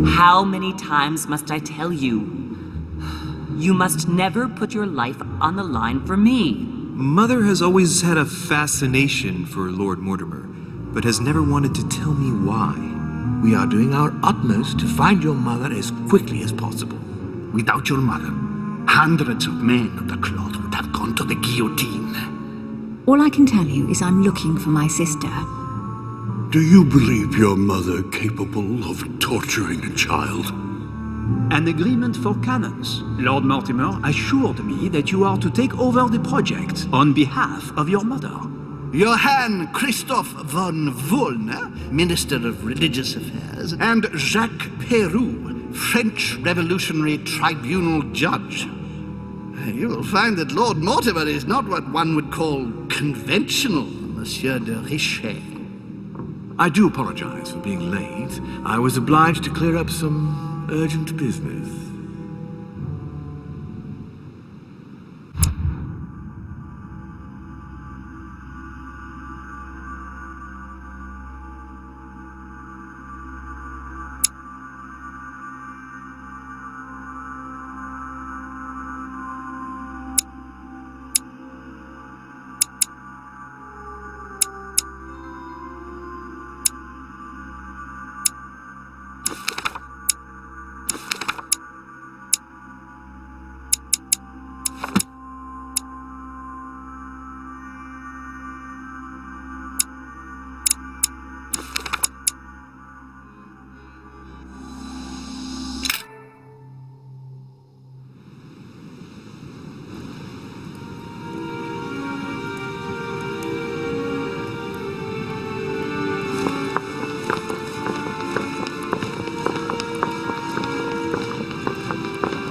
How many times must I tell you? You must never put your life on the line for me. Mother has always had a fascination for Lord Mortimer, but has never wanted to tell me why. We are doing our utmost to find your mother as quickly as possible. Without your mother, hundreds of men of the cloth would have gone to the guillotine. All I can tell you is I'm looking for my sister. Do you believe your mother capable of torturing a child? An agreement for cannons. Lord Mortimer assured me that you are to take over the project on behalf of your mother. Johann Christoph von Wollner, Minister of Religious Affairs, and Jacques Peroux, French Revolutionary Tribunal Judge. You will find that Lord Mortimer is not what one would call conventional, Monsieur de Richet. I do apologize for being late. I was obliged to clear up some urgent business.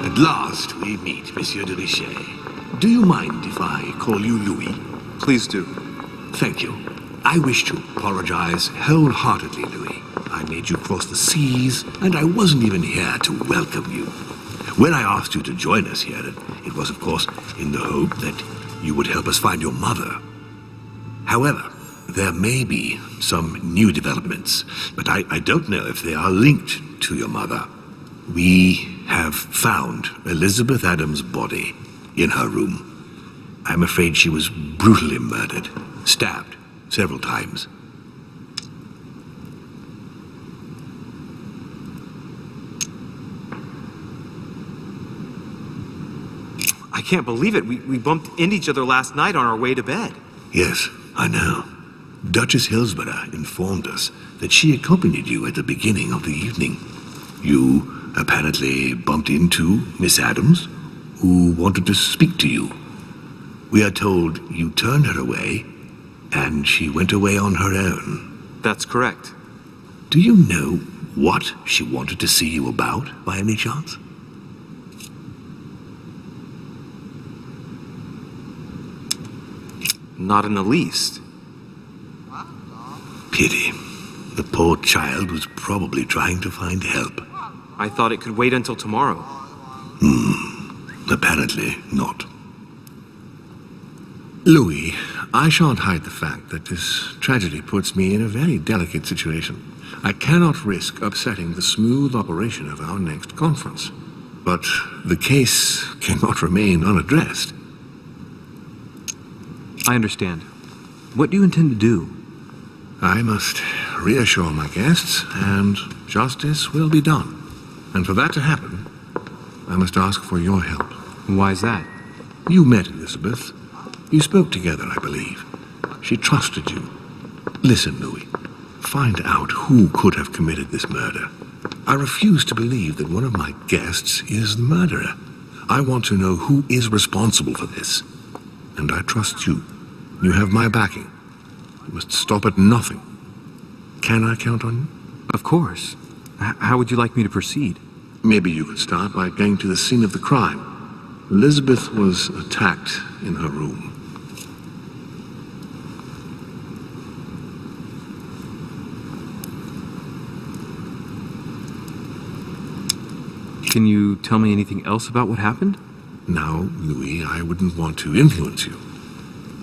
At last we meet, Monsieur de Richet. Do you mind if I call you Louis? Please do. Thank you. I wish to apologize wholeheartedly, Louis. I made you cross the seas, and I wasn't even here to welcome you. When I asked you to join us here, it was, of course, in the hope that you would help us find your mother. However, there may be some new developments, but I don't know if they are linked to your mother. We have found Elizabeth Adams' body in her room. I'm afraid she was brutally murdered, stabbed several times. I can't believe it. We bumped into each other last night on our way to bed. Yes, I know. Duchess Hillsborough informed us that she accompanied you at the beginning of the evening. You apparently bumped into Miss Adams, who wanted to speak to you. We are told you turned her away, and she went away on her own. That's correct. Do you know what she wanted to see you about, by any chance? Not in the least. Pity. The poor child was probably trying to find help. I thought it could wait until tomorrow. Apparently not. Louis, I shan't hide the fact that this tragedy puts me in a very delicate situation. I cannot risk upsetting the smooth operation of our next conference. But the case cannot remain unaddressed. I understand. What do you intend to do? I must reassure my guests, and justice will be done. And for that to happen, I must ask for your help. Why is that? You met Elizabeth. You spoke together, I believe. She trusted you. Listen, Louis. Find out who could have committed this murder. I refuse to believe that one of my guests is the murderer. I want to know who is responsible for this. And I trust you. You have my backing. You must stop at nothing. Can I count on you? Of course. How would you like me to proceed? Maybe you could start by going to the scene of the crime. Elizabeth was attacked in her room. Can you tell me anything else about what happened? Now, Louis, I wouldn't want to influence you.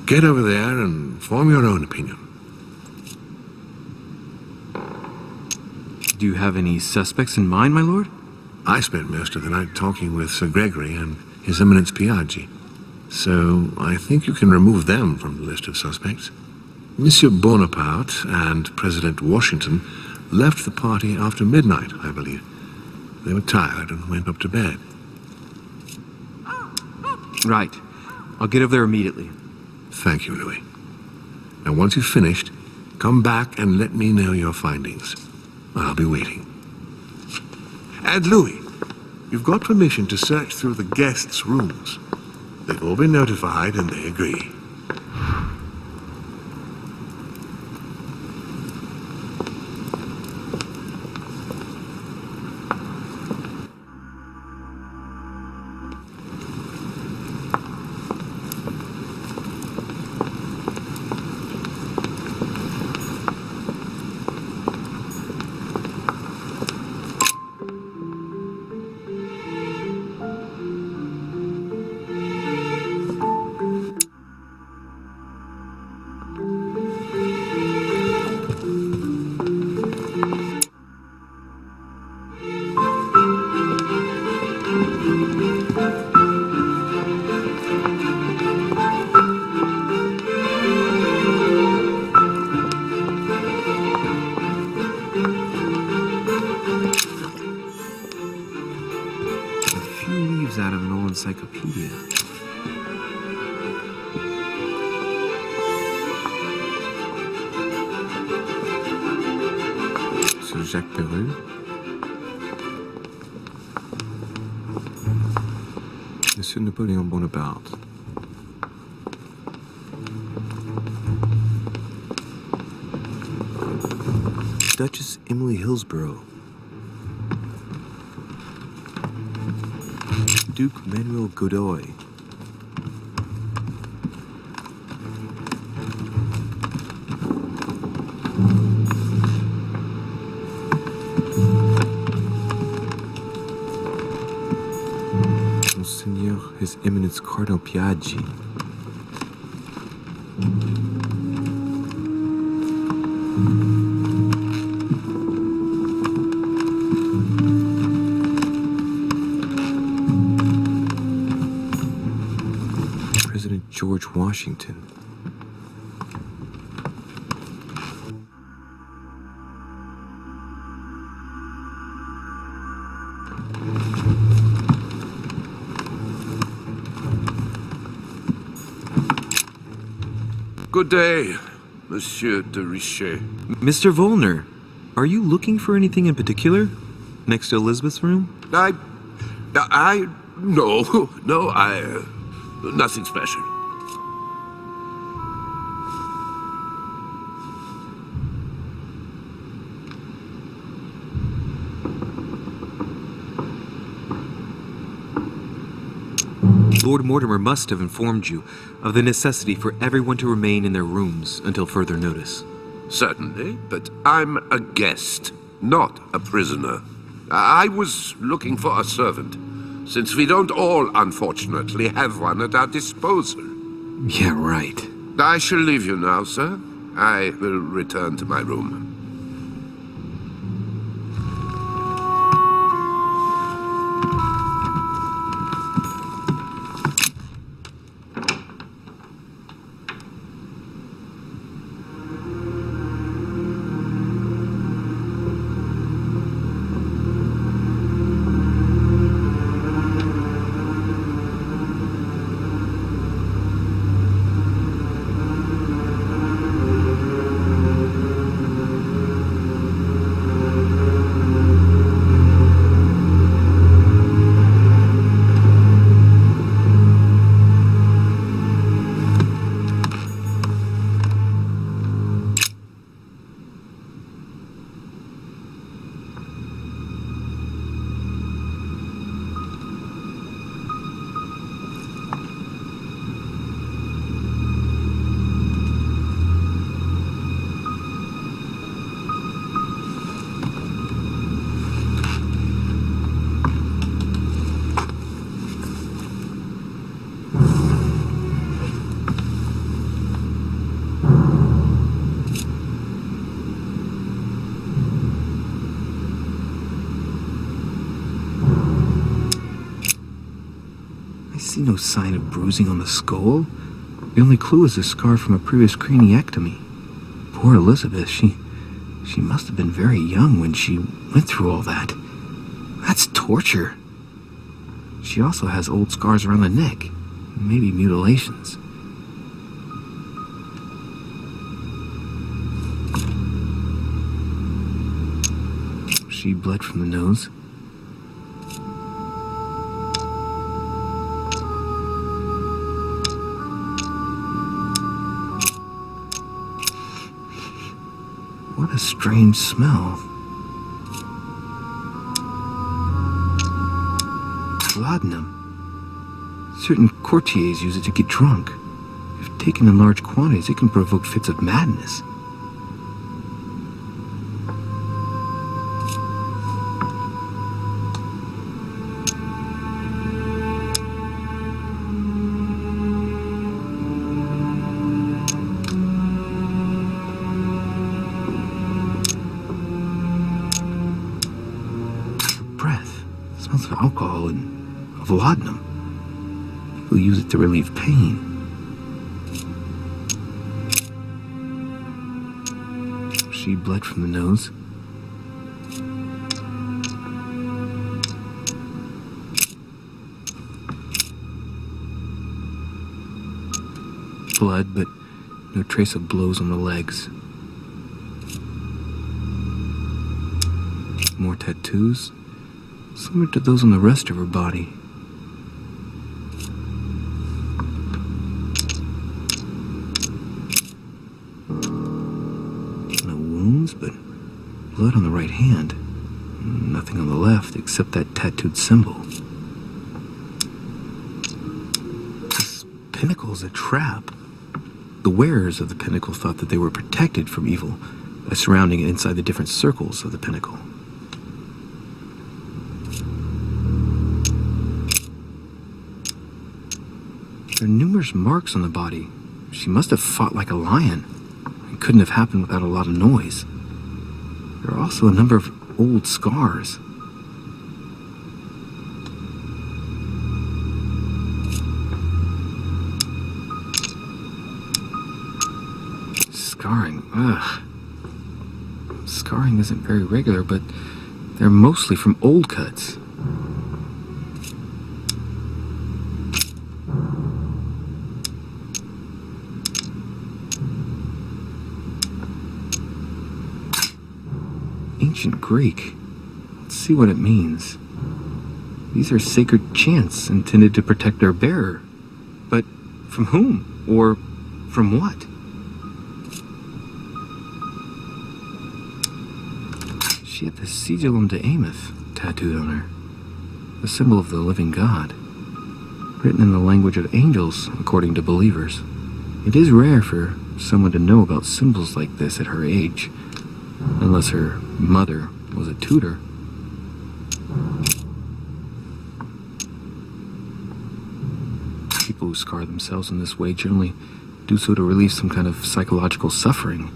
Get over there and form your own opinion. Do you have any suspects in mind, my lord? I spent most of the night talking with Sir Gregory and His Eminence Piaggi, so I think you can remove them from the list of suspects. Monsieur Bonaparte and President Washington left the party after midnight, I believe. They were tired and went up to bed. Right. I'll get over there immediately. Thank you, Louis. Now, once you've finished, come back and let me know your findings. I'll be waiting. And Louis, you've got permission to search through the guests' rooms. They've all been notified and they agree. Out of an old encyclopedia. Sir Jacques Peru. Monsieur Napoleon Bonaparte. Duchess Emily Hillsborough. Duke Manuel Godoy. Monseigneur His Eminence Cardinal Piaggi. George Washington. Good day, Monsieur de Richet. Mr. Volner, are you looking for anything in particular? Next to Elizabeth's room? No, nothing special. Lord Mortimer must have informed you of the necessity for everyone to remain in their rooms until further notice. Certainly, but I'm a guest, not a prisoner. I was looking for a servant, since we don't all, unfortunately, have one at our disposal. Yeah, right. I shall leave you now, sir. I will return to my room. see no sign of bruising on the skull. The only clue is a scar from a previous craniectomy. Poor Elizabeth, she must have been very young when she went through all that. That's torture. She also has old scars around the neck, maybe mutilations. She bled from the nose. What a strange smell. Laudanum. Certain courtiers use it to get drunk. If taken in large quantities, it can provoke fits of madness. Breath. It smells of alcohol and of laudanum. People use it to relieve pain. She bled from the nose. Blood, but no trace of blows on the legs. More tattoos, similar to those on the rest of her body. No wounds, but blood on the right hand. Nothing on the left except that tattooed symbol. This pinnacle is a trap. The wearers of the pinnacle thought that they were protected from evil by surrounding it inside the different circles of the pinnacle. There are numerous marks on the body. She must have fought like a lion. It couldn't have happened without a lot of noise. There are also a number of old scars. Scarring, ugh. Scarring isn't very regular, but they're mostly from old cuts. Ancient Greek. Let's see what it means. These are sacred chants intended to protect their bearer. But from whom? Or from what? She had the Sigillum de Ameth tattooed on her, the symbol of the living God, written in the language of angels, according to believers. It is rare for someone to know about symbols like this at her age, unless her mother was a tutor. People who scar themselves in this way generally do so to relieve some kind of psychological suffering.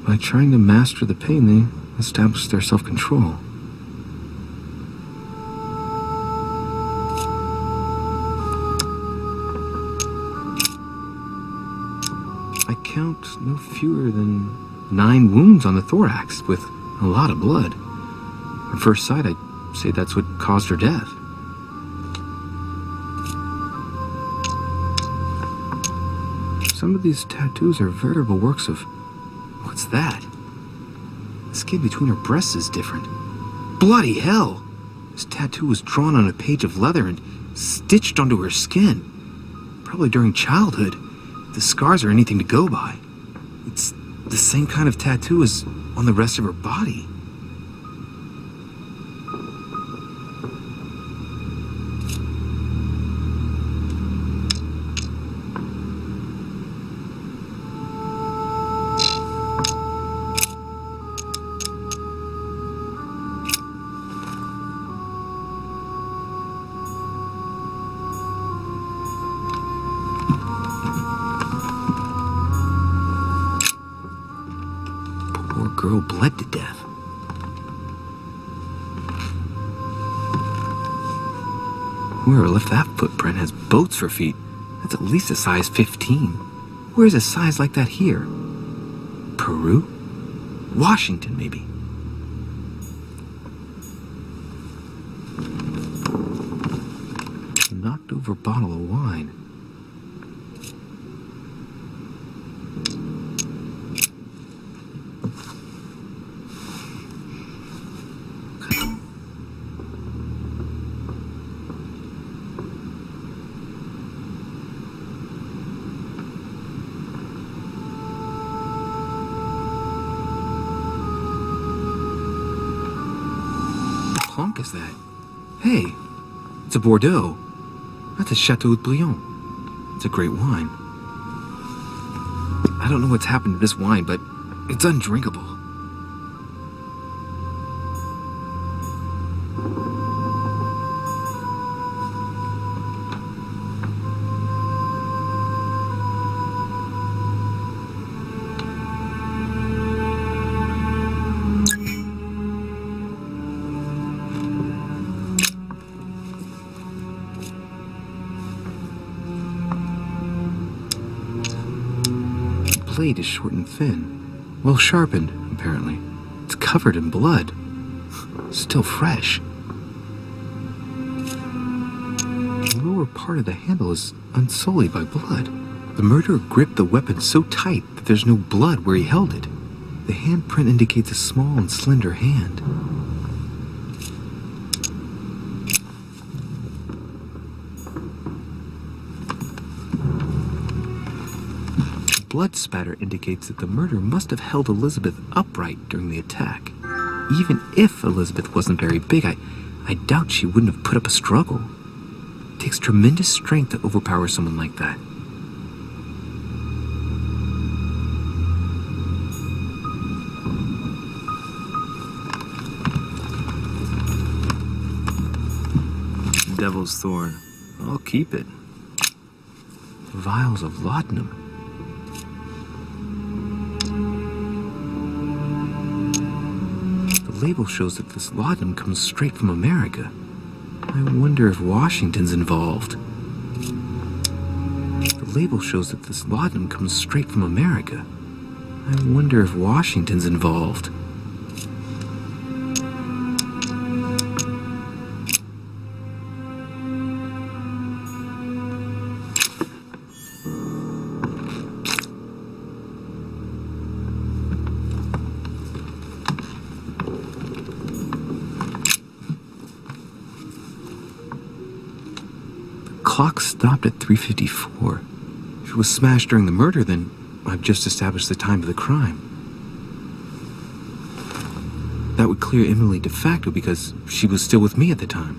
By trying to master the pain, they establish their self-control. I count no fewer than 9 wounds on the thorax, with a lot of blood. At first sight, I'd say that's what caused her death. Some of these tattoos are veritable works of... What's that? The skin between her breasts is different. Bloody hell! This tattoo was drawn on a page of leather and stitched onto her skin. Probably during childhood. If the scars are anything to go by. It's the same kind of tattoo as on the rest of her body. Girl bled to death. Whoever left that footprint has boats for feet. That's at least a size 15. Where's a size like that here? Peru? Washington, maybe. A knocked over bottle of wine. Clunk is that? Hey, it's a Bordeaux. That's a Chateau de Brion. It's a great wine. I don't know what's happened to this wine, but it's undrinkable. The blade is short and thin. Well sharpened, apparently. It's covered in blood. Still fresh. The lower part of the handle is unsullied by blood. The murderer gripped the weapon so tight that there's no blood where he held it. The handprint indicates a small and slender hand. Blood spatter indicates that the murderer must have held Elizabeth upright during the attack. Even if Elizabeth wasn't very big, I doubt she wouldn't have put up a struggle. It takes tremendous strength to overpower someone like that. Devil's Thorn. I'll keep it. Vials of laudanum. The label shows that this laudanum comes straight from America. I wonder if Washington's involved. The label shows that this laudanum comes straight from America. I wonder if Washington's involved. Clock stopped at 3:54. If it was smashed during the murder, then I've just established the time of the crime. That would clear Emily de facto because she was still with me at the time.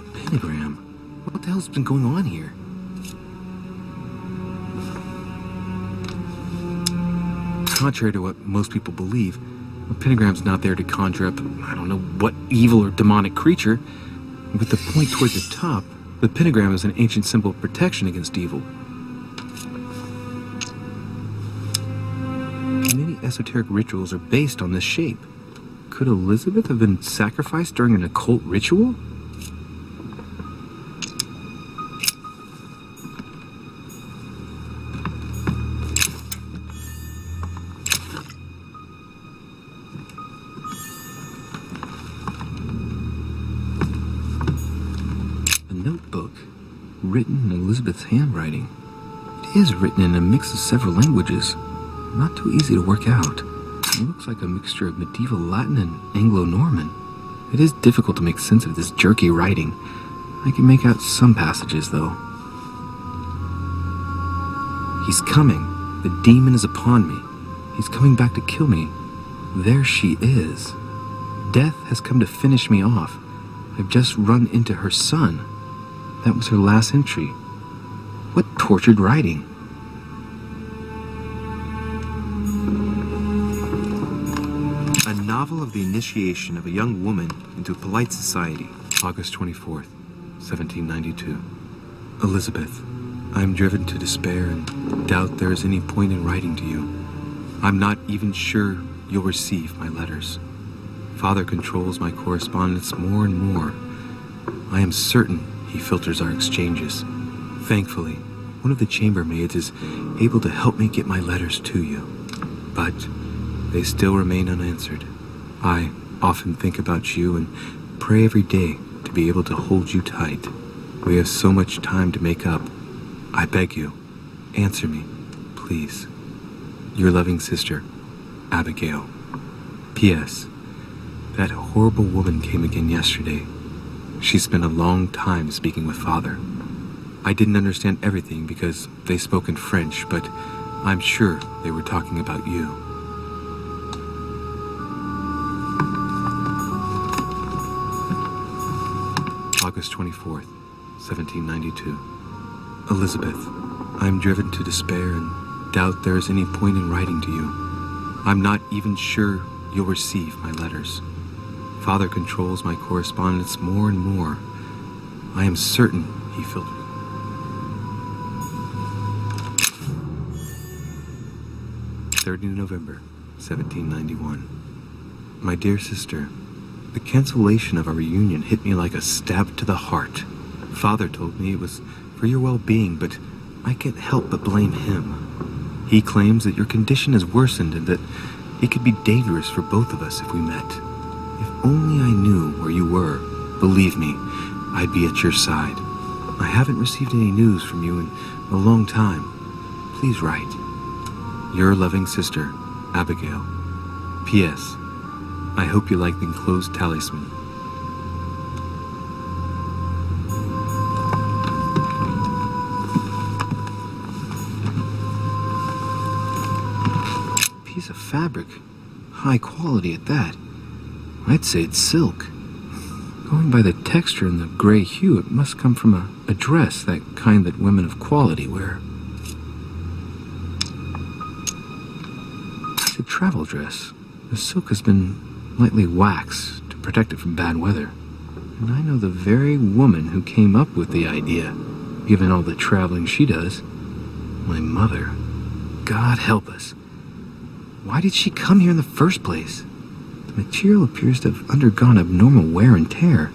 A pentagram? What the hell's been going on here? Contrary to what most people believe, a pentagram's not there to conjure up, I don't know what evil or demonic creature. With the point toward the top, the pentagram is an ancient symbol of protection against evil. Many esoteric rituals are based on this shape. Could Elizabeth have been sacrificed during an occult ritual? Written in Elizabeth's handwriting. It is written in a mix of several languages. Not too easy to work out. It looks like a mixture of medieval Latin and Anglo-Norman. It is difficult to make sense of this jerky writing. I can make out some passages, though. He's coming. The demon is upon me. He's coming back to kill me. There she is. Death has come to finish me off. I've just run into her son. That was her last entry. What tortured writing. A novel of the initiation of a young woman into polite society. August 24th, 1792. Elizabeth, I am driven to despair and doubt there is any point in writing to you. I'm not even sure you'll receive my letters. Father controls my correspondence more and more. I am certain he filters our exchanges. Thankfully, one of the chambermaids is able to help me get my letters to you. But they still remain unanswered. I often think about you and pray every day to be able to hold you tight. We have so much time to make up. I beg you, answer me, please. Your loving sister, Abigail. P.S. That horrible woman came again yesterday. She spent a long time speaking with Father. I didn't understand everything because they spoke in French, but I'm sure they were talking about you. August 24th, 1792. Elizabeth, I am driven to despair and doubt there is any point in writing to you. I'm not even sure you'll receive my letters. Father controls my correspondence more and more. I am certain he filters. November 1791. My dear sister, the cancellation of our reunion hit me like a stab to the heart. Father told me it was for your well-being, but I can't help but blame him. He claims that your condition has worsened and that it could be dangerous for both of us if we met. If only I knew where you were, believe me, I'd be at your side. I haven't received any news from you in a long time. Please write. Your loving sister, Abigail. P.S. I hope you like the enclosed talisman. Piece of fabric. High quality at that. I'd say it's silk. Going by the texture and the gray hue, it must come from a dress, that kind that women of quality wear. It's a travel dress. The silk has been lightly waxed to protect it from bad weather. And I know the very woman who came up with the idea, given all the traveling she does. My mother. God help us. Why did she come here in the first place? The material appears to have undergone abnormal wear and tear.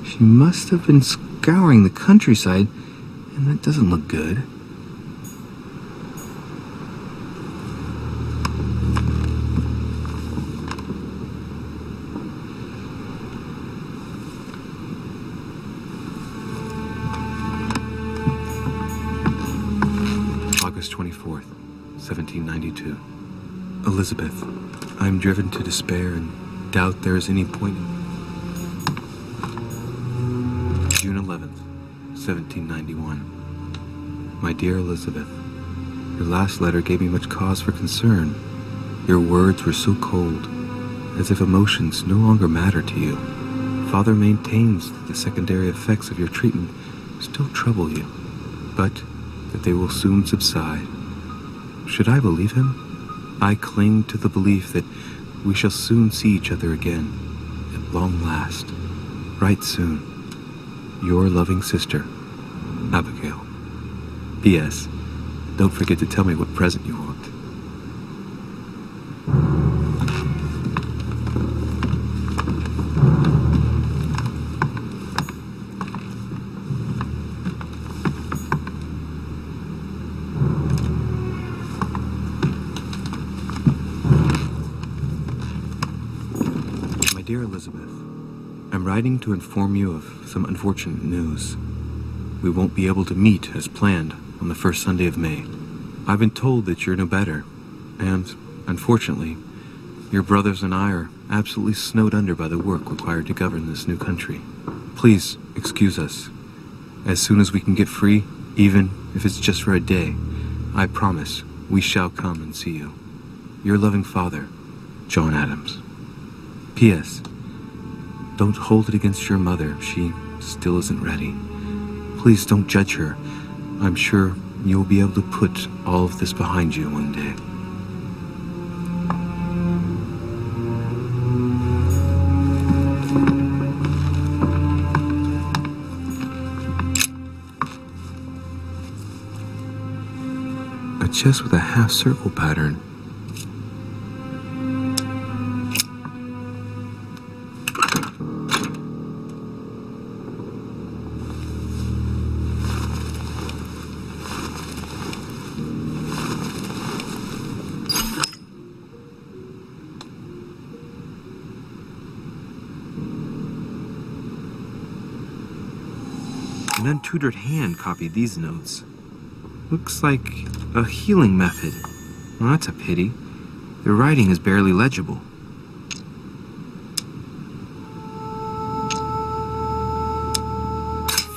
She must have been scouring the countryside, and that doesn't look good. August 24th, 1792. Elizabeth, I am driven to despair and doubt there is any point. June 11th, 1791. My dear Elizabeth, your last letter gave me much cause for concern. Your words were so cold, as if emotions no longer matter to you. Father maintains that the secondary effects of your treatment still trouble you, but that they will soon subside. Should I believe him? I cling to the belief that we shall soon see each other again, at long last. Right soon. Your loving sister, Abigail. P.S. Don't forget to tell me what present you want. Dear Elizabeth, I'm writing to inform you of some unfortunate news. We won't be able to meet as planned on the first Sunday of May. I've been told that you're no better, and, unfortunately, your brothers and I are absolutely snowed under by the work required to govern this new country. Please excuse us. As soon as we can get free, even if it's just for a day, I promise we shall come and see you. Your loving father, John Adams. P.S. Don't hold it against your mother if she still isn't ready. Please don't judge her. I'm sure you'll be able to put all of this behind you one day. A chest with a half-circle pattern. An untutored hand copied these notes. Looks like a healing method. Well, that's a pity. The writing is barely legible.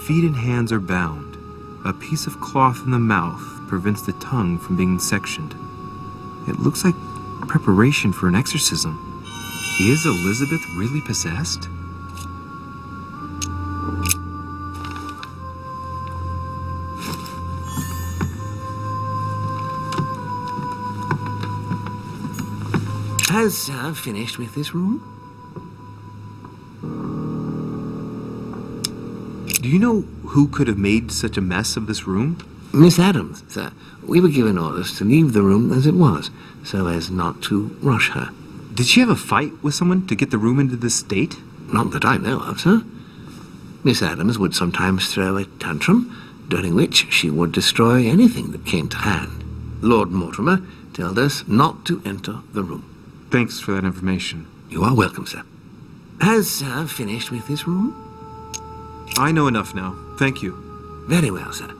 Feet and hands are bound. A piece of cloth in the mouth prevents the tongue from being sectioned. It looks like preparation for an exorcism. Is Elizabeth really possessed? Has Sir finished with this room? Do you know who could have made such a mess of this room? Miss Adams, sir. We were given orders to leave the room as it was, so as not to rush her. Did she have a fight with someone to get the room into this state? Not that I know of, sir. Miss Adams would sometimes throw a tantrum, during which she would destroy anything that came to hand. Lord Mortimer told us not to enter the room. Thanks for that information. You are welcome, sir. Has Sir finished with this room? I know enough now. Thank you. Very well, sir.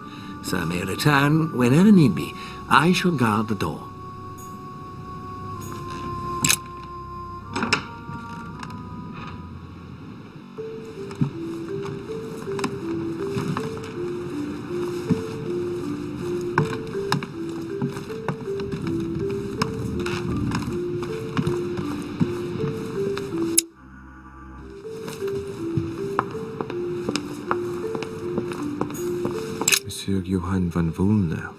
Sir may return whenever need be. I shall guard the door. Monsieur Johann van Volner.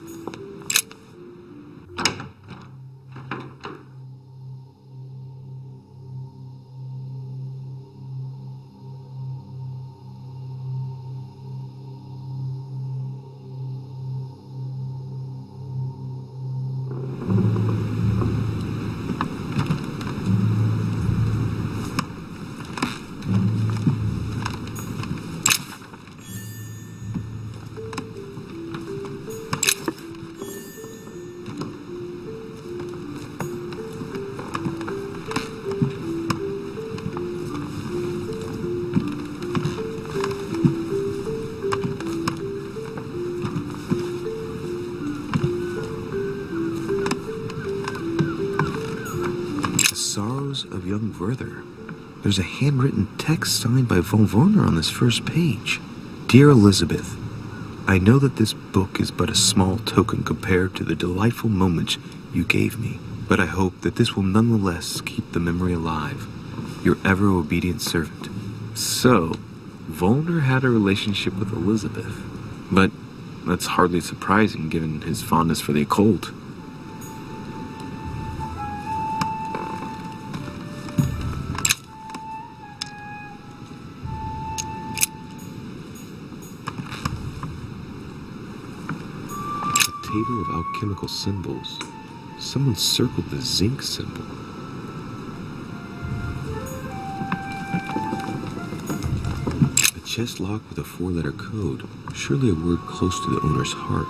Of young Werther. There's a handwritten text signed by von Werner on this first page. Dear Elizabeth, I know that this book is but a small token compared to the delightful moments you gave me, but I hope that this will nonetheless keep the memory alive. Your ever obedient servant. So, Volner had a relationship with Elizabeth, but that's hardly surprising given his fondness for the occult. Table of alchemical symbols. Someone circled the zinc symbol. A chest lock with a 4-letter code. Surely a word close to the owner's heart.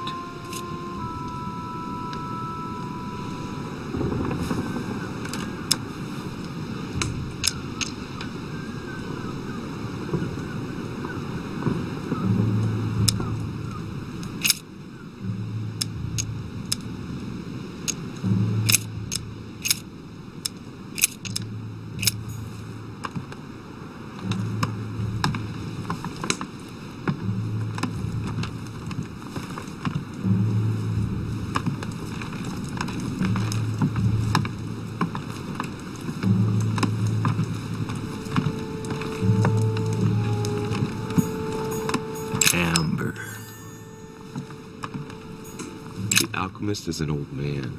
Alchemist is an old man.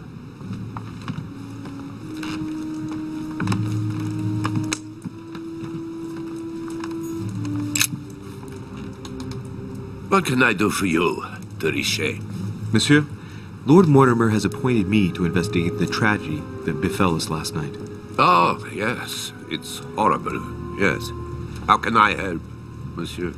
What can I do for you, de Richet? Monsieur, Lord Mortimer has appointed me to investigate the tragedy that befell us last night. Oh, yes. It's horrible. Yes. How can I help, monsieur?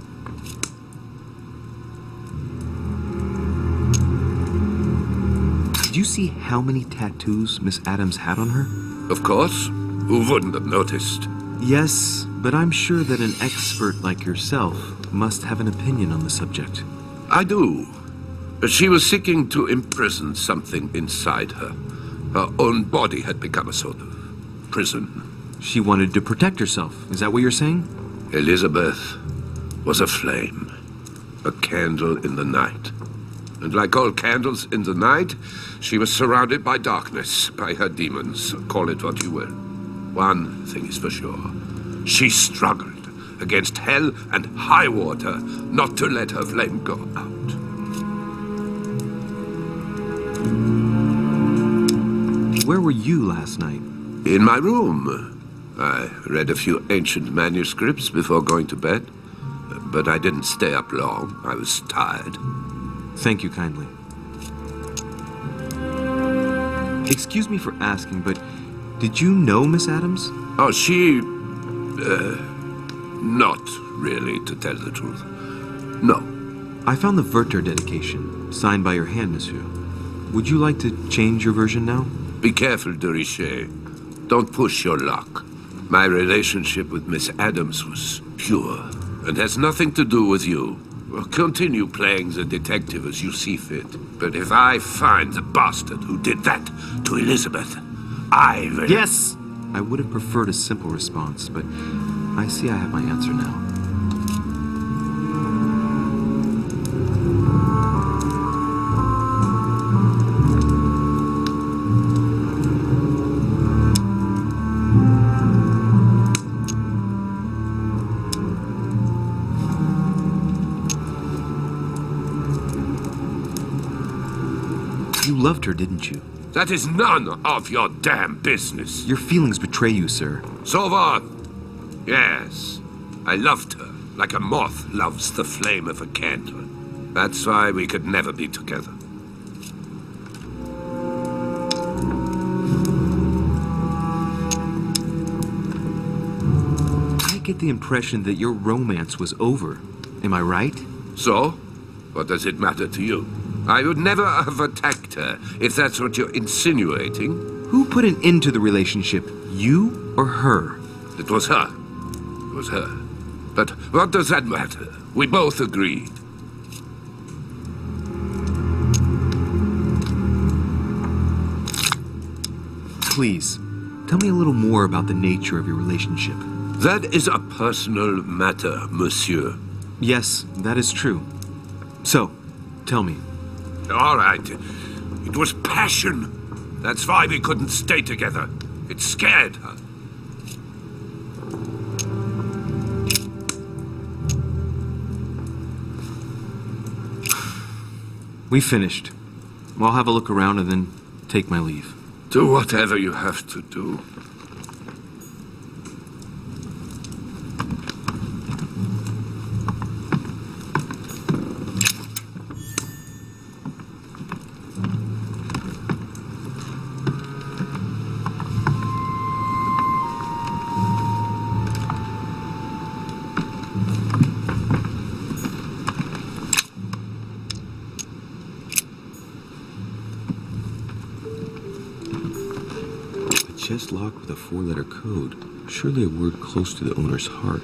Did you see how many tattoos Miss Adams had on her? Of course. Who wouldn't have noticed? Yes, but I'm sure that an expert like yourself must have an opinion on the subject. I do. She was seeking to imprison something inside her. Her own body had become a sort of prison. She wanted to protect herself. Is that what you're saying? Elizabeth was a flame, a candle in the night. And like all candles in the night, she was surrounded by darkness, by her demons. Call it what you will. One thing is for sure. She struggled against hell and high water not to let her flame go out. Where were you last night? In my room. I read a few ancient manuscripts before going to bed. But I didn't stay up long. I was tired. Thank you kindly. Excuse me for asking, but did you know Miss Adams? Oh, she... not really, to tell the truth. No. I found the Werther dedication, signed by your hand, monsieur. Would you like to change your version now? Be careful, de Richet. Don't push your luck. My relationship with Miss Adams was pure, and has nothing to do with you. Continue playing the detective as you see fit. But if I find the bastard who did that to Elizabeth, I will... Yes! I would have preferred a simple response, but I see I have my answer now. You loved her, didn't you? That is none of your damn business. Your feelings betray you, sir. So what? Yes, I loved her, like a moth loves the flame of a candle. That's why we could never be together. I get the impression that your romance was over. Am I right? So? What does it matter to you? I would never have attacked her, if that's what you're insinuating. Who put an end to the relationship? You or her? It was her. It was her. But what does that matter? We both agreed. Please, tell me a little more about the nature of your relationship. That is a personal matter, monsieur. Yes, that is true. So, tell me. All right. It was passion. That's why we couldn't stay together. It scared her. We finished. I'll have a look around and then take my leave. Do whatever you have to do. Chest locked with a 4-letter code. Surely a word close to the owner's heart.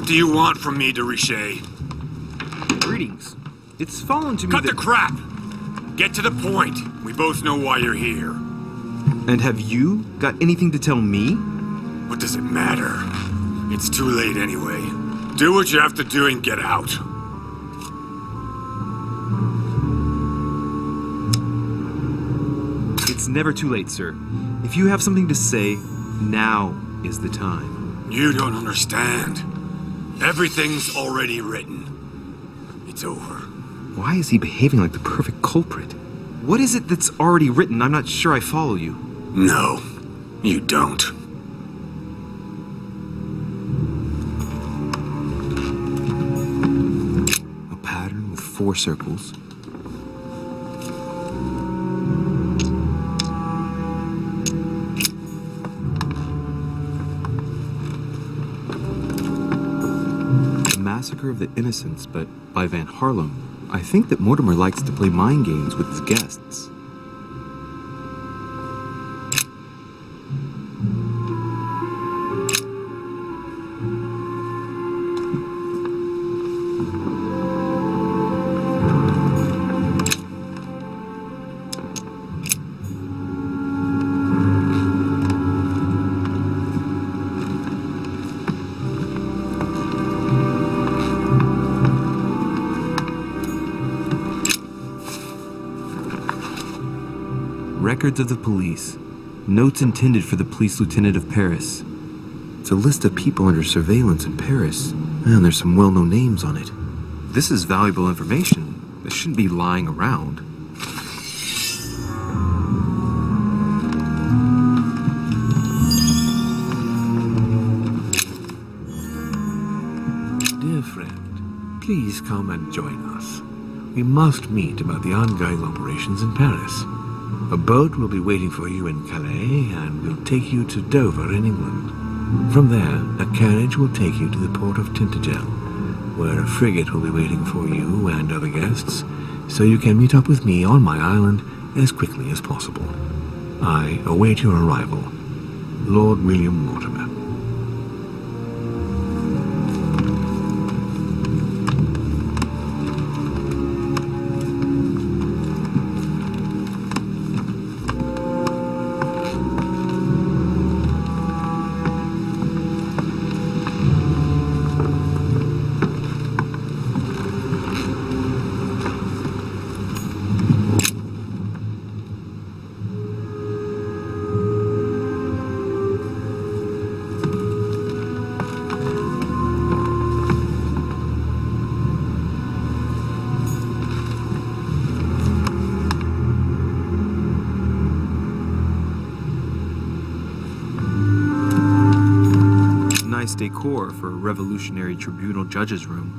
do you want from me, de Richet? Greetings. It's fallen to me Cut that... the crap! Get to the point. We both know why you're here. And have you got anything to tell me? What does it matter? It's too late anyway. Do what you have to do and get out. It's never too late, sir. If you have something to say, now is the time. You don't understand. Everything's already written. It's over. Why is he behaving like the perfect culprit? What is it that's already written? I'm not sure I follow you. No, you don't. A pattern with 4 circles. The Massacre of the Innocents, but by Van Harlem. I think that Mortimer likes to play mind games with his guests. Records of the police. Notes intended for the police lieutenant of Paris. It's a list of people under surveillance in Paris, and there's some well-known names on it. This is valuable information. This shouldn't be lying around. Dear friend, please come and join us. We must meet about the ongoing operations in Paris. A boat will be waiting for you in Calais and will take you to Dover in England. From there, a carriage will take you to the port of Tintagel, where a frigate will be waiting for you and other guests, so you can meet up with me on my island as quickly as possible. I await your arrival. Lord William Mortimer. Nice decor for a Revolutionary Tribunal judge's room.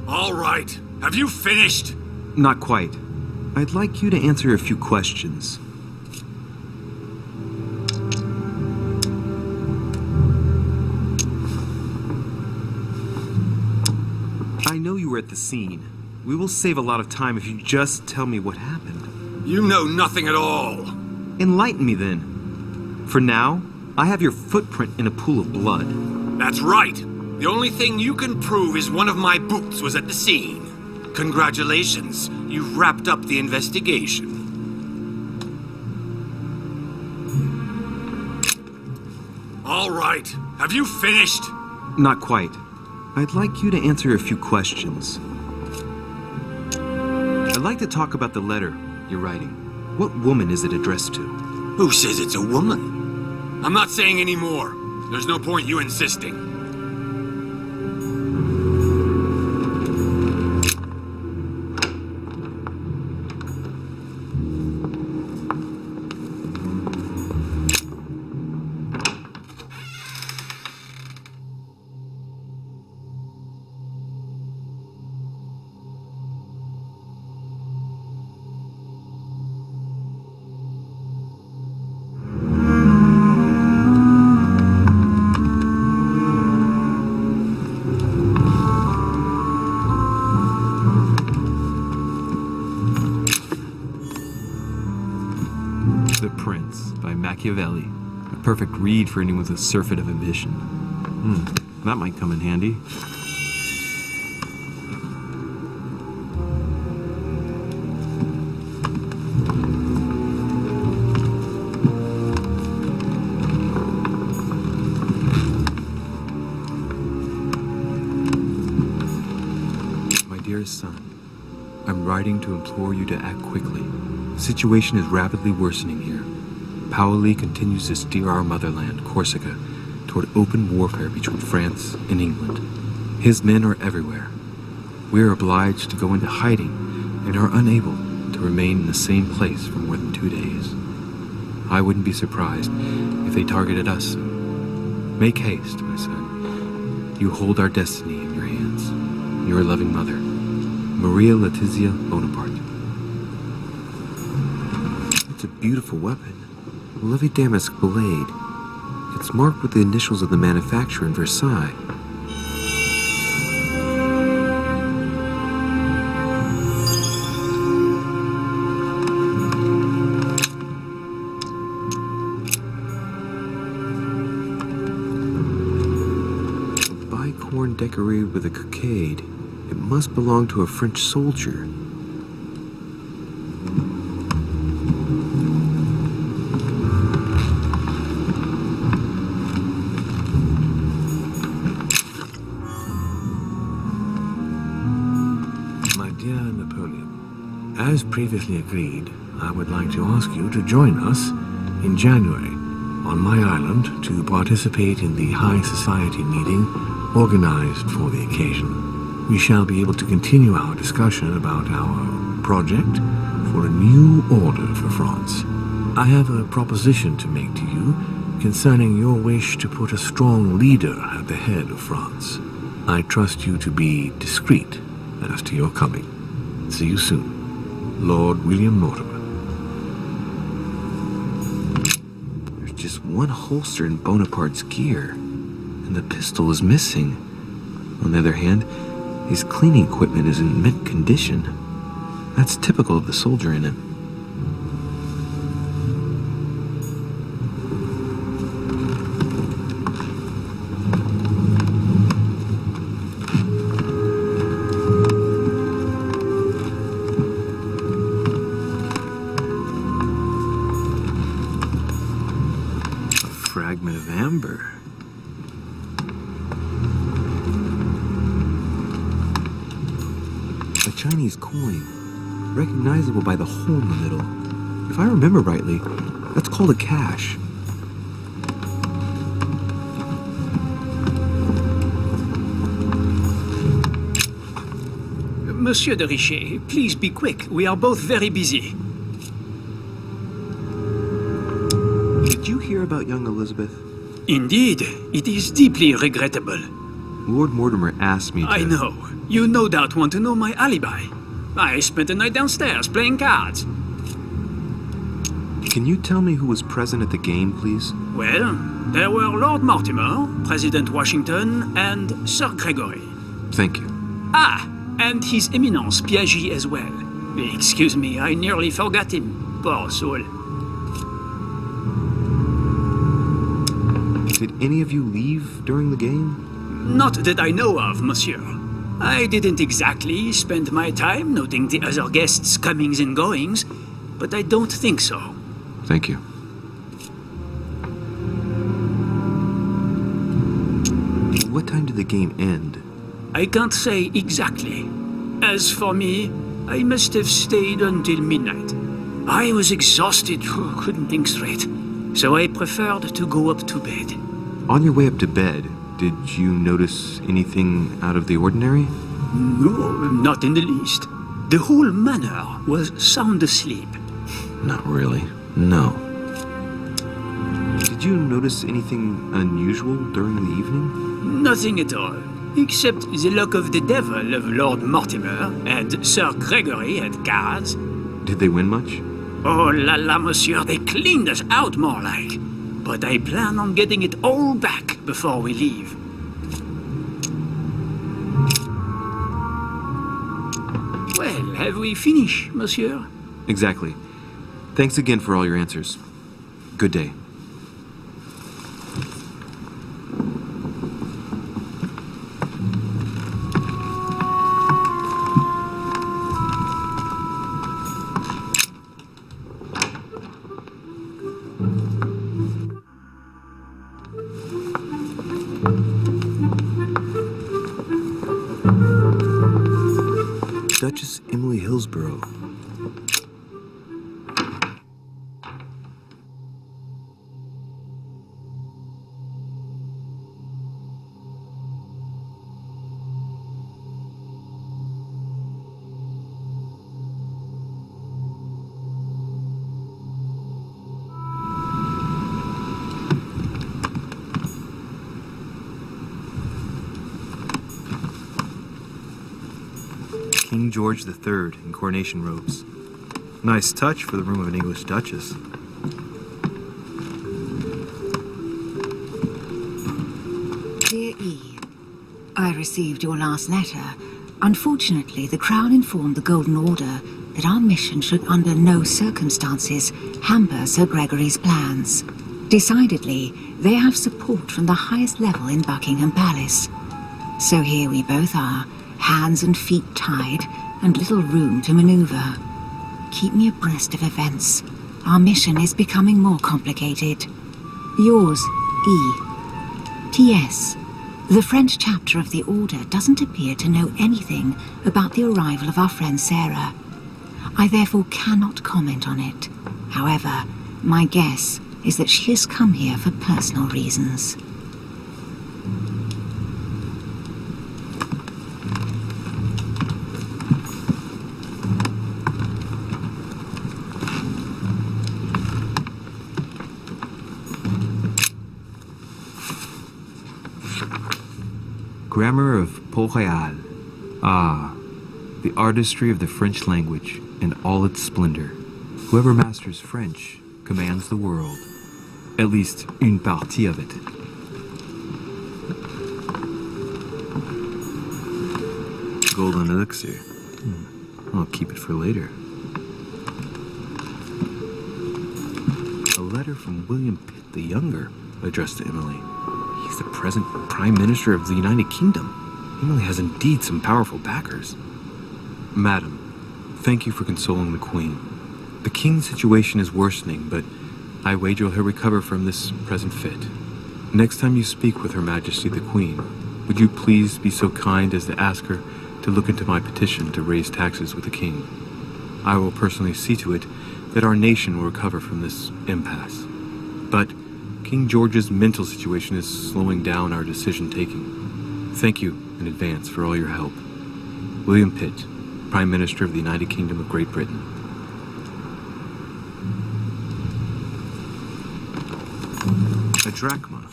All right. Have you finished? Not quite. I'd like you to answer a few questions. I know you were at the scene. We will save a lot of time if you just tell me what happened. You know nothing at all. Enlighten me then. For now, I have your footprint in a pool of blood. That's right. The only thing you can prove is one of my boots was at the scene. Congratulations. You've wrapped up the investigation. All right. Have you finished? Not quite. I'd like you to answer a few questions. I'd like to talk about the letter you're writing. What woman is it addressed to? Who says it's a woman? I'm not saying any more. There's no point you insisting. The Prince by Machiavelli. A perfect read for anyone with a surfeit of ambition. That might come in handy. My dearest son, I'm writing to implore you to act quickly. The situation is rapidly worsening here. Paoli continues to steer our motherland, Corsica, toward open warfare between France and England. His men are everywhere. We are obliged to go into hiding and are unable to remain in the same place for more than 2 days. I wouldn't be surprised if they targeted us soon. Make haste, my son. You hold our destiny in your hands. Your loving mother, Maria Letizia Bonaparte. It's a beautiful weapon. A Levi Damask blade. It's marked with the initials of the manufacturer in Versailles. A bicorn decorated with a cockade. It must belong to a French soldier. As previously agreed, I would like to ask you to join us in January on my island to participate in the High Society meeting organized for the occasion. We shall be able to continue our discussion about our project for a new order for France. I have a proposition to make to you concerning your wish to put a strong leader at the head of France. I trust you to be discreet as to your coming. See you soon. Lord William Mortimer. There's just one holster in Bonaparte's gear, and the pistol is missing. On the other hand, his cleaning equipment is in mint condition. That's typical of the soldier in him. Fragment of amber. A Chinese coin, recognizable by the hole in the middle. If I remember rightly, that's called a cash. Monsieur de Richet, please be quick. We are both very busy. Did you hear about young Elizabeth? Indeed, it is deeply regrettable. Lord Mortimer asked me to... I know. You no doubt want to know my alibi. I spent the night downstairs playing cards. Can you tell me who was present at the game, please? Well, there were Lord Mortimer, President Washington, and Sir Gregory. Thank you. Ah, and His Eminence Piaget as well. Excuse me, I nearly forgot him. Poor soul. Did any of you leave during the game? Not that I know of, monsieur. I didn't exactly spend my time noting the other guests' comings and goings, but I don't think so. Thank you. What time did the game end? I can't say exactly. As for me, I must have stayed until midnight. I was exhausted, couldn't think straight, so I preferred to go up to bed. On your way up to bed, did you notice anything out of the ordinary? No, not in the least. The whole manor was sound asleep. Not really. No. Did you notice anything unusual during the evening? Nothing at all, except the luck of the devil of Lord Mortimer and Sir Gregory at cards. Did they win much? Oh la la, monsieur, they cleaned us out more like. But I plan on getting it all back before we leave. Well, have we finished, monsieur? Exactly. Thanks again for all your answers. Good day. Hillsborough. King George III in coronation robes. Nice touch for the room of an English duchess. Dear E, I received your last letter. Unfortunately, the Crown informed the Golden Order that our mission should under no circumstances hamper Sir Gregory's plans. Decidedly, they have support from the highest level in Buckingham Palace. So here we both are, hands and feet tied, and little room to maneuver. Keep me abreast of events. Our mission is becoming more complicated. Yours, E. T.S. The French chapter of the Order doesn't appear to know anything about the arrival of our friend Sarah. I therefore cannot comment on it. However, my guess is that she has come here for personal reasons. Grammar of Port-Royal. Ah, the artistry of the French language in all its splendor. Whoever masters French commands the world. At least, une partie of it. Golden elixir. I'll keep it for later. A letter from William Pitt the Younger, addressed to Emily. He's the present Prime Minister of the United Kingdom. Emily has indeed some powerful backers. Madam, thank you for consoling the Queen. The King's situation is worsening, but I wager he'll recover from this present fit. Next time you speak with Her Majesty the Queen, would you please be so kind as to ask her to look into my petition to raise taxes with the King? I will personally see to it that our nation will recover from this impasse. But King George's mental situation is slowing down our decision-taking. Thank you in advance for all your help. William Pitt, Prime Minister of the United Kingdom of Great Britain. A drachma.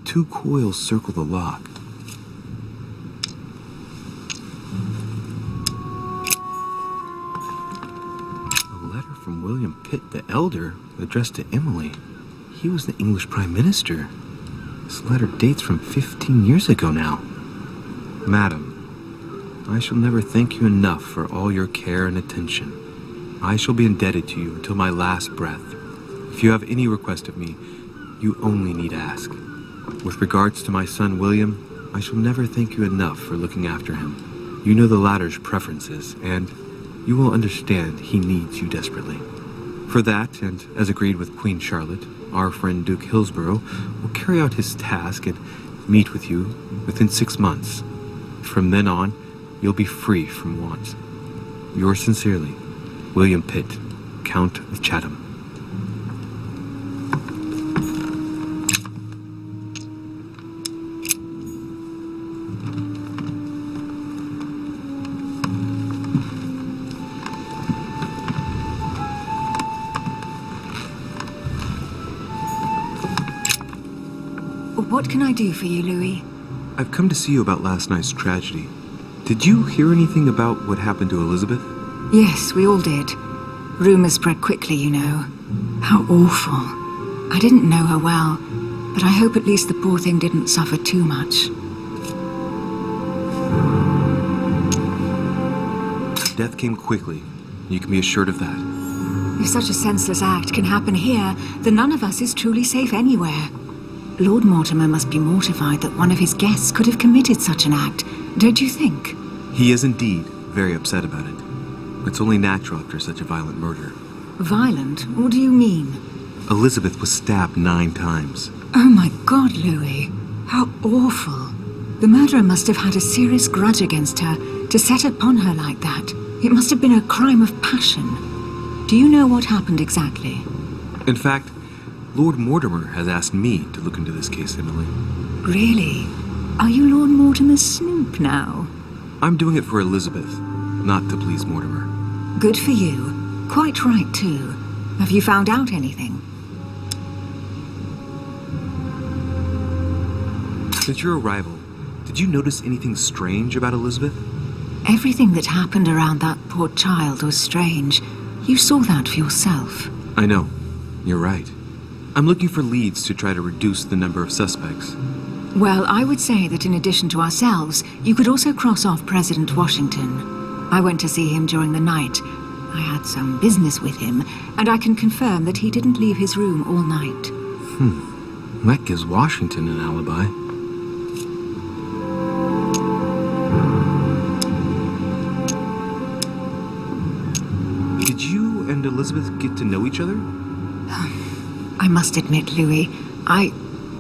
Two coils circle the lock. A letter from William Pitt the Elder, addressed to Emily. He was the English Prime Minister. This letter dates from 15 years ago now. Madam, I shall never thank you enough for all your care and attention. I shall be indebted to you until my last breath. If you have any request of me, you only need ask. With regards to my son William, I shall never thank you enough for looking after him. You know the latter's preferences, and you will understand he needs you desperately. For that, and as agreed with Queen Charlotte, our friend Duke Hillsborough will carry out his task and meet with you within 6 months. From then on, you'll be free from want. Yours sincerely, William Pitt, Count of Chatham. What can I do for you, Louis? I've come to see you about last night's tragedy. Did you hear anything about what happened to Elizabeth? Yes, we all did. Rumors spread quickly, you know. How awful. I didn't know her well, but I hope at least the poor thing didn't suffer too much. Death came quickly. You can be assured of that. If such a senseless act can happen here, then none of us is truly safe anywhere. Lord Mortimer must be mortified that one of his guests could have committed such an act, don't you think? He is indeed very upset about it. It's only natural after such a violent murder. Violent? What do you mean? Elizabeth was stabbed 9 times. Oh my God, Louis. How awful. The murderer must have had a serious grudge against her to set upon her like that. It must have been a crime of passion. Do you know what happened exactly? In fact, Lord Mortimer has asked me to look into this case, Emily. Really? Are you Lord Mortimer's snoop now? I'm doing it for Elizabeth, not to please Mortimer. Good for you. Quite right, too. Have you found out anything? Since your arrival, did you notice anything strange about Elizabeth? Everything that happened around that poor child was strange. You saw that for yourself. I know. You're right. I'm looking for leads to try to reduce the number of suspects. Well, I would say that in addition to ourselves, you could also cross off President Washington. I went to see him during the night. I had some business with him, and I can confirm that he didn't leave his room all night. That gives Washington an alibi. Did you and Elizabeth get to know each other? I must admit, Louis, I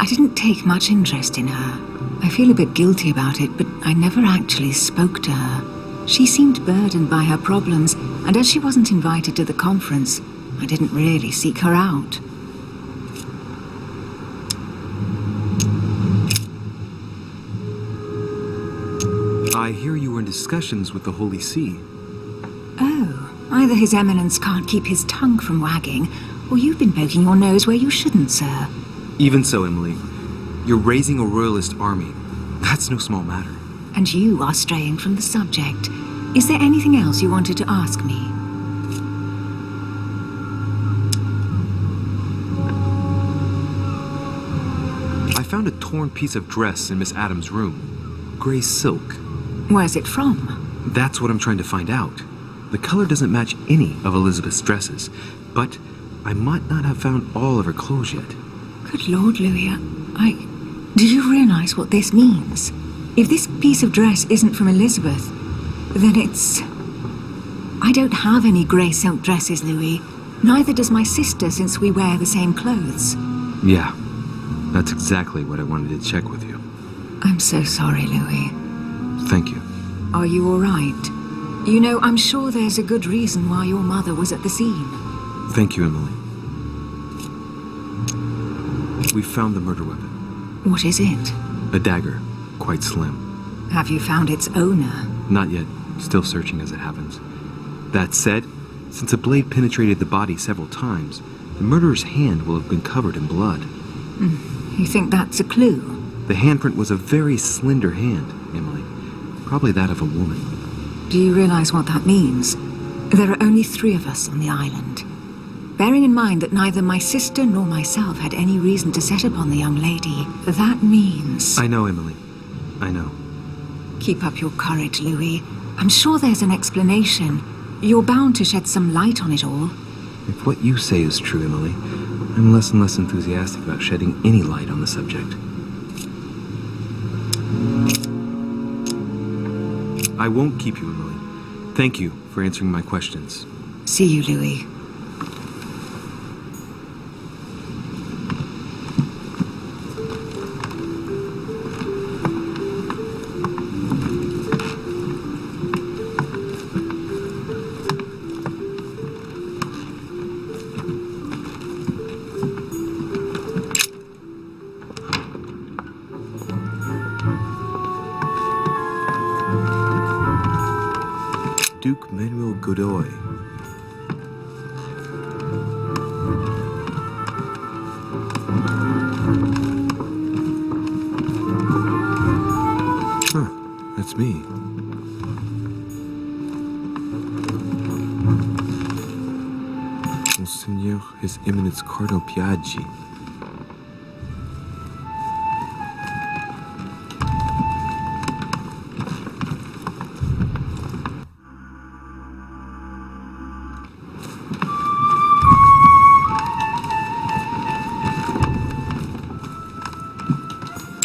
didn't take much interest in her. I feel a bit guilty about it, but I never actually spoke to her. She seemed burdened by her problems, and as she wasn't invited to the conference, I didn't really seek her out. I hear you were in discussions with the Holy See. Oh, either His Eminence can't keep his tongue from wagging, or you've been poking your nose where you shouldn't, sir. Even so, Emily, you're raising a royalist army. That's no small matter. And you are straying from the subject. Is there anything else you wanted to ask me? I found a torn piece of dress in Miss Adams' room. Gray silk. Where's it from? That's what I'm trying to find out. The color doesn't match any of Elizabeth's dresses, but I might not have found all of her clothes yet. Good Lord, Louis, do you realize what this means? If this piece of dress isn't from Elizabeth, then it's... I don't have any grey silk dresses, Louis. Neither does my sister, since we wear the same clothes. Yeah, that's exactly what I wanted to check with you. I'm so sorry, Louis. Thank you. Are you all right? You know, I'm sure there's a good reason why your mother was at the scene. Thank you, Emily. We found the murder weapon. What is it? A dagger, quite slim. Have you found its owner? Not yet. Still searching as it happens. That said, since the blade penetrated the body several times, the murderer's hand will have been covered in blood. You think that's a clue? The handprint was a very slender hand, Emily. Probably that of a woman. Do you realize what that means? There are only 3 of us on the island. Bearing in mind that neither my sister nor myself had any reason to set upon the young lady, that means... I know, Emily. I know. Keep up your courage, Louis. I'm sure there's an explanation. You're bound to shed some light on it all. If what you say is true, Emily, I'm less and less enthusiastic about shedding any light on the subject. I won't keep you, Emily. Thank you for answering my questions. See you, Louis. Duke Manuel Godoy. Huh, that's me. Monseigneur, His Eminence Cardinal Piaggi.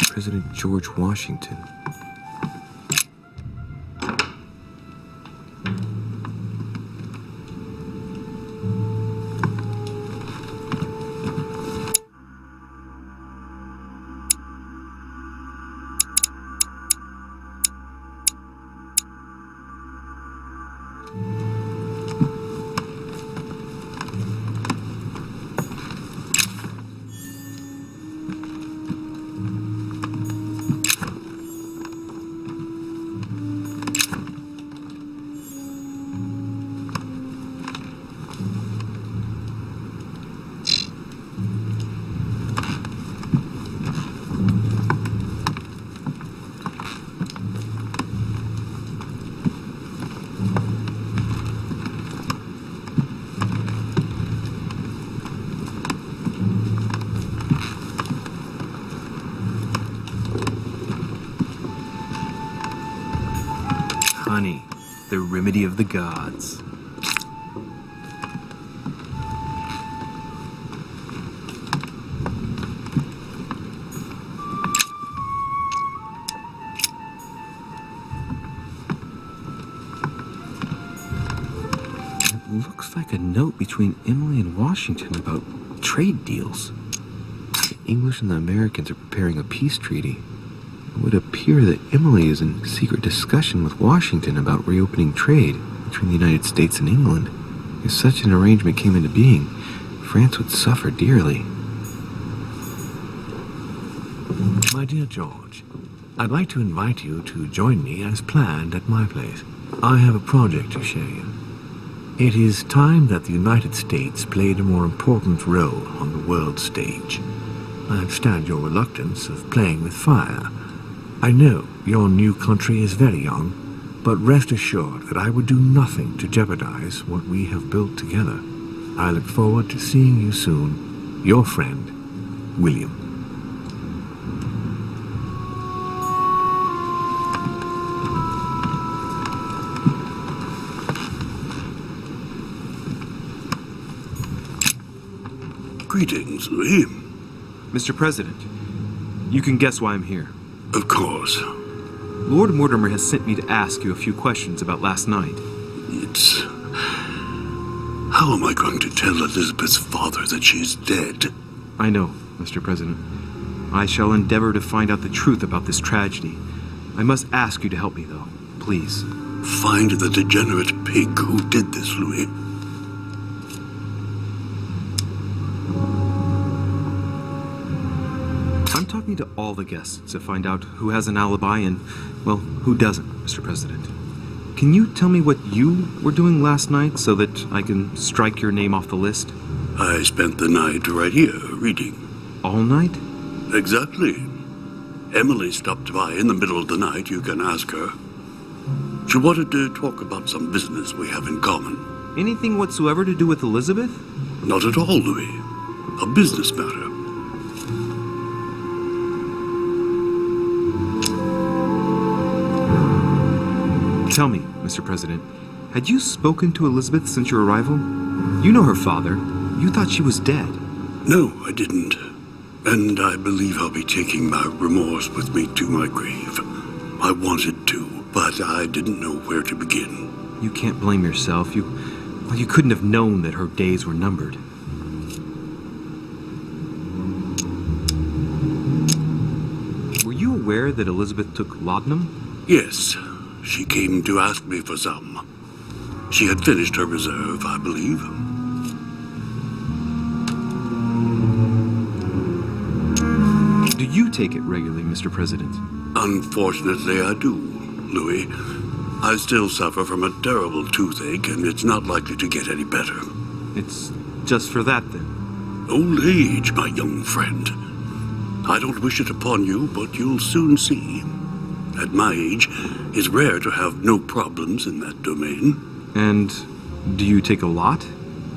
President George Washington. honey, the remedy of the gods. It looks like a note between Emily and Washington about trade deals. The English and the Americans are preparing a peace treaty. It would appear that Emily is in secret discussion with Washington about reopening trade between the United States and England. If such an arrangement came into being, France would suffer dearly. My dear George, I'd like to invite you to join me as planned at my place. I have a project to show you. It is time that the United States played a more important role on the world stage. I understand your reluctance of playing with fire. I know your new country is very young, but rest assured that I would do nothing to jeopardize what we have built together. I look forward to seeing you soon. Your friend, William. Greetings, Louis. Mr. President, you can guess why I'm here. Of course. Lord Mortimer has sent me to ask you a few questions about last night. It's... How am I going to tell Elizabeth's father that she's dead? I know, Mr. President. I shall endeavor to find out the truth about this tragedy. I must ask you to help me, though. Please. Find the degenerate pig who did this, Louis. I'm talking to all the guests to find out who has an alibi and, well, who doesn't, Mr. President. Can you tell me what you were doing last night so that I can strike your name off the list? I spent the night right here, reading. All night? Exactly. Emily stopped by in the middle of the night, you can ask her. She wanted to talk about some business we have in common. Anything whatsoever to do with Elizabeth? Not at all, Louis. A business matter. Tell me, Mr. President, had you spoken to Elizabeth since your arrival? You know her father. You thought she was dead. No, I didn't. And I believe I'll be taking my remorse with me to my grave. I wanted to, but I didn't know where to begin. You can't blame yourself. You couldn't have known that her days were numbered. Were you aware that Elizabeth took laudanum? Yes. She came to ask me for some. She had finished her reserve, I believe. Do you take it regularly, Mr. President? Unfortunately, I do, Louis. I still suffer from a terrible toothache, and it's not likely to get any better. It's just for that, then? Old age, my young friend. I don't wish it upon you, but you'll soon see. At my age, it's rare to have no problems in that domain. And do you take a lot?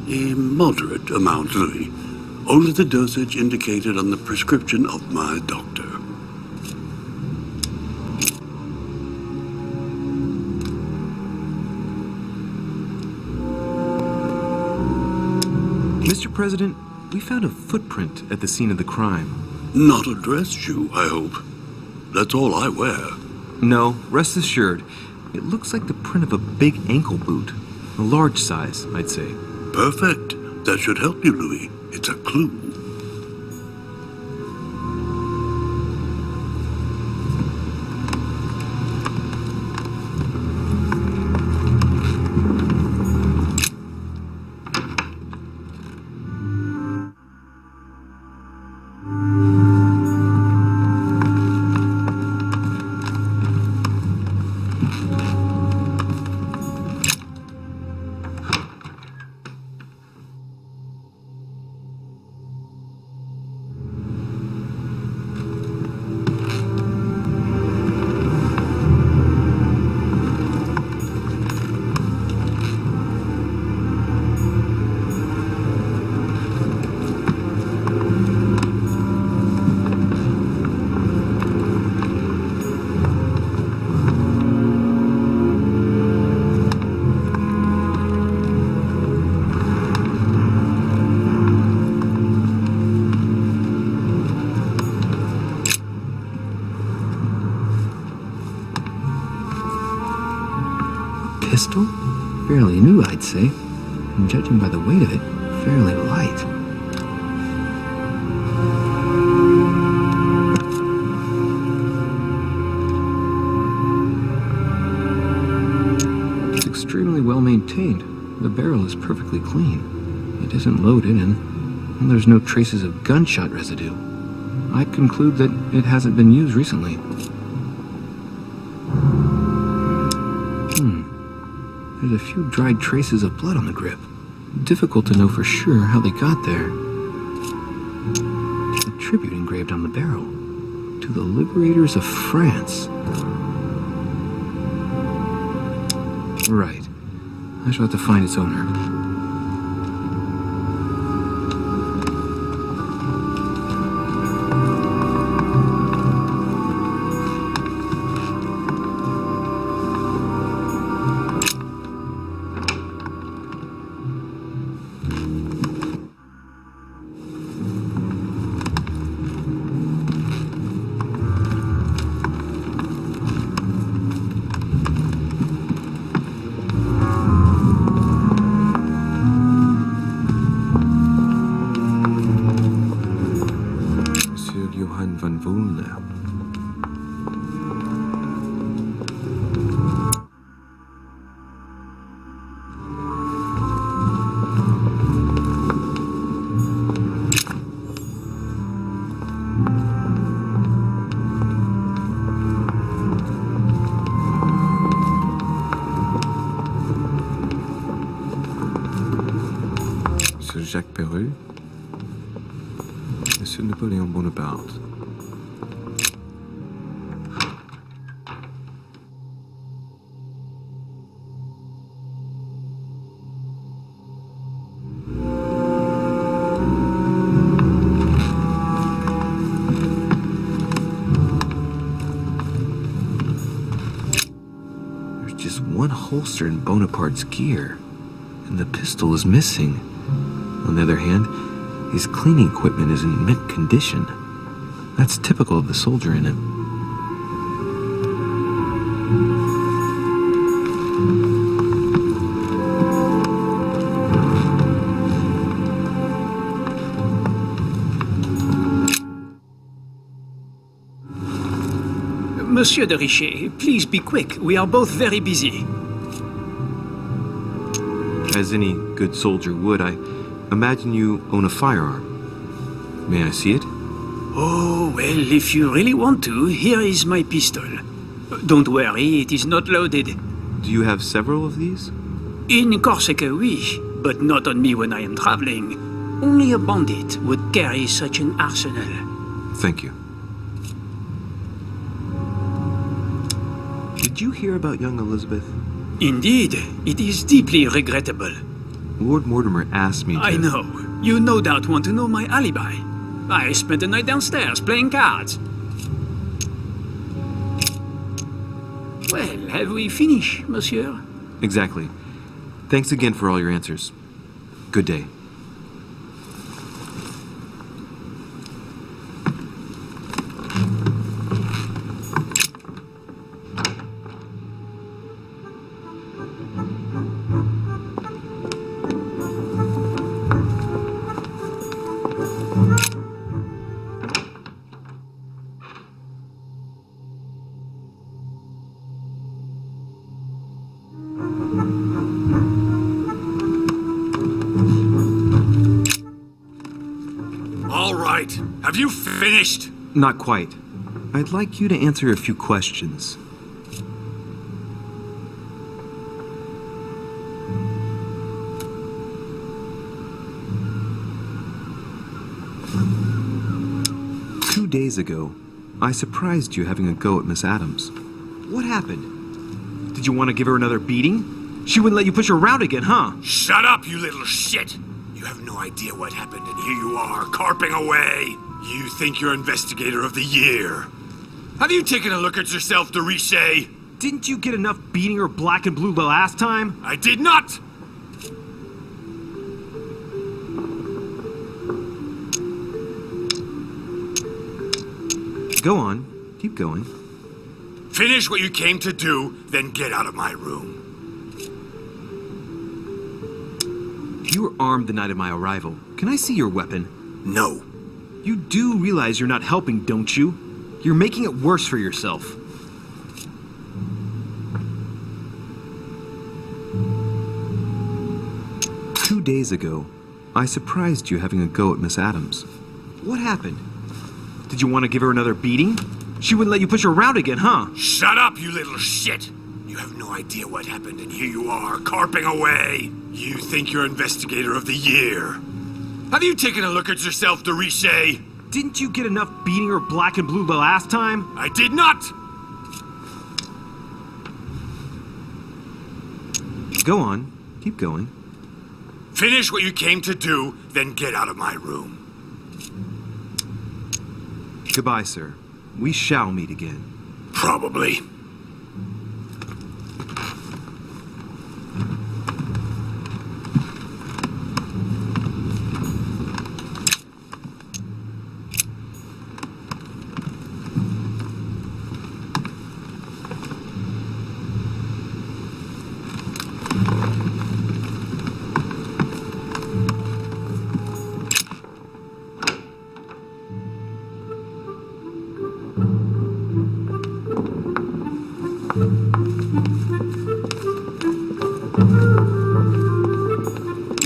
A moderate amount, Louis. Only the dosage indicated on the prescription of my doctor. Mr. President, we found a footprint at the scene of the crime. Not a dress shoe, I hope. That's all I wear. No, rest assured. It looks like the print of a big ankle boot. A large size, I'd say. Perfect. That should help you, Louis. It's a clue. pistol? Fairly new, I'd say. And judging by the weight of it, fairly light. It's extremely well maintained. The barrel is perfectly clean. It isn't loaded, and there's no traces of gunshot residue. I conclude that it hasn't been used recently. There's a few dried traces of blood on the grip. Difficult to know for sure how they got there. A tribute engraved on the barrel. To the liberators of France. Right. I shall have to find its owner. Johann van Volner. Monsieur Jacques Perru. Monsieur Napoléon Bonaparte. There's just one holster in Bonaparte's gear, and the pistol is missing. On the other hand, his cleaning equipment is in mint condition. That's typical of the soldier in him. Monsieur de Richet, please be quick. We are both very busy. As any good soldier would, I imagine you own a firearm. May I see it? Oh, well, if you really want to, here is my pistol. Don't worry, it is not loaded. Do you have several of these? In Corsica, oui, but not on me when I am traveling. Only a bandit would carry such an arsenal. Thank you. Did you hear about young Elizabeth? Indeed, it is deeply regrettable. Lord Mortimer asked me to... I know. You no doubt want to know my alibi. I spent the night downstairs playing cards. Well, have we finished, monsieur? Exactly. Thanks again for all your answers. Good day. All right. Have you finished? Not quite. I'd like you to answer a few questions. Two days ago, I surprised you having a go at Miss Adams. What happened? Did you want to give her another beating? She wouldn't let you push her around again, huh? Shut up, you little shit! You have no idea what happened, and here you are, carping away. You think you're Investigator of the Year. Have you taken a look at yourself, de Richet? Didn't you get enough beating her black and blue the last time? I did not! Go on. Keep going. Finish what you came to do, then get out of my room. You were armed the night of my arrival. Can I see your weapon? No. You do realize you're not helping, don't you? You're making it worse for yourself. Two days ago, I surprised you having a go at Miss Adams. What happened? Did you want to give her another beating? She wouldn't let you push her around again, huh? Shut up, you little shit! You have no idea what happened, and here you are, carping away. You think you're investigator of the year. Have you taken a look at yourself, de Richet? Didn't you get enough beating her black and blue the last time? I did not! Go on. Keep going. Finish what you came to do, then get out of my room. Goodbye, sir. We shall meet again. Probably.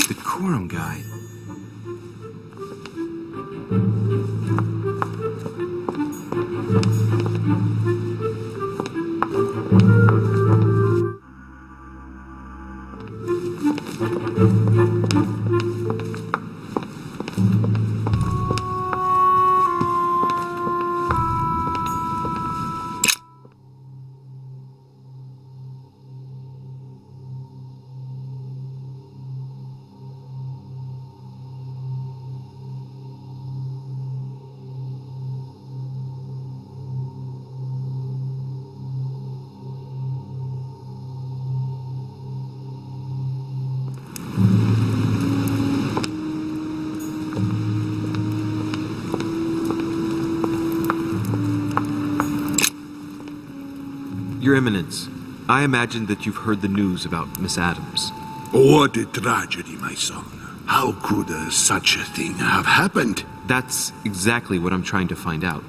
Decorum guide. Your Eminence, I imagine that you've heard the news about Miss Adams. What a tragedy, my son. How could such a thing have happened? That's exactly what I'm trying to find out.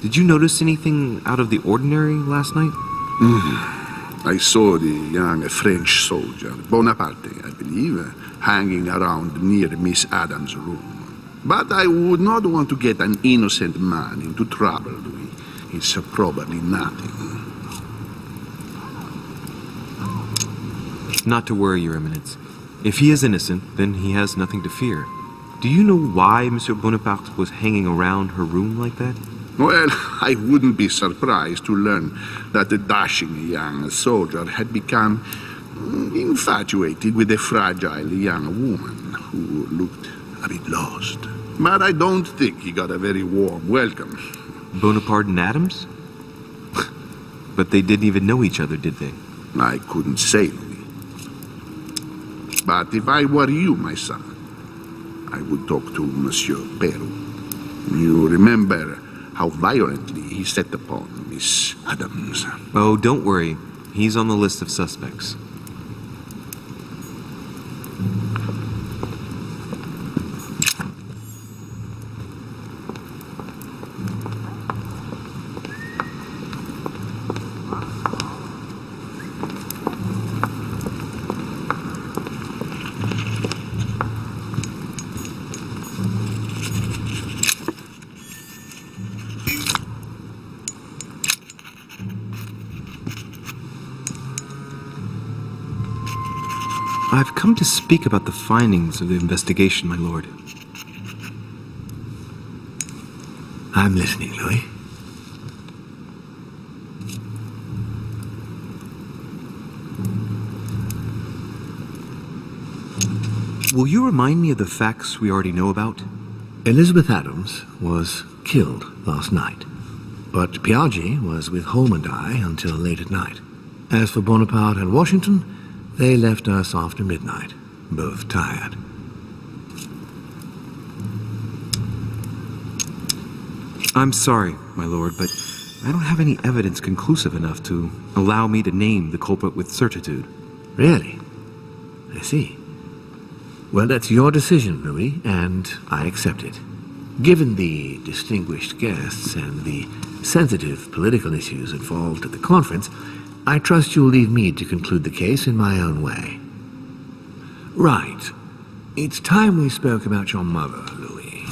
Did you notice anything out of the ordinary last night? I saw the young French soldier, Bonaparte, I believe, hanging around near Miss Adams' room. But I would not want to get an innocent man into trouble, Louis. It's probably nothing. Not to worry, Your Eminence. If he is innocent, then he has nothing to fear. Do you know why Monsieur Bonaparte was hanging around her room like that? Well, I wouldn't be surprised to learn that the dashing young soldier had become infatuated with a fragile young woman who looked a bit lost. But I don't think he got a very warm welcome. Bonaparte and Adams? But they didn't even know each other, did they? I couldn't say, Louis. But if I were you, my son, I would talk to Monsieur Peru. You remember how violently he set upon Miss Adams. Oh, don't worry. He's on the list of suspects. I've come to speak about the findings of the investigation, my lord. I'm listening, Louis. Will you remind me of the facts we already know about? Elizabeth Adams was killed last night, but Piaggi was with Holm and I until late at night. As for Bonaparte and Washington, they left us after midnight, both tired. I'm sorry, my lord, but I don't have any evidence conclusive enough to allow me to name the culprit with certitude. Really? I see. Well, that's your decision, Louis, and I accept it. Given the distinguished guests and the sensitive political issues involved at the conference, I trust you'll leave me to conclude the case in my own way. Right. It's time we spoke about your mother, Louis.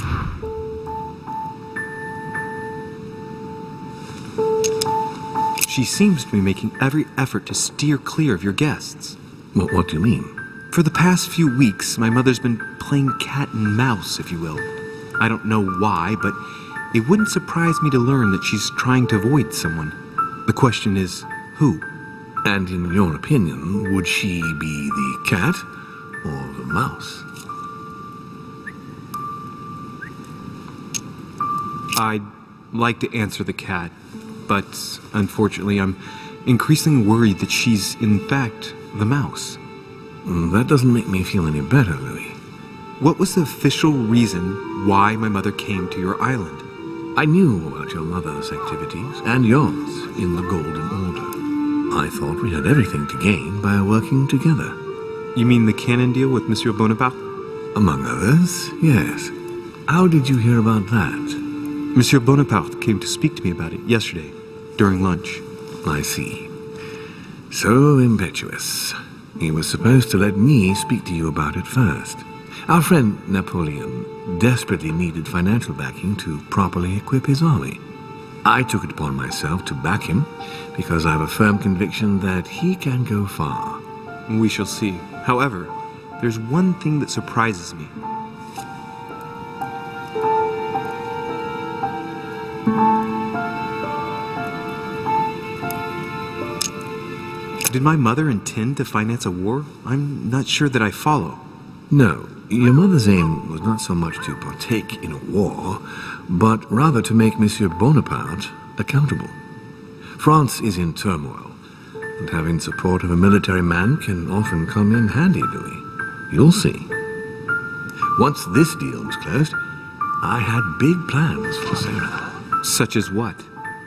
She seems to be making every effort to steer clear of your guests. What do you mean? For the past few weeks, my mother's been playing cat and mouse, if you will. I don't know why, but it wouldn't surprise me to learn that she's trying to avoid someone. The question is, who? And in your opinion, would she be the cat or the mouse? I'd like to answer the cat, but unfortunately I'm increasingly worried that she's in fact the mouse. That doesn't make me feel any better, Louis. What was the official reason why my mother came to your island? I knew about your mother's activities and yours in the Golden Order. I thought we had everything to gain by working together. You mean the canon deal with Monsieur Bonaparte? Among others, yes. How did you hear about that? Monsieur Bonaparte came to speak to me about it yesterday, during lunch. I see. So impetuous. He was supposed to let me speak to you about it first. Our friend Napoleon desperately needed financial backing to properly equip his army. I took it upon myself to back him because I have a firm conviction that he can go far. We shall see. However, there's one thing that surprises me. Did my mother intend to finance a war? I'm not sure that I follow. No, your mother's aim was not so much to partake in a war, but rather to make Monsieur Bonaparte accountable. France is in turmoil, and having support of a military man can often come in handy, Louis. You'll see. Once this deal was closed, I had big plans for Sarah. Such as what?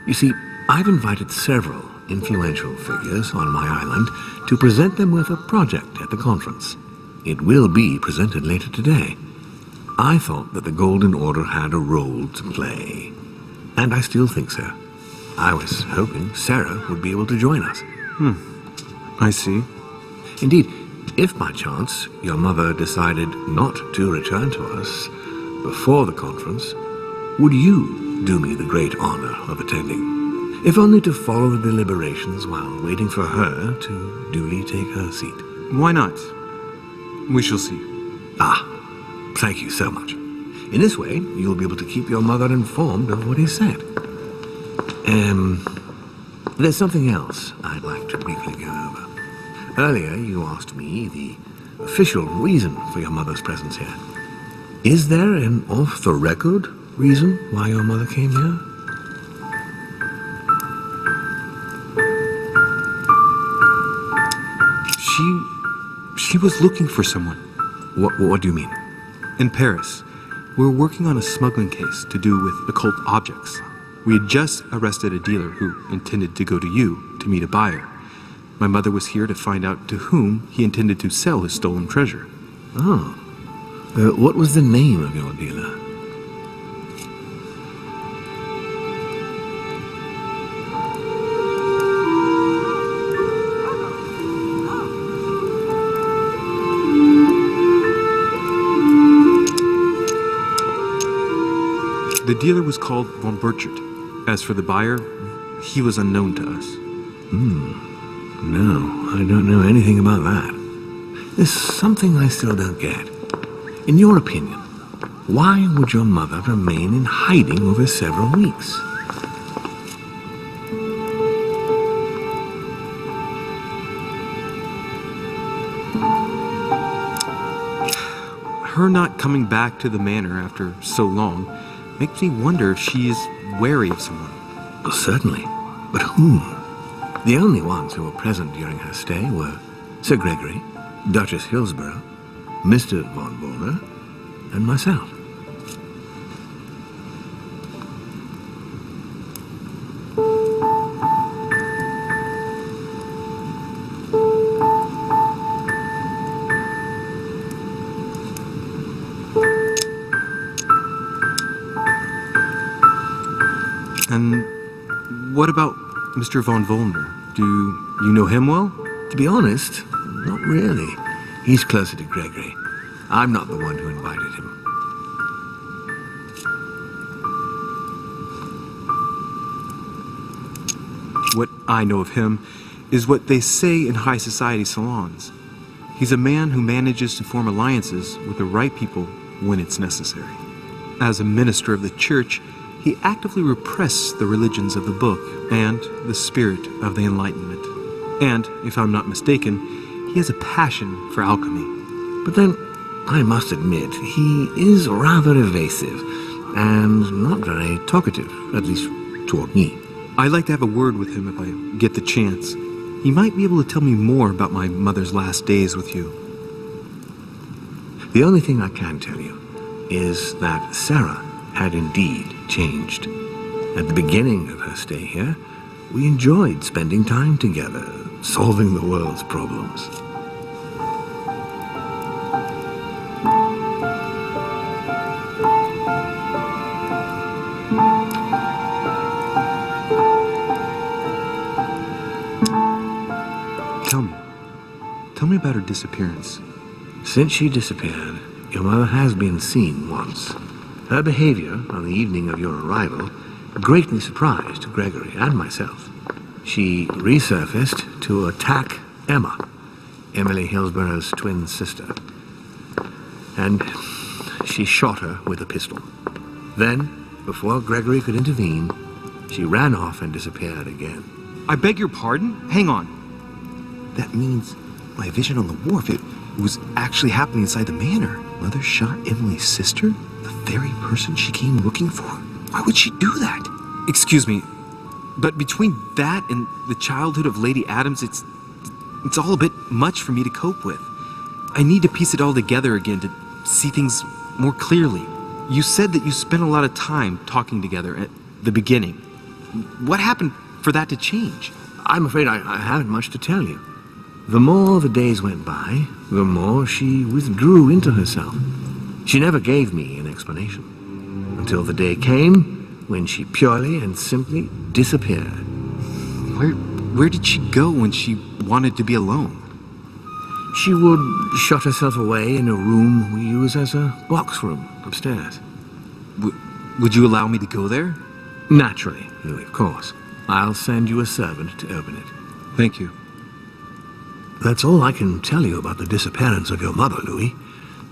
You see, I've invited several influential figures on my island to present them with a project at the conference. It will be presented later today. I thought that the Golden Order had a role to play, and I still think so. I was hoping Sarah would be able to join us. I see. Indeed, if by chance your mother decided not to return to us before the conference, would you do me the great honor of attending? If only to follow the deliberations while waiting for her to duly take her seat. Why not? We shall see. Thank you so much. In this way, you'll be able to keep your mother informed of what is said. There's something else I'd like to briefly go over. Earlier, you asked me the official reason for your mother's presence here. Is there an off-the-record reason why your mother came here? She was looking for someone. What do you mean? In Paris, we were working on a smuggling case to do with occult objects. We had just arrested a dealer who intended to go to you to meet a buyer. My mother was here to find out to whom he intended to sell his stolen treasure. Oh. What was the name of your dealer? The dealer was called Von Burchard. As for the buyer, he was unknown to us. No, I don't know anything about that. There's something I still don't get. In your opinion, why would your mother remain in hiding over several weeks? Her not coming back to the manor after so long makes me wonder if she is wary of someone. Well, certainly. But whom? The only ones who were present during her stay were Sir Gregory, Duchess Hillsborough, Mr. von Bohler, and myself. What about Mr. von Volner? Do you know him well? To be honest, not really. He's closer to Gregory. I'm not the one who invited him. What I know of him is what they say in high society salons. He's a man who manages to form alliances with the right people when it's necessary. As a minister of the church, he actively repressed the religions of the book and the spirit of the Enlightenment. And, if I'm not mistaken, he has a passion for alchemy. But then, I must admit, he is rather evasive and not very talkative, at least toward me. I'd like to have a word with him if I get the chance. He might be able to tell me more about my mother's last days with you. The only thing I can tell you is that Sarah had indeed changed. At the beginning of her stay here, we enjoyed spending time together, solving the world's problems. Tell me about her disappearance. Since she disappeared, your mother has been seen once. Her behavior on the evening of your arrival greatly surprised Gregory and myself. She resurfaced to attack Emma, Emily Hillsborough's twin sister. And she shot her with a pistol. Then, before Gregory could intervene, she ran off and disappeared again. I beg your pardon? Hang on. That means my vision on the wharf, it was actually happening inside the manor. Mother shot Emily's sister? The very person she came looking for? Why would she do that? Excuse me, but between that and the childhood of Lady Adams, it's all a bit much for me to cope with. I need to piece it all together again to see things more clearly. You said that you spent a lot of time talking together at the beginning. What happened for that to change? I'm afraid I haven't much to tell you. The more the days went by, the more she withdrew into herself. She never gave me an explanation. Until the day came when she purely and simply disappeared. Where did she go when she wanted to be alone? She would shut herself away in a room we use as a box room upstairs. Would you allow me to go there? Naturally, Louis, of course. I'll send you a servant to open it. Thank you. That's all I can tell you about the disappearance of your mother, Louis.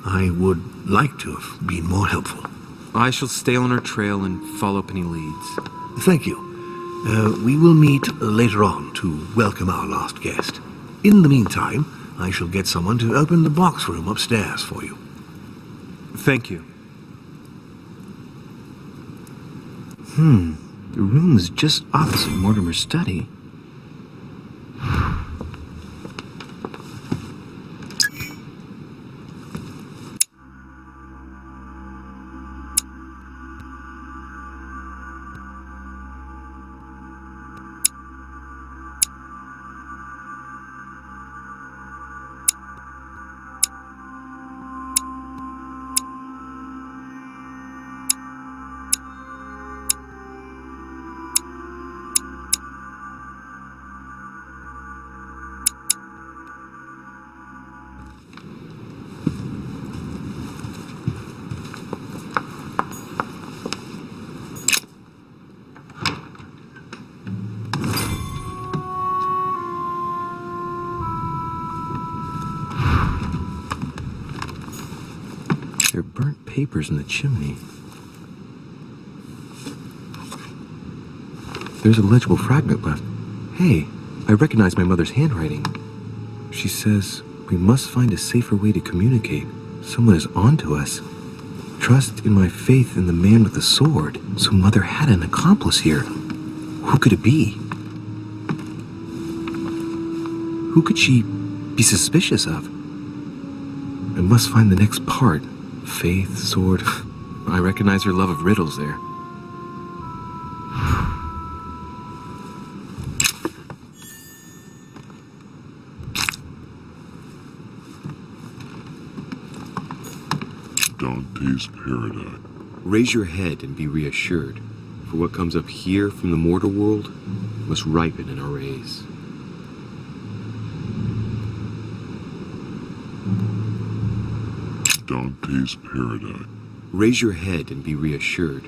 I would like to have been more helpful. I shall stay on her trail and follow up any leads. Thank you. We will meet later on to welcome our last guest. In the meantime, I shall get someone to open the box room upstairs for you. Thank you. The room is just opposite Mortimer's study. There are burnt papers in the chimney. There's a legible fragment left. Hey, I recognize my mother's handwriting. She says, we must find a safer way to communicate. Someone is onto us. Trust in my faith in the man with the sword. So Mother had an accomplice here. Who could it be? Who could she be suspicious of? I must find the next part. Faith, sword. I recognize her love of riddles there. Dante's Paradise. Raise your head and be reassured, For what comes up here from the mortal world must ripen in our rays. Dante's Paradise. Raise your head and be reassured,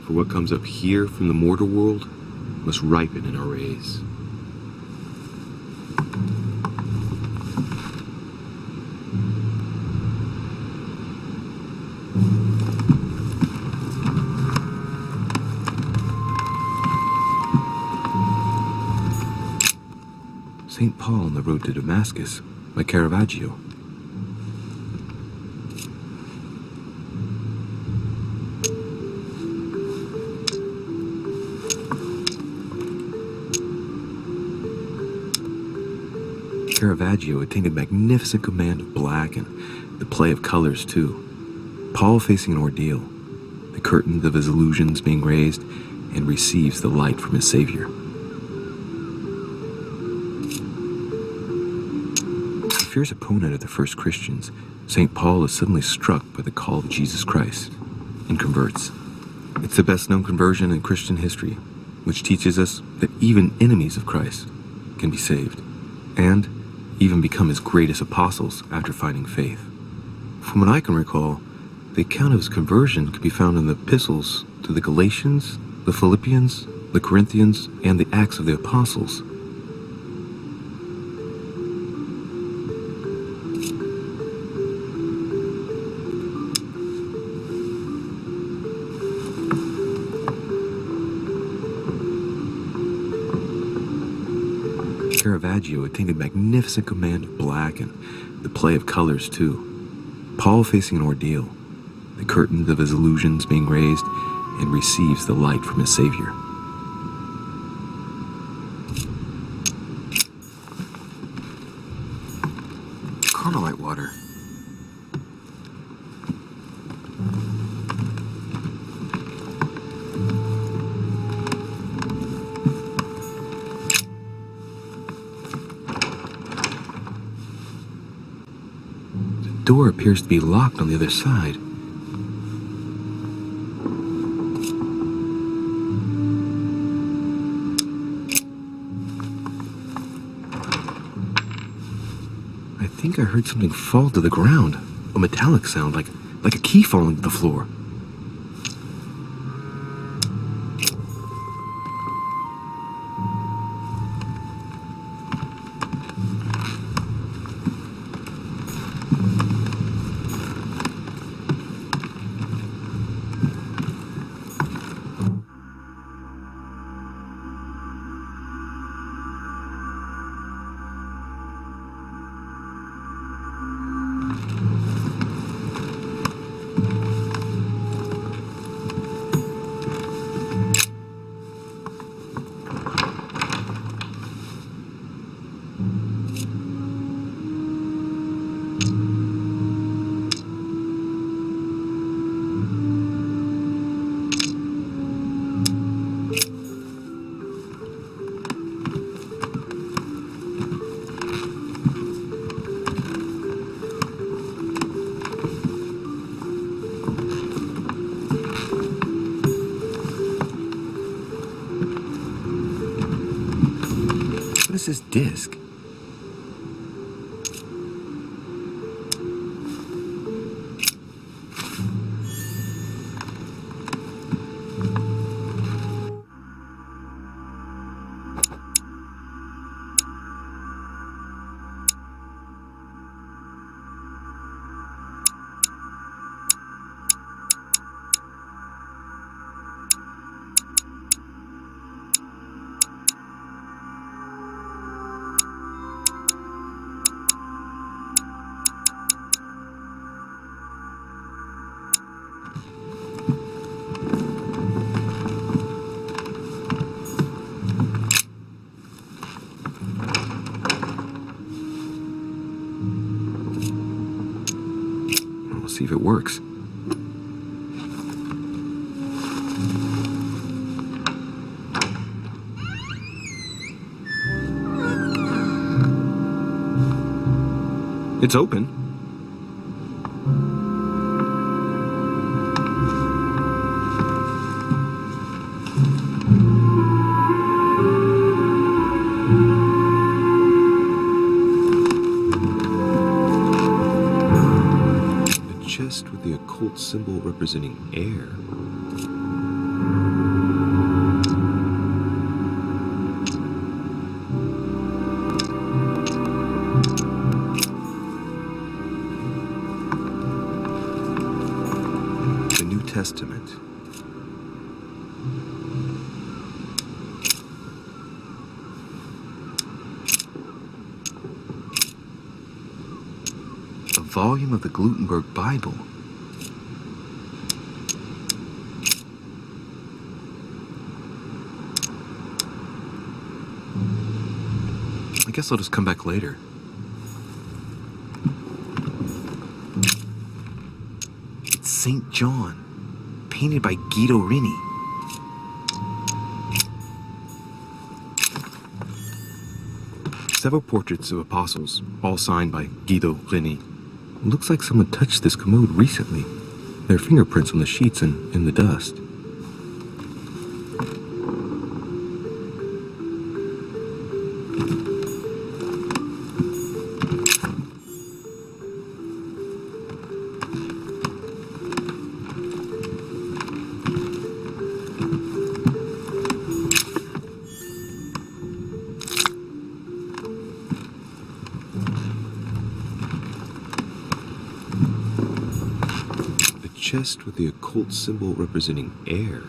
for what comes up here from the mortal world must ripen in our rays. St. Paul on the Road to Damascus by Caravaggio. Caravaggio attained a magnificent command of black and the play of colors too. Paul facing an ordeal, the curtains of his illusions being raised, and receives the light from his Savior. A fierce opponent of the first Christians, St. Paul is suddenly struck by the call of Jesus Christ and converts. It's the best-known conversion in Christian history, which teaches us that even enemies of Christ can be saved, and even become his greatest apostles after finding faith. From what I can recall, the account of his conversion could be found in the epistles to the Galatians, the Philippians, the Corinthians, and the Acts of the Apostles. Caravaggio attained a magnificent command of black and the play of colors too. Paul facing an ordeal, the curtains of his illusions being raised, and receives the light from his Savior. Carmelite water. The door appears to be locked on the other side. I think I heard something fall to the ground. A metallic sound, like a key falling to the floor. What is this disc? We'll see if it works. It's open. occult symbol representing air. The New Testament. A volume of the Gutenberg Bible. I guess I'll just come back later. It's St. John, painted by Guido Rini. Several portraits of apostles, all signed by Guido Rini. Looks like someone touched this commode recently. There are fingerprints on the sheets and in the dust. Chest with the occult symbol representing air.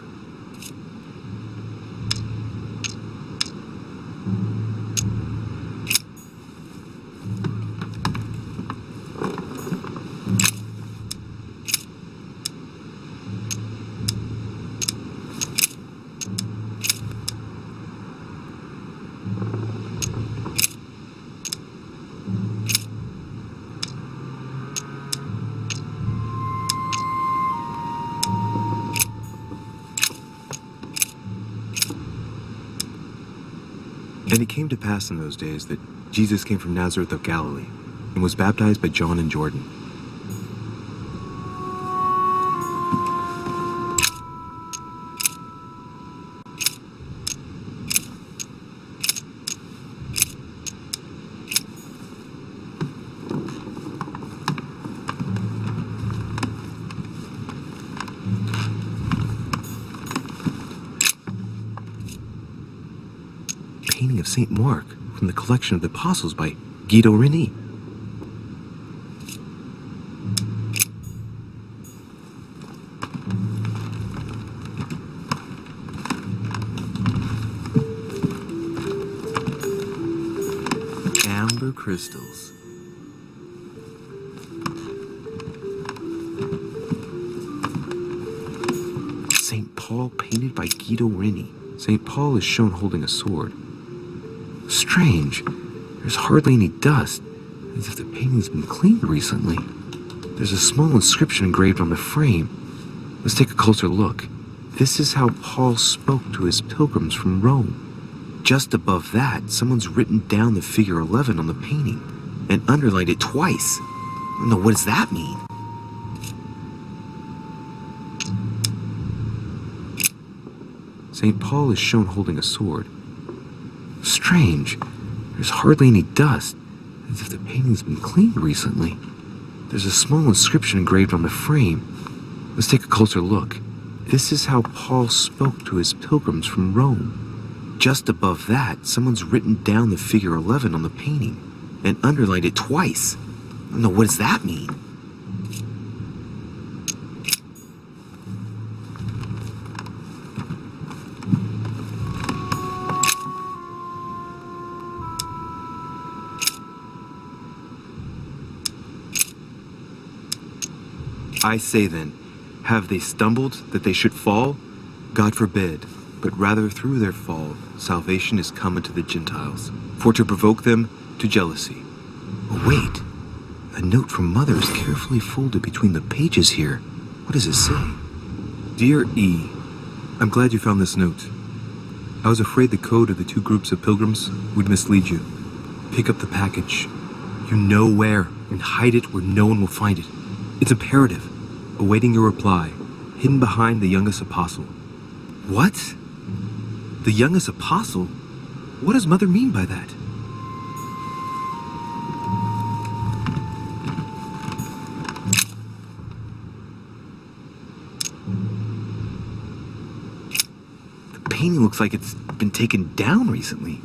And it came to pass in those days that Jesus came from Nazareth of Galilee and was baptized by John in Jordan. Painting of St. Mark from the collection of the Apostles by Guido Rini. Amber crystals. St. Paul painted by Guido Rini. St. Paul is shown holding a sword. Strange. There's hardly any dust, as if the painting's been cleaned recently. There's a small inscription engraved on the frame. Let's take a closer look. This is how Paul spoke to his pilgrims from Rome. Just above that, someone's written down the figure 11 on the painting and underlined it twice. No, what does that mean? St. Paul is shown holding a sword. Strange. There's hardly any dust, as if the painting's been cleaned recently. There's a small inscription engraved on the frame. Let's take a closer look. This is how Paul spoke to his pilgrims from Rome. Just above that, someone's written down the figure 11 on the painting and underlined it twice. No, what does that mean? I say then, have they stumbled that they should fall? God forbid, but rather through their fall, salvation is come unto the Gentiles, for to provoke them to jealousy. Oh, wait, a note from Mother is carefully folded between the pages here. What does it say? Dear E, I'm glad you found this note. I was afraid the code of the two groups of pilgrims would mislead you. Pick up the package. You know where, and hide it where no one will find it. It's imperative. Awaiting your reply, hidden behind the youngest apostle. What? The youngest apostle? What does Mother mean by that? painting looks like it's been taken down recently.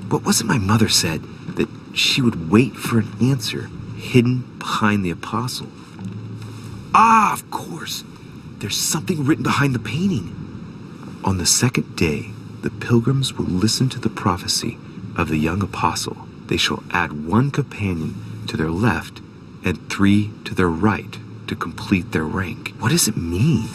But wasn't my mother said that she would wait for an answer hidden behind the apostle? Ah, of course. There's something written behind the painting. On the second day, the pilgrims will listen to the prophecy of the young apostle. They shall add 1 companion to their left and 3 to their right to complete their rank. What does it mean?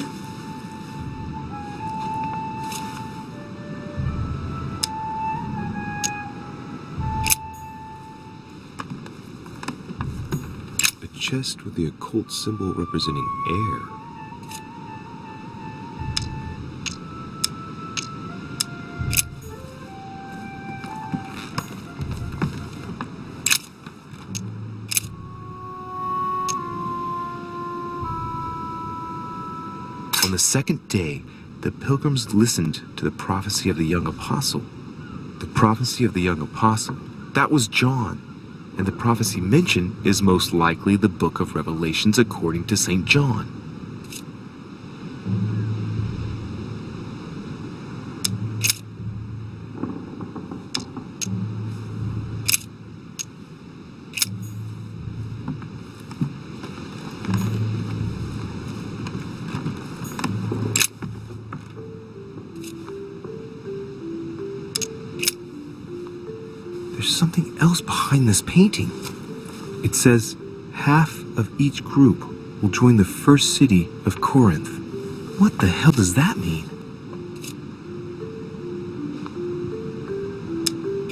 A chest with the occult symbol representing air. On the second day, the pilgrims listened to the prophecy of the young apostle. The prophecy of the young apostle, that was John. And the prophecy mentioned is most likely the book of Revelations according to St. John. There's something else behind this painting. It says, half of each group will join the first city of Corinth. What the hell does that mean?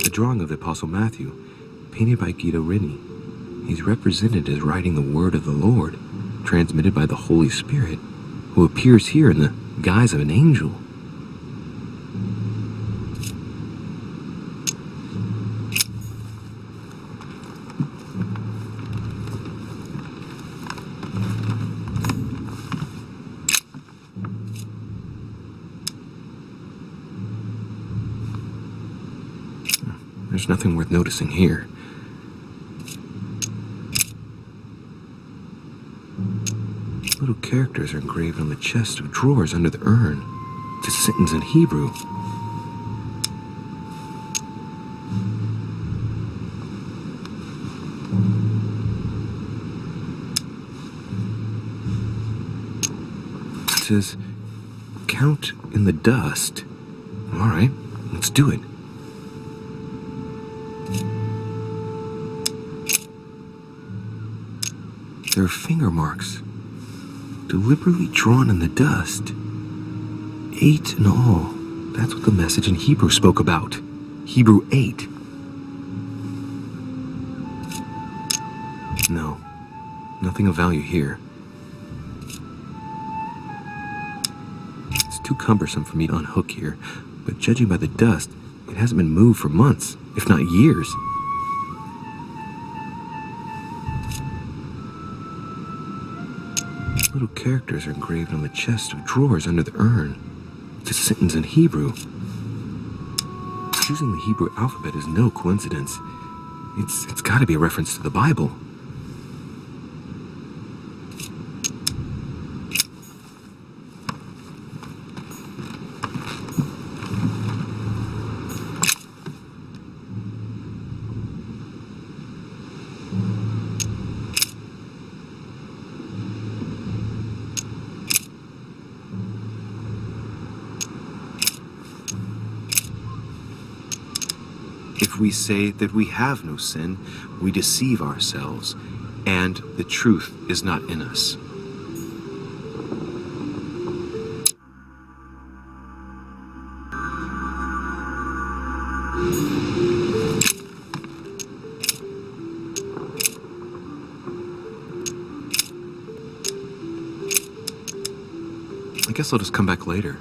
A drawing of the Apostle Matthew, painted by Guido Reni. He's represented as writing the word of the Lord, transmitted by the Holy Spirit, who appears here in the guise of an angel. There's nothing worth noticing here. Little characters are engraved on the chest of drawers under the urn. It's a sentence in Hebrew. It says, count in the dust. All right, let's do it. There are finger marks, deliberately drawn in the dust. 8 in all. That's what the message in Hebrew spoke about. Hebrew 8. No, nothing of value here. It's too cumbersome for me to unhook here, but judging by the dust, it hasn't been moved for months, if not years. Little characters are engraved on the chest of drawers under the urn. It's a sentence in Hebrew. Choosing the Hebrew alphabet is no coincidence. It's got to be a reference to the Bible. If we say that we have no sin, we deceive ourselves, and the truth is not in us. I guess I'll just come back later.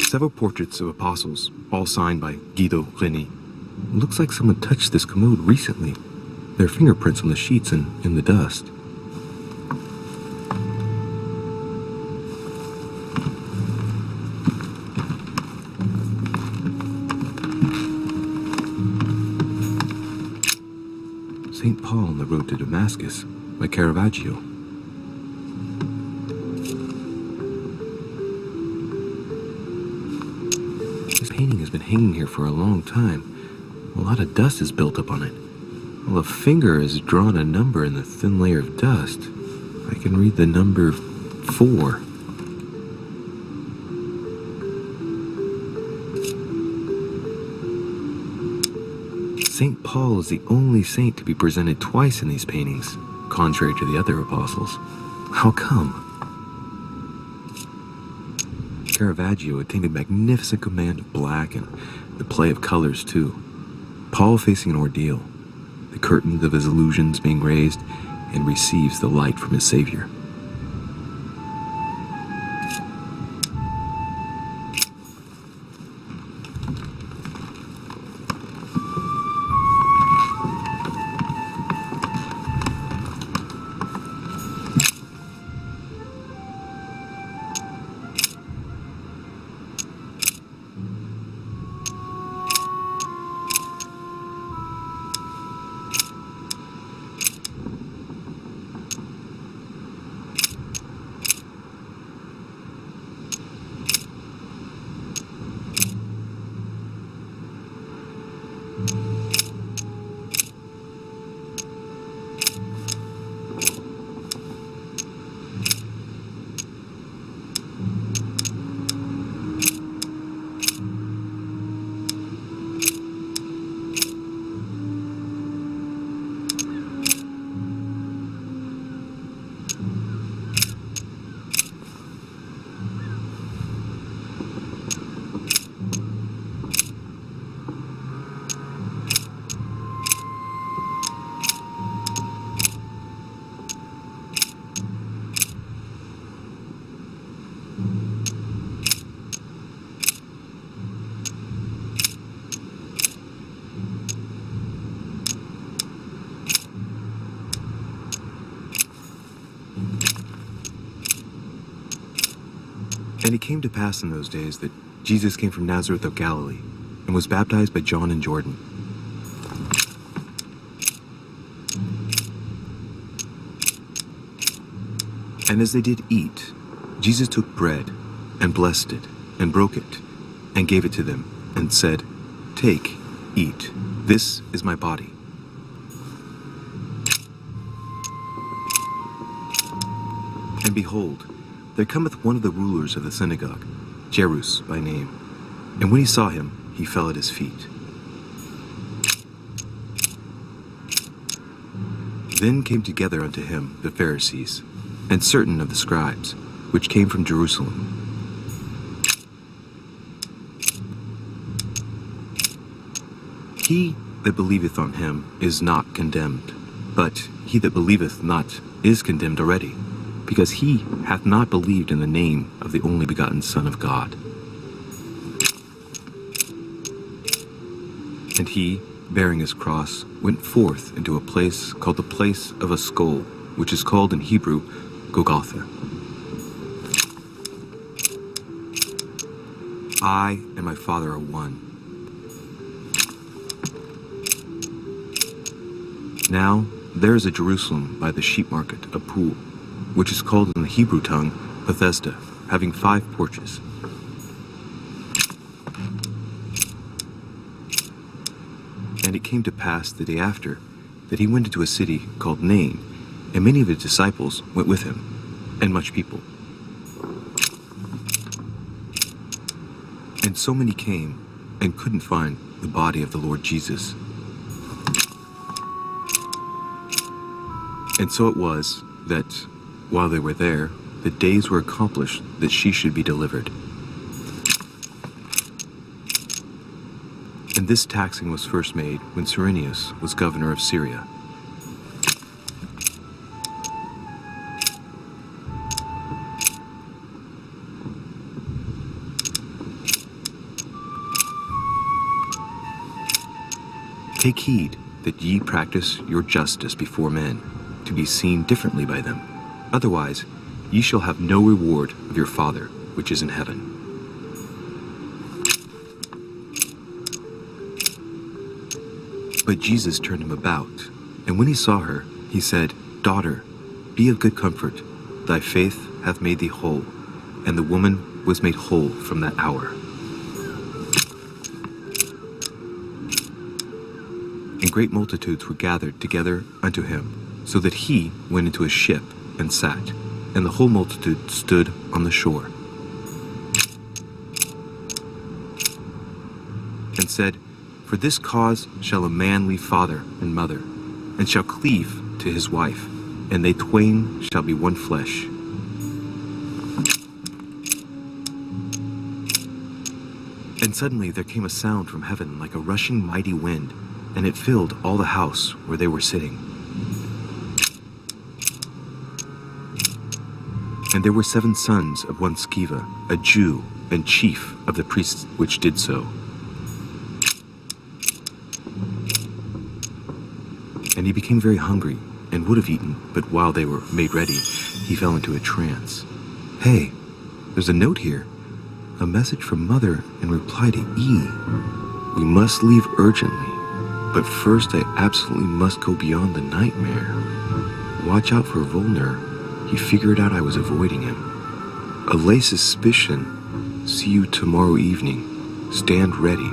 Several portraits of apostles, all signed by Guido Reni. Looks like someone touched this commode recently. There are fingerprints on the sheets and in the dust. St. Paul on the Road to Damascus by Caravaggio. painting has been hanging here for a long time. A lot of dust is built up on it. Well, a finger has drawn a number in the thin layer of dust. I can read the number 4. St. Paul is the only saint to be presented twice in these paintings, contrary to the other apostles. How come? Caravaggio attained a magnificent command of black and the play of colors too. Paul facing an ordeal, the curtains of his illusions being raised, and receives the light from his Savior. And it came to pass in those days that Jesus came from Nazareth of Galilee and was baptized by John in Jordan. And as they did eat, Jesus took bread and blessed it and broke it and gave it to them and said, "Take, eat, this is my body." And behold, there cometh one of the rulers of the synagogue, Jairus by name. And when he saw him, he fell at his feet. Then came together unto him the Pharisees, and certain of the scribes, which came from Jerusalem. He that believeth on him is not condemned, but he that believeth not is condemned already, because he hath not believed in the name of the only begotten Son of God. And he, bearing his cross, went forth into a place called the place of a skull, which is called in Hebrew Golgotha. I and my Father are one. Now there is at Jerusalem by the sheep market a pool, which is called in the Hebrew tongue Bethesda, having 5 porches. And it came to pass the day after that he went into a city called Nain, and many of his disciples went with him, and much people. And so many came and couldn't find the body of the Lord Jesus. And so it was that, while they were there, the days were accomplished that she should be delivered. And this taxing was first made when Cyrenius was governor of Syria. Take heed that ye practice your justice before men, to be seen differently by them. Otherwise, ye shall have no reward of your Father which is in heaven. But Jesus turned him about, and when he saw her, he said, "Daughter, be of good comfort. Thy faith hath made thee whole." And the woman was made whole from that hour. and great multitudes were gathered together unto him, so that he went into a ship and sat, and the whole multitude stood on the shore. And said, For this cause shall a man leave father and mother, and shall cleave to his wife, and they twain shall be one flesh. And suddenly there came a sound from heaven like a rushing mighty wind, and it filled all the house where they were sitting. And there were 7 sons of one Sceva, a Jew, and chief of the priests which did so. And he became very hungry, and would have eaten, but while they were made ready, he fell into a trance. Hey, there's a note here. A message from Mother in reply to E. We must leave urgently, but first I absolutely must go beyond the nightmare. Watch out for Volner. He figured out I was avoiding him. Allay suspicion. See you tomorrow evening. Stand ready.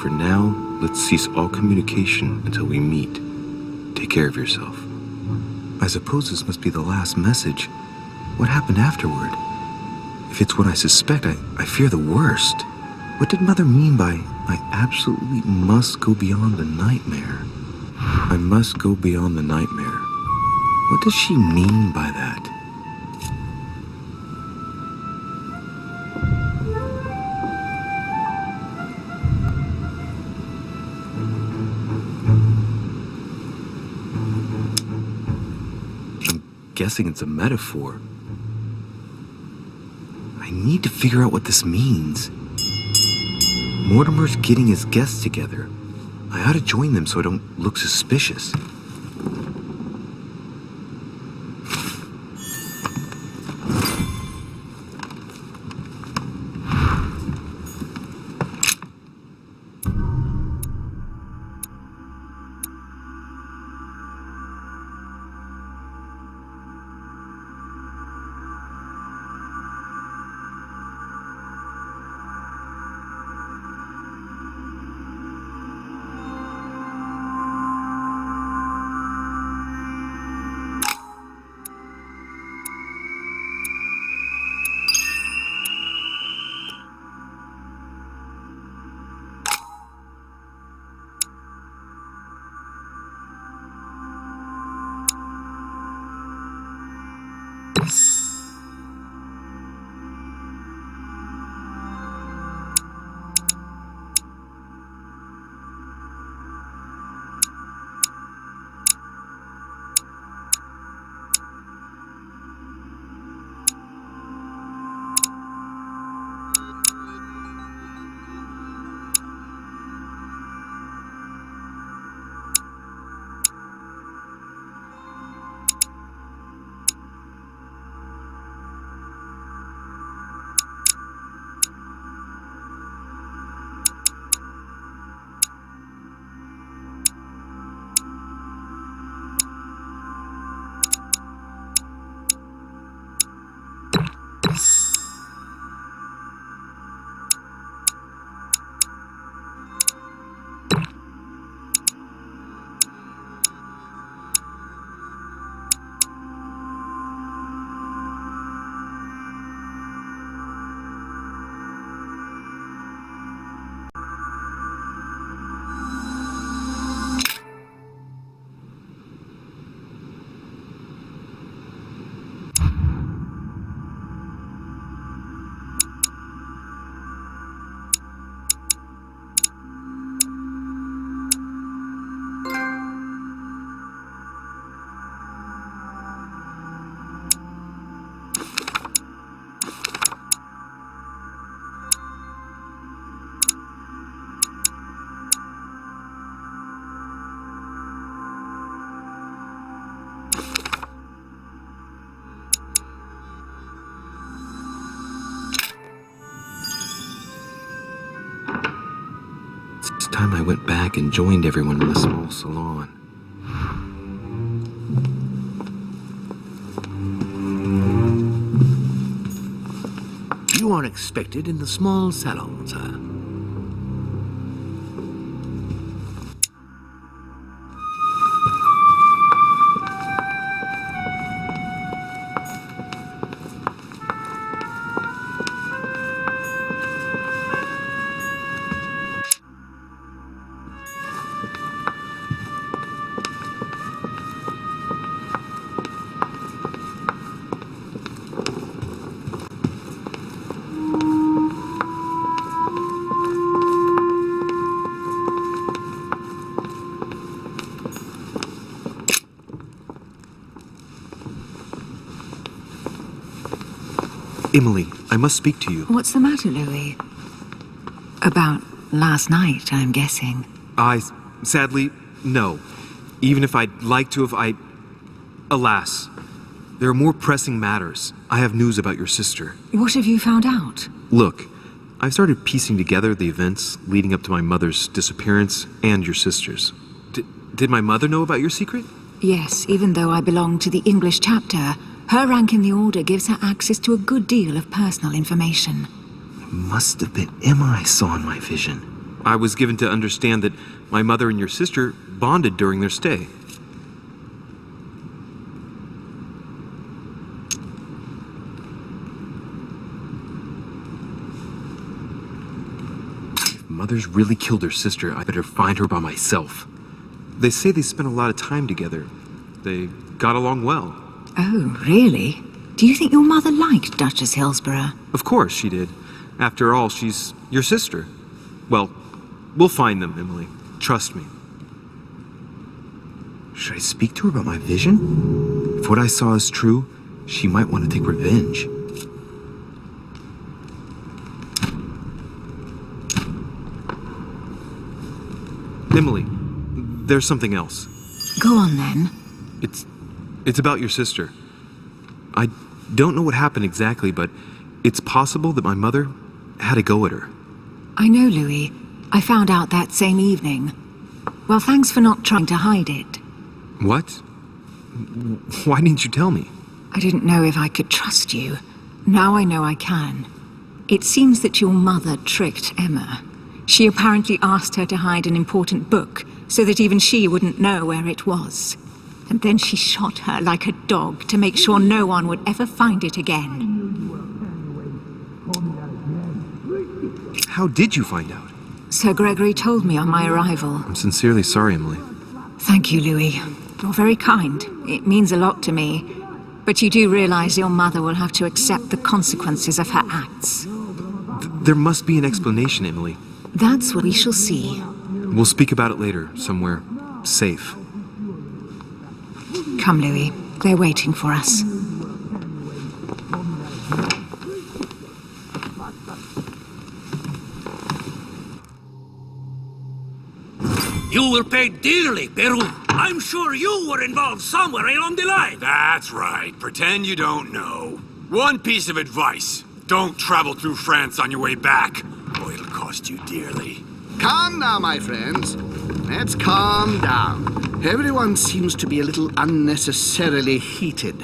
For now, let's cease all communication until we meet. Take care of yourself. I suppose this must be the last message. What happened afterward? If it's what I suspect, I fear the worst. What did Mother mean by, I absolutely must go beyond the nightmare? I must go beyond the nightmare. What does she mean by that? I'm guessing it's a metaphor. I need to figure out what this means. Mortimer's getting his guests together. I ought to join them so I don't look suspicious. It's time I went back and joined everyone in the small salon. You are expected in the small salon, sir. must speak to you. What's the matter, Louis? About last night, I'm guessing. Sadly, no. Even if I'd like to have, alas, there are more pressing matters. I have news about your sister. What have you found out? Look, I've started piecing together the events leading up to my mother's disappearance and your sister's. Did my mother know about your secret? Yes, even though I belong to the English chapter, her rank in the Order gives her access to a good deal of personal information. Must have been Emma I saw in my vision. I was given to understand that my mother and your sister bonded during their stay. If Mother's really killed her sister, I better find her by myself. They say they spent a lot of time together. They got along well. Oh, really? Do you think your mother liked Duchess Hillsborough? Of course she did. After all, she's your sister. Well, we'll find them, Emily. Trust me. Should I speak to her about my vision? If what I saw is true, she might want to take revenge. Emily, there's something else. Go on, then. It's about your sister. I don't know what happened exactly, but it's possible that my mother had a go at her. I know, Louis. I found out that same evening. Well, thanks for not trying to hide it. What? Why didn't you tell me? I didn't know if I could trust you. Now I know I can. It seems that your mother tricked Emma. She apparently asked her to hide an important book so that even she wouldn't know where it was. And then she shot her like a dog to make sure no one would ever find it again. How did you find out? Sir Gregory told me on my arrival. I'm sincerely sorry, Emily. Thank you, Louis. You're very kind. It means a lot to me. But you do realize your mother will have to accept the consequences of her acts. There must be an explanation, Emily. That's what we shall see. We'll speak about it later, somewhere safe. Come, Louis. They're waiting for us. You will pay dearly, Peru. I'm sure you were involved somewhere along the line. That's right. Pretend you don't know. One piece of advice. Don't travel through France on your way back, or it'll cost you dearly. Calm now, my friends. Let's calm down. Everyone seems to be a little unnecessarily heated.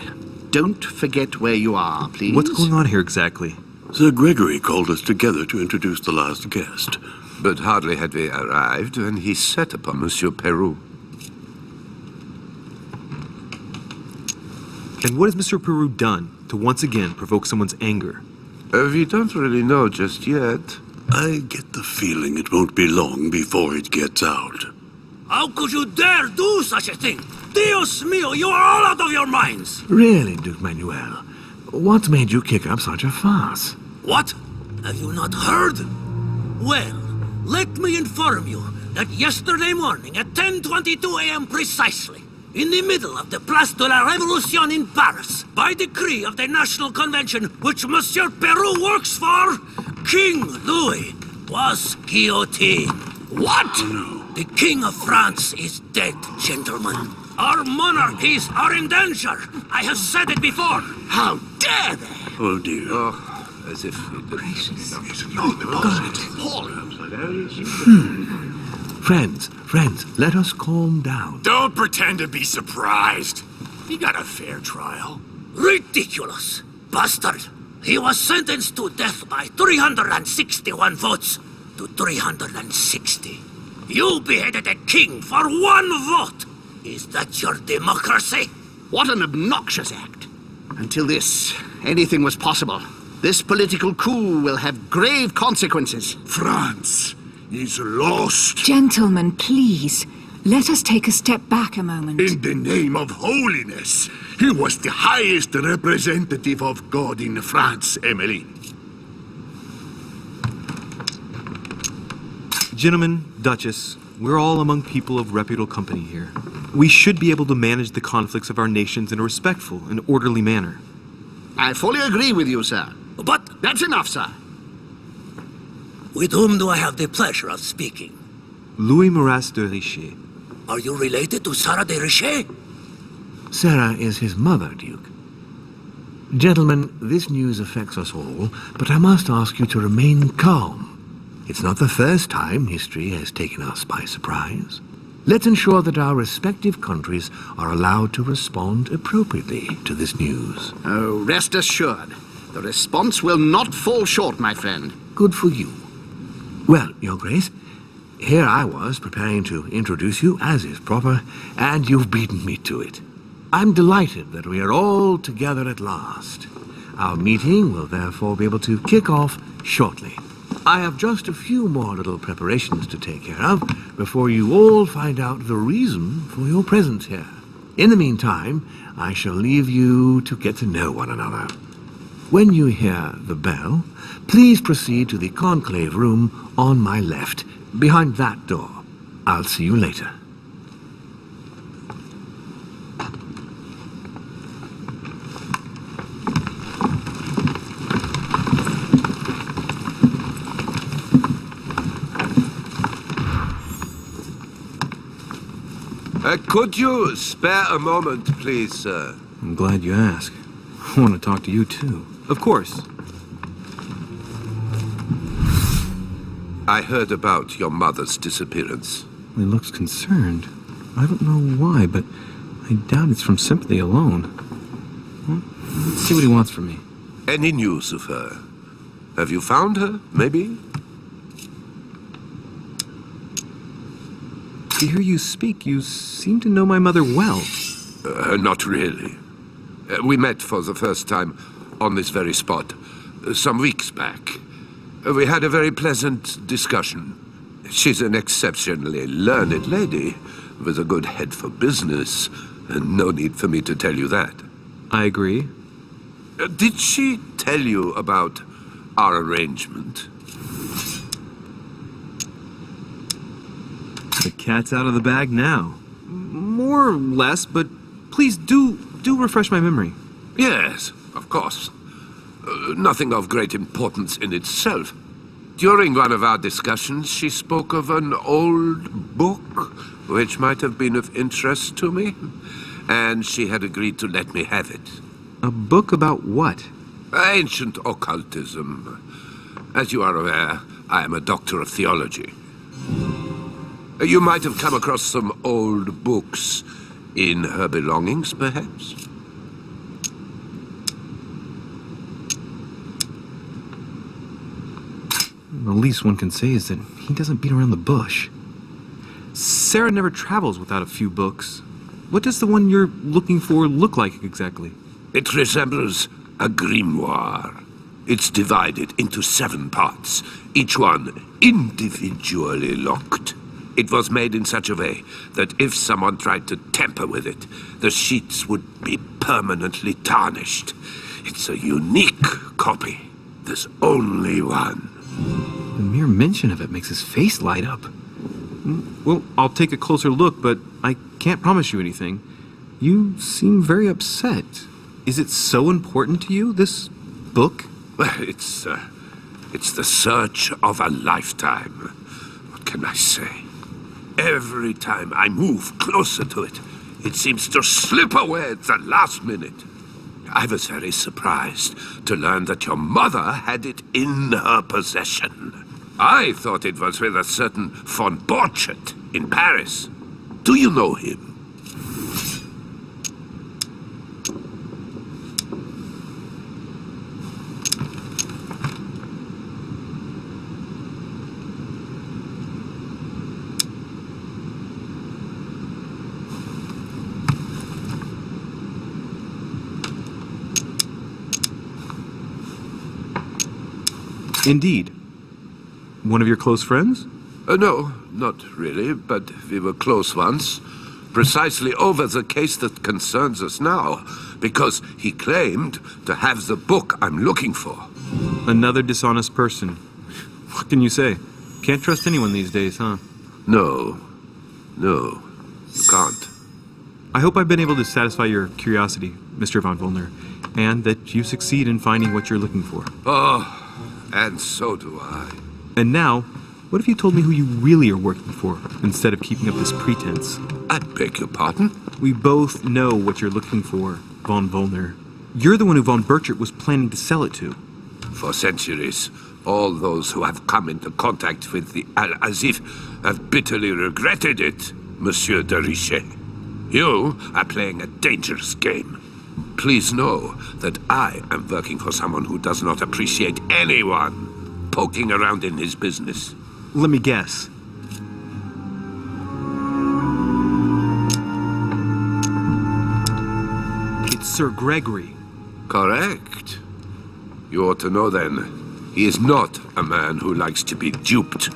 Don't forget where you are, please. What's going on here exactly? Sir Gregory called us together to introduce the last guest. But hardly had we arrived when he set upon Monsieur Peru. And what has Mr. Peru done to once again provoke someone's anger? We don't really know just yet. I get the feeling it won't be long before it gets out. How could you dare do such a thing? Dios mío, you are all out of your minds! Really, Duke Manuel? What made you kick up such a fuss? What? Have you not heard? Well, let me inform you that yesterday morning at 10:22 a.m. precisely, in the middle of the Place de la Révolution in Paris, by decree of the National Convention which Monsieur Peru works for, King Louis was guillotined. What? The King of France is dead, gentlemen. Our monarchies are in danger. I have said it before. How dare they? Oh dear. Oh, as if it Gracious. Friends, let us calm down. Don't pretend to be surprised. He got a fair trial. Ridiculous. Bastard. He was sentenced to death by 361 votes to 360. You beheaded a king for one vote. Is that your democracy? What an obnoxious act. Until this, anything was possible. This political coup will have grave consequences. France is lost. Gentlemen, please. Let us take a step back a moment. In the name of holiness. He was the highest representative of God in France, Emily. Gentlemen, Duchess, we're all among people of reputable company here. We should be able to manage the conflicts of our nations in a respectful and orderly manner. I fully agree with you, sir. But That's enough, sir. with whom do I have the pleasure of speaking? Louis Maras de Richer. Are you related to Sarah de Richer? Sarah is his mother, Duke. Gentlemen, this news affects us all, but I must ask you to remain calm. It's not the first time history has taken us by surprise. Let's ensure that our respective countries are allowed to respond appropriately to this news. Oh, rest assured. The response will not fall short, my friend. Good for you. Well, Your Grace, here I was preparing to introduce you as is proper, and you've beaten me to it. I'm delighted that we are all together at last. Our meeting will therefore be able to kick off shortly. I have just a few more little preparations to take care of before you all find out the reason for your presence here. In the meantime, I shall leave you to get to know one another. When you hear the bell, please proceed to the conclave room on my left, behind that door. I'll see you later. Could you spare a moment, please, sir? I'm glad you asked. I want to talk to you, too. Of course. I heard about your mother's disappearance. He looks concerned. I don't know why, but I doubt it's from sympathy alone. Well, let's see what he wants from me. Any news of her? Have you found her, maybe? To hear you speak, you seem to know my mother well. Not really. We met for the first time on this very spot some weeks back. We had a very pleasant discussion. She's an exceptionally learned lady with a good head for business, and no need for me to tell you that. I agree. Did she tell you about our arrangement? The cat's out of the bag now. More or less, but please do refresh my memory. Yes, of course. Nothing of great importance in itself. During one of our discussions, she spoke of an old book which might have been of interest to me, and she had agreed to let me have it. A book about what? Ancient occultism. As you are aware, I am a doctor of theology. You might have come across some old books in her belongings, perhaps? The least one can say is that he doesn't beat around the bush. Sarah never travels without a few books. What does the one you're looking for look like exactly? It resembles a grimoire. It's divided into 7 parts, each one individually locked. It was made in such a way that if someone tried to tamper with it, the sheets would be permanently tarnished. It's a unique copy. There's only one. The mere mention of it makes his face light up. Well, I'll take a closer look, but I can't promise you anything. You seem very upset. Is it so important to you, this book? Well, it's the search of a lifetime. What can I say? Every time I move closer to it, it seems to slip away at the last minute. I was very surprised to learn that your mother had it in her possession. I thought it was with a certain von Borchet in Paris. Do you know him? Indeed. One of your close friends? No, not really, but we were close once. Precisely over the case that concerns us now, because he claimed to have the book I'm looking for. Another dishonest person. What can you say? Can't trust anyone these days, huh? No, you can't. I hope I've been able to satisfy your curiosity, Mr. von Volner. and that you succeed in finding what you're looking for. Oh, and so do I. And now, what if you told me who you really are working for, instead of keeping up this pretense? I beg your pardon? We both know what you're looking for, von Volner. You're the one who von Burchert was planning to sell it to. For centuries, all those who have come into contact with the Al-Azif have bitterly regretted it, Monsieur de Richet. You are playing a dangerous game. Please know that I am working for someone who does not appreciate anyone poking around in his business. Let me guess. It's Sir Gregory. Correct. You ought to know then, he is not a man who likes to be duped.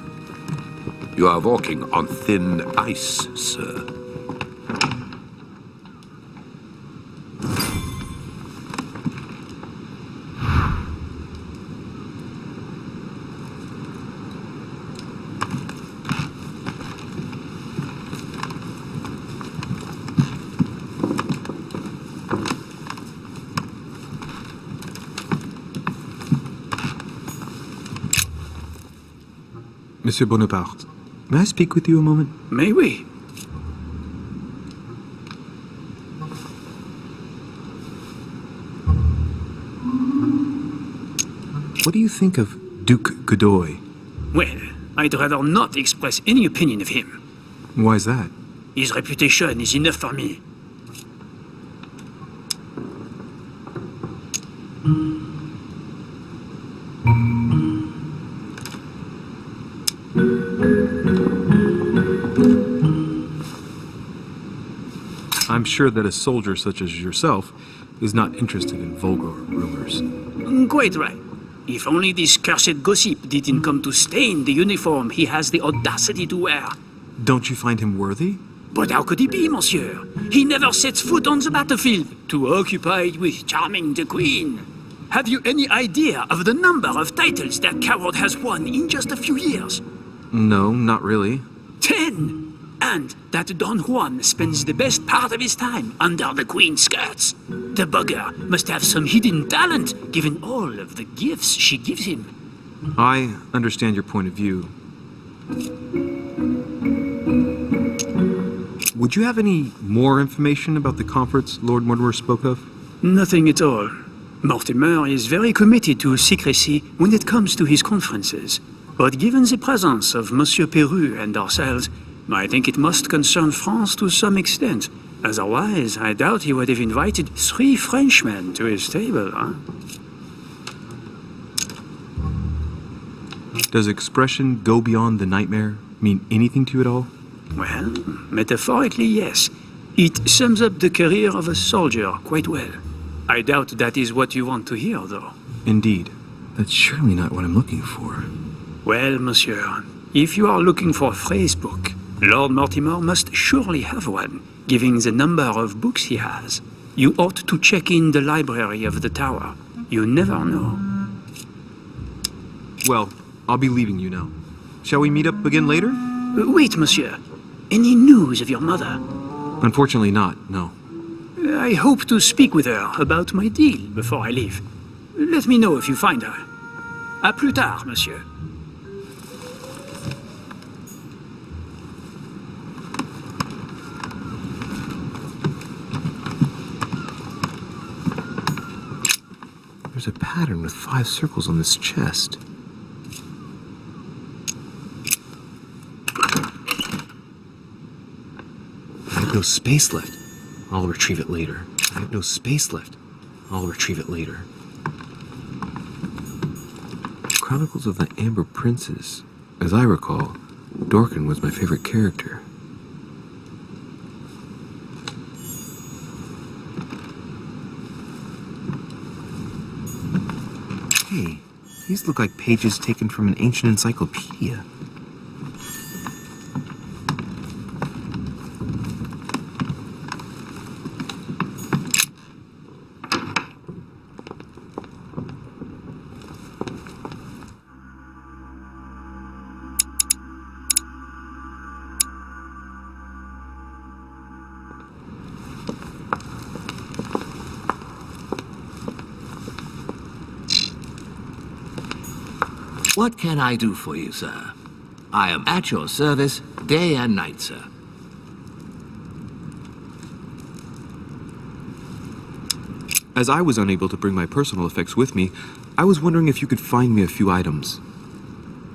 You are walking on thin ice, sir. Monsieur Bonaparte, may I speak with you a moment? May we? What do you think of Duke Godoy? Well, I'd rather not express any opinion of him. Why is that? His reputation is enough for me. I'm sure that a soldier such as yourself is not interested in vulgar rumors. Quite right. If only this cursed gossip didn't come to stain the uniform he has the audacity to wear. Don't you find him worthy? But how could he be, monsieur? He never sets foot on the battlefield, too occupied with charming the queen. Have you any idea of the number of titles that coward has won in just a few years? No, not really. 10! And that Don Juan spends the best part of his time under the queen's skirts. The bugger must have some hidden talent, given all of the gifts she gives him. I understand your point of view. Would you have any more information about the conference Lord Mortimer spoke of? Nothing at all. Mortimer is very committed to secrecy when it comes to his conferences. But given the presence of Monsieur Peru and ourselves, I think it must concern France to some extent. Otherwise, I doubt he would have invited 3 Frenchmen to his table, huh? Does expression "go beyond the nightmare" mean anything to you at all? Well, metaphorically, yes. It sums up the career of a soldier quite well. I doubt that is what you want to hear, though. Indeed. That's surely not what I'm looking for. Well, monsieur, if you are looking for a phrase book, Lord Mortimer must surely have one, given the number of books he has. You ought to check in the library of the tower. You never know. Well, I'll be leaving you now. Shall we meet up again later? Wait, monsieur. Any news of your mother? Unfortunately not, no. I hope to speak with her about my deal before I leave. Let me know if you find her. À plus tard, monsieur. There's a pattern with 5 circles on this chest. I have no space left. I'll retrieve it later. I have no space left. I'll retrieve it later. Chronicles of the Amber Princes. As I recall, Dorkin was my favorite character. Hey, these look like pages taken from an ancient encyclopedia. What can I do for you, sir? I am at your service day and night, sir. As I was unable to bring my personal effects with me, I was wondering if you could find me a few items.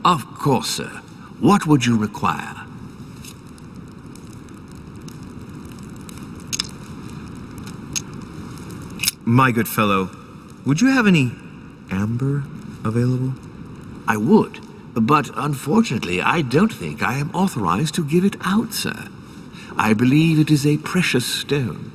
Of course, sir. What would you require? My good fellow, would you have any amber available? I would, but unfortunately I don't think I am authorized to give it out, sir. I believe it is a precious stone.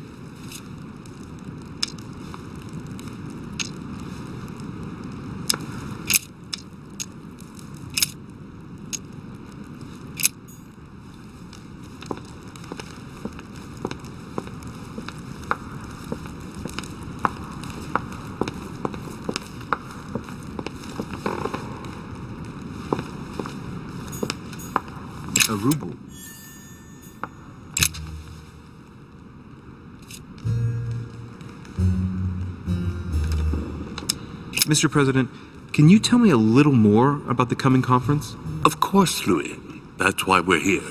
A ruble. Mr. President, can you tell me a little more about the coming conference? Of course, Louis. That's why we're here.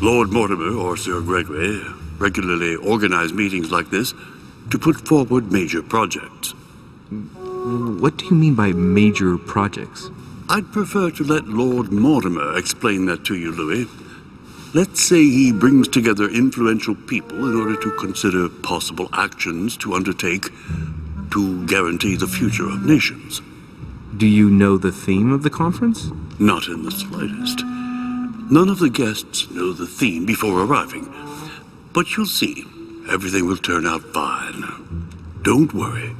Lord Mortimer or Sir Gregory regularly organize meetings like this to put forward major projects. What do you mean by major projects? I'd prefer to let Lord Mortimer explain that to you, Louis. Let's say he brings together influential people in order to consider possible actions to undertake to guarantee the future of nations. Do you know the theme of the conference? Not in the slightest. None of the guests know the theme before arriving. But you'll see, everything will turn out fine. Don't worry.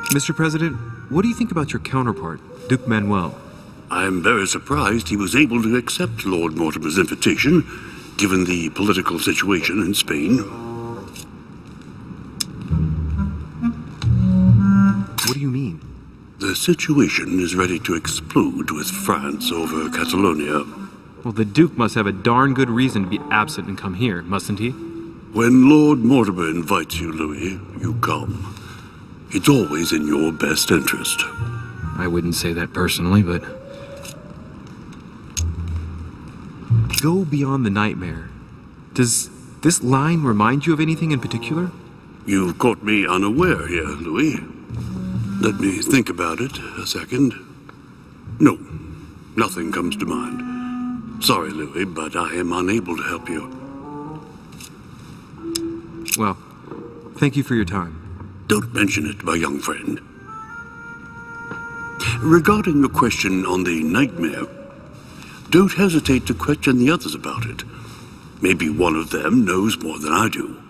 Mr. President, what do you think about your counterpart, Duke Manuel? I'm very surprised he was able to accept Lord Mortimer's invitation, given the political situation in Spain. What do you mean? The situation is ready to explode with France over Catalonia. Well, the Duke must have a darn good reason to be absent and come here, mustn't he? When Lord Mortimer invites you, Louis, you come. It's always in your best interest. I wouldn't say that personally, but... Go beyond the nightmare. Does this line remind you of anything in particular? You've caught me unaware here, Louis. Let me think about it a second. No, nothing comes to mind. Sorry, Louis, but I am unable to help you. Well, thank you for your time. Don't mention it, my young friend. Regarding your question on the nightmare, don't hesitate to question the others about it. Maybe one of them knows more than I do.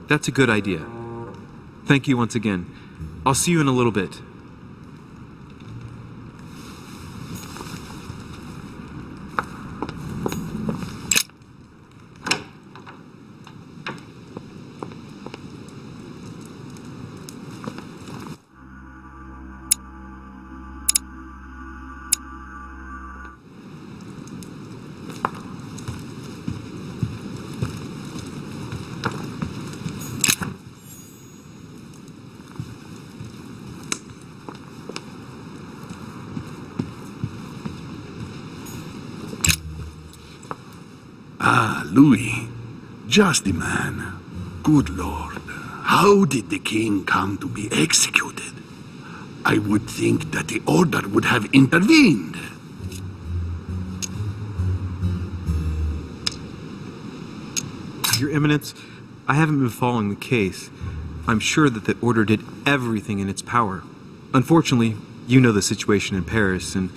That's a good idea. Thank you once again. I'll see you in a little bit. Louis, just the man. Good Lord, how did the king come to be executed? I would think that the order would have intervened. Your Eminence, I haven't been following the case. I'm sure that the order did everything in its power. Unfortunately, you know the situation in Paris, and,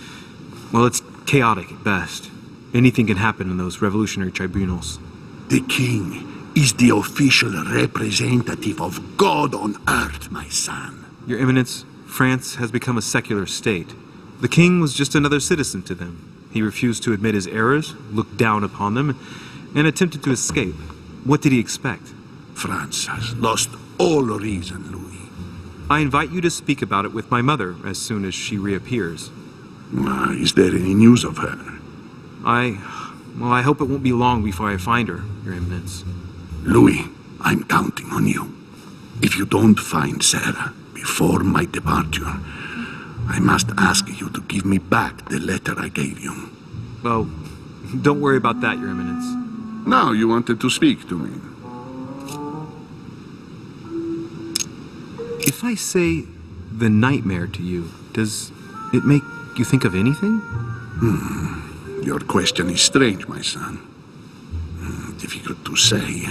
well, it's chaotic at best. Anything can happen in those revolutionary tribunals. The king is the official representative of God on earth, my son. Your Eminence, France has become a secular state. The king was just another citizen to them. He refused to admit his errors, looked down upon them, and attempted to escape. What did he expect? France has lost all reason, Louis. I invite you to speak about it with my mother as soon as she reappears. Is there any news of her? I hope it won't be long before I find her, Your Eminence. Louis, I'm counting on you. If you don't find Sarah before my departure, I must ask you to give me back the letter I gave you. Oh, don't worry about that, Your Eminence. Now you wanted to speak to me. If I say the nightmare to you, does it make you think of anything? Your question is strange, my son. Difficult to say.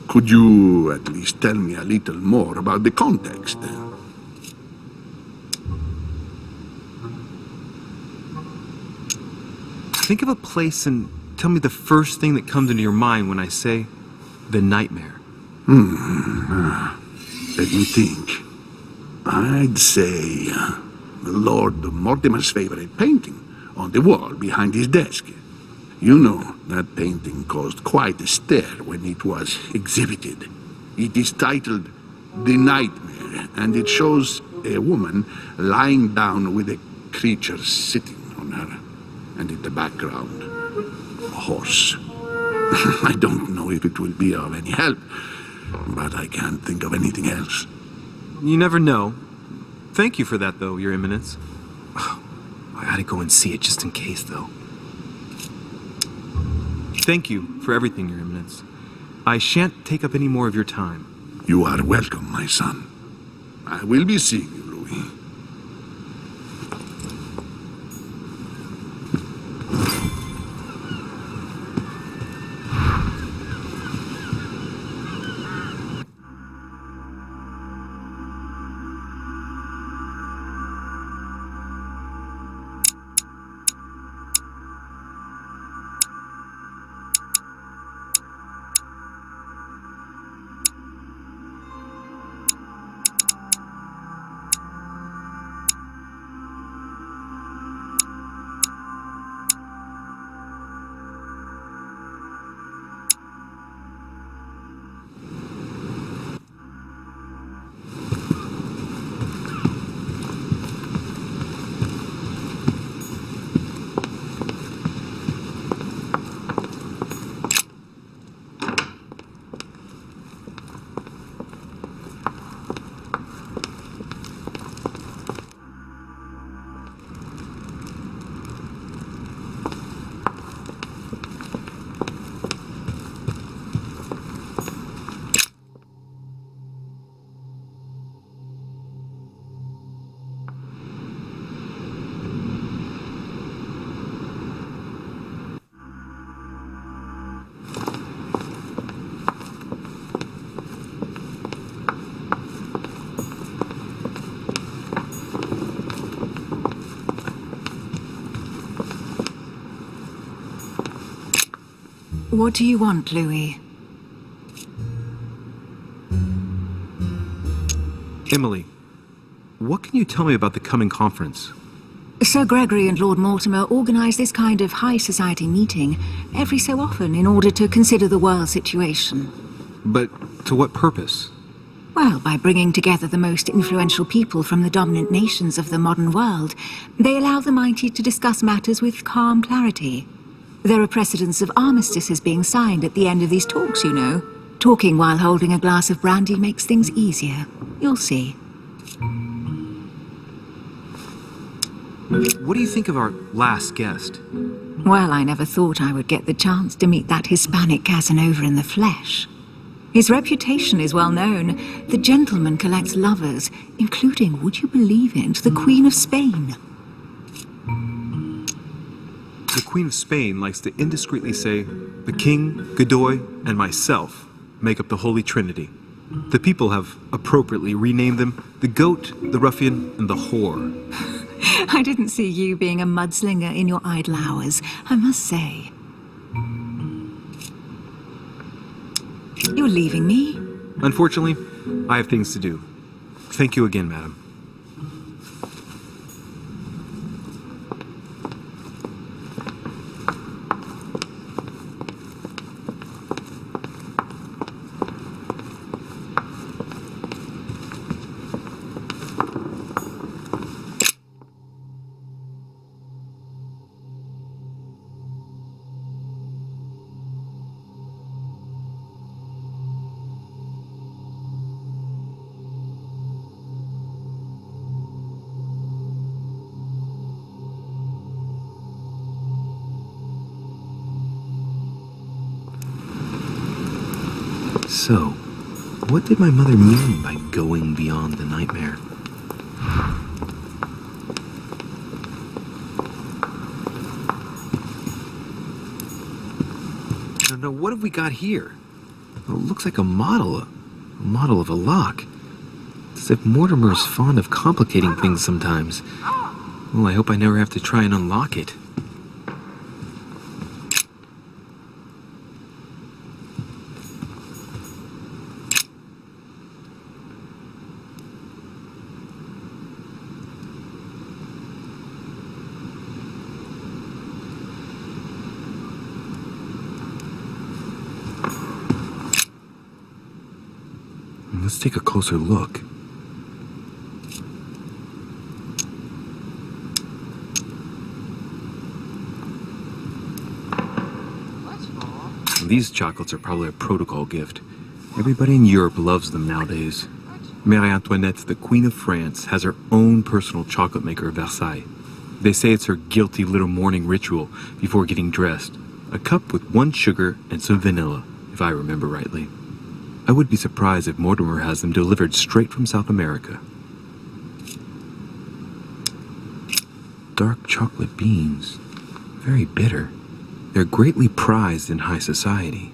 Could you at least tell me a little more about the context? Think of a place and tell me the first thing that comes into your mind when I say the nightmare. Let me think. I'd say Lord Mortimer's favorite painting on the wall behind his desk. You know, that painting caused quite a stir when it was exhibited. It is titled The Nightmare, and it shows a woman lying down with a creature sitting on her. And in the background, a horse. I don't know if it will be of any help, but I can't think of anything else. You never know. Thank you for that, though, Your Eminence. I gotta go and see it just in case, though. Thank you for everything, Your Eminence. I shan't take up any more of your time. You are welcome, my son. I will be seeing you, Louis. What do you want, Louis? Emily, what can you tell me about the coming conference? Sir Gregory and Lord Mortimer organize this kind of high society meeting every so often in order to consider the world situation. But to what purpose? Well, by bringing together the most influential people from the dominant nations of the modern world, they allow the mighty to discuss matters with calm clarity. There are precedents of armistices being signed at the end of these talks, you know. Talking while holding a glass of brandy makes things easier. You'll see. What do you think of our last guest? Well, I never thought I would get the chance to meet that Hispanic Casanova in the flesh. His reputation is well known. The gentleman collects lovers, including, would you believe it, the Queen of Spain. The Queen of Spain likes to indiscreetly say, the King, Godoy, and myself make up the Holy Trinity. The people have appropriately renamed them the Goat, the Ruffian, and the Whore. I didn't see you being a mudslinger in your idle hours, I must say. You're leaving me? Unfortunately, I have things to do. Thank you again, madam. So, what did my mother mean by going beyond the nightmare? Now, what have we got here? Well, it looks like a model of a lock. It's as if Mortimer's fond of complicating things sometimes. Well, I hope I never have to try and unlock it. Let's take a closer look. These chocolates are probably a protocol gift. Everybody in Europe loves them nowadays. Marie Antoinette, the Queen of France, has her own personal chocolate maker at Versailles. They say it's her guilty little morning ritual before getting dressed. A cup with 1 sugar and some vanilla, if I remember rightly. I would be surprised if Mortimer has them delivered straight from South America. Dark chocolate beans. Very bitter. They're greatly prized in high society.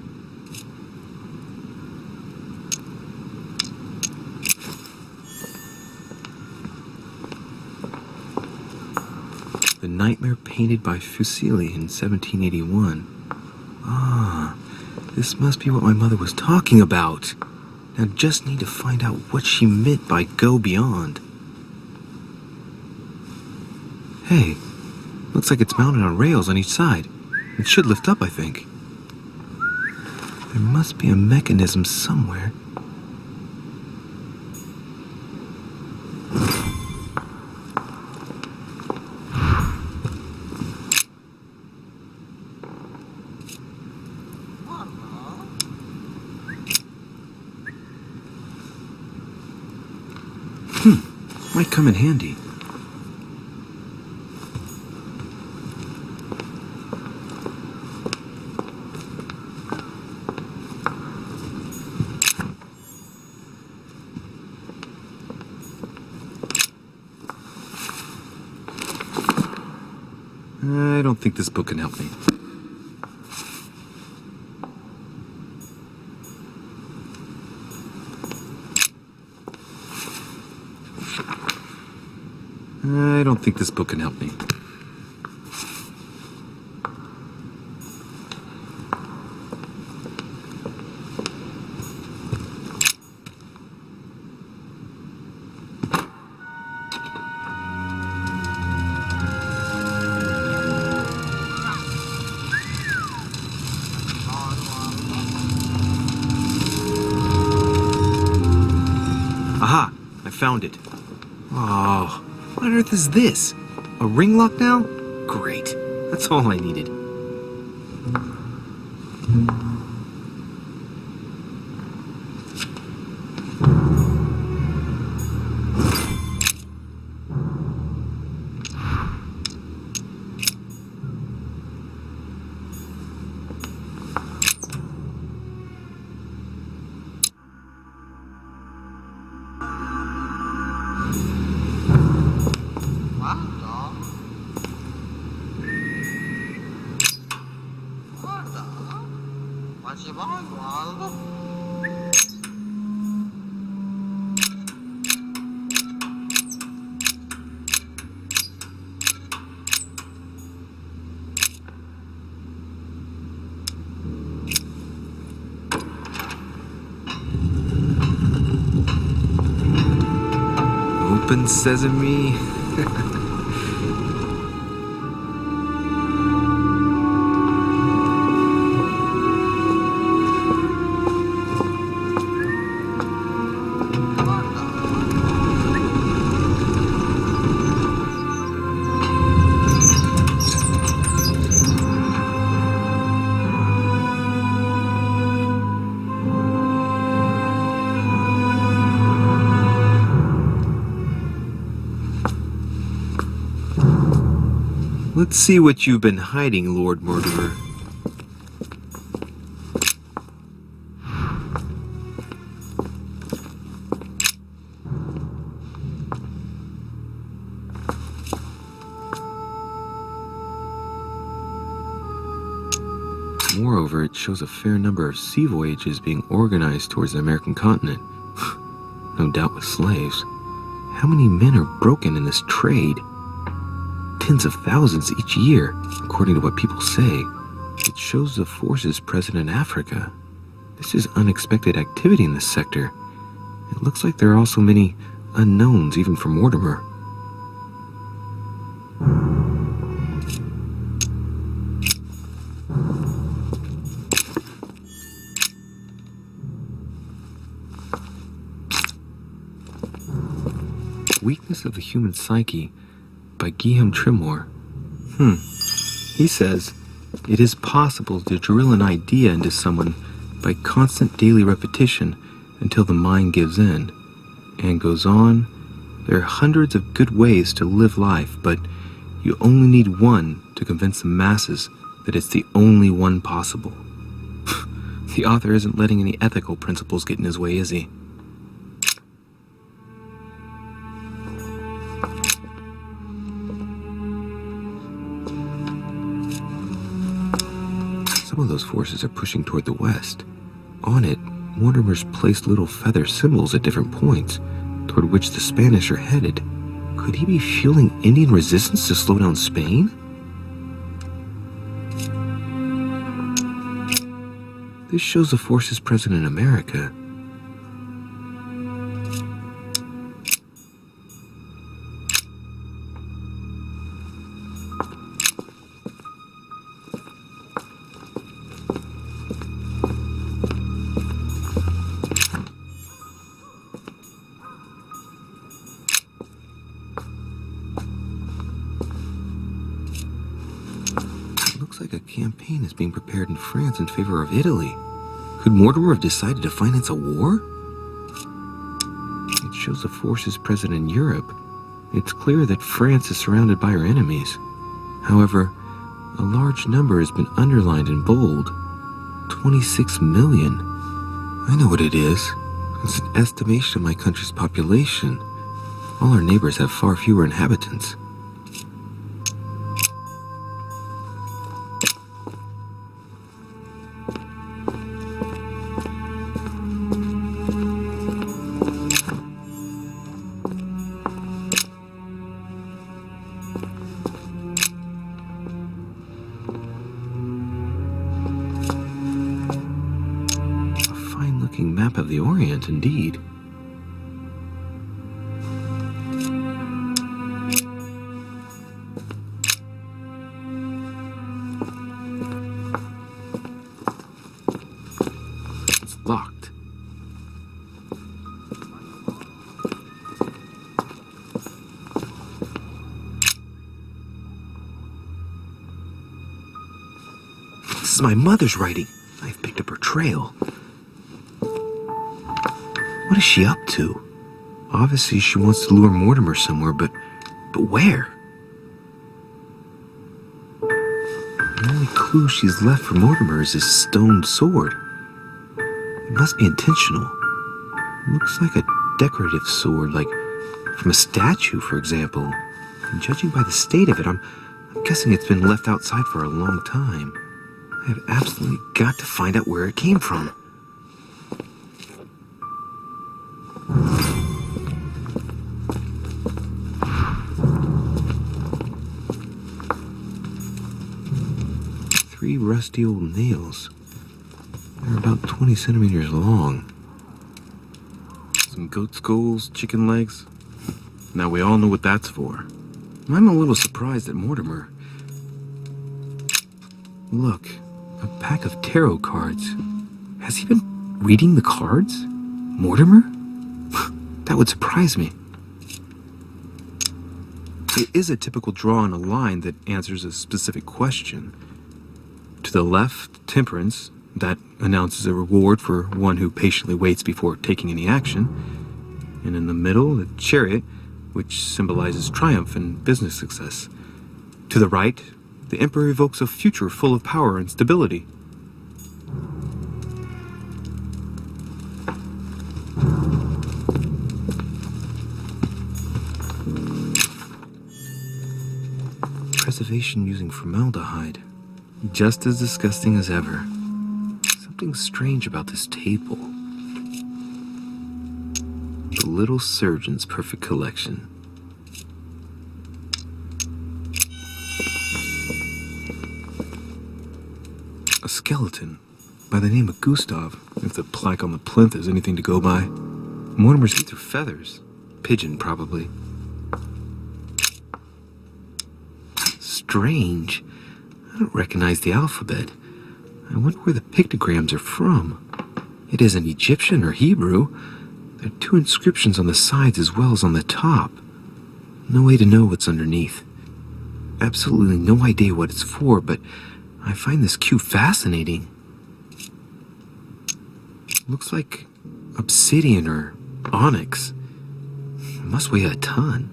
The Nightmare painted by Fuseli in 1781. Ah, this must be what my mother was talking about. Now just need to find out what she meant by go beyond. Hey, looks like it's mounted on rails on each side. It should lift up, I think. There must be a mechanism somewhere. Might come in handy. I don't think this book can help me. I don't think this book can help me. Aha! I found it. Oh, what on earth is this? A ring lock now? Great. That's all I needed. Open sesame. Let's see what you've been hiding, Lord Mortimer. Moreover, it shows a fair number of sea voyages being organized towards the American continent. No doubt with slaves. How many men are broken in this trade? Tens of thousands each year, according to what people say. It shows the forces present in Africa. This is unexpected activity in this sector. It looks like there are also many unknowns, even for Mortimer. Weakness of the Human Psyche by Guillaume Trimore. He says, it is possible to drill an idea into someone by constant daily repetition until the mind gives in. And goes on, there are hundreds of good ways to live life, but you only need one to convince the masses that it's the only one possible. The author isn't letting any ethical principles get in his way, is he? Some of those forces are pushing toward the west. On it, Mortimer's placed little feather symbols at different points, toward which the Spanish are headed. Could he be fueling Indian resistance to slow down Spain? This shows the forces present in America. Campaign is being prepared in France in favor of Italy. Could Mortimer have decided to finance a war? It shows the forces present in Europe. It's clear that France is surrounded by her enemies. However, a large number has been underlined in bold. 26 million. I know what it is. It's an estimation of my country's population. All our neighbors have far fewer inhabitants. Map of the Orient, indeed. It's locked. This is my mother's writing. I've picked up her trail. What is she up to? Obviously, she wants to lure Mortimer somewhere, but where? The only clue she's left for Mortimer is his stone sword. It must be intentional. It looks like a decorative sword, like from a statue, for example. And judging by the state of it, I'm guessing it's been left outside for a long time. I have absolutely got to find out where it came from. Three rusty old nails. They're about 20 centimeters long. Some goat skulls, chicken legs. Now we all know what that's for. I'm a little surprised at Mortimer. Look, a pack of tarot cards. Has he been reading the cards? Mortimer? That would surprise me. It is a typical draw on a line that answers a specific question. To the left, temperance. That announces a reward for one who patiently waits before taking any action. And in the middle, the chariot, which symbolizes triumph and business success. To the right, the emperor evokes a future full of power and stability. Preservation using formaldehyde. Just as disgusting as ever. Something strange about this table. The Little Surgeon's Perfect Collection. A skeleton by the name of Gustav, if the plaque on the plinth is anything to go by. Mortimer's feet are feathers. Pigeon, probably. Strange. I don't recognize the alphabet. I wonder where the pictograms are from. It isn't Egyptian or Hebrew. There are two inscriptions on the sides as well as on the top. No way to know what's underneath. Absolutely no idea what it's for, but I find this cube fascinating. Looks like obsidian or onyx. It must weigh a ton.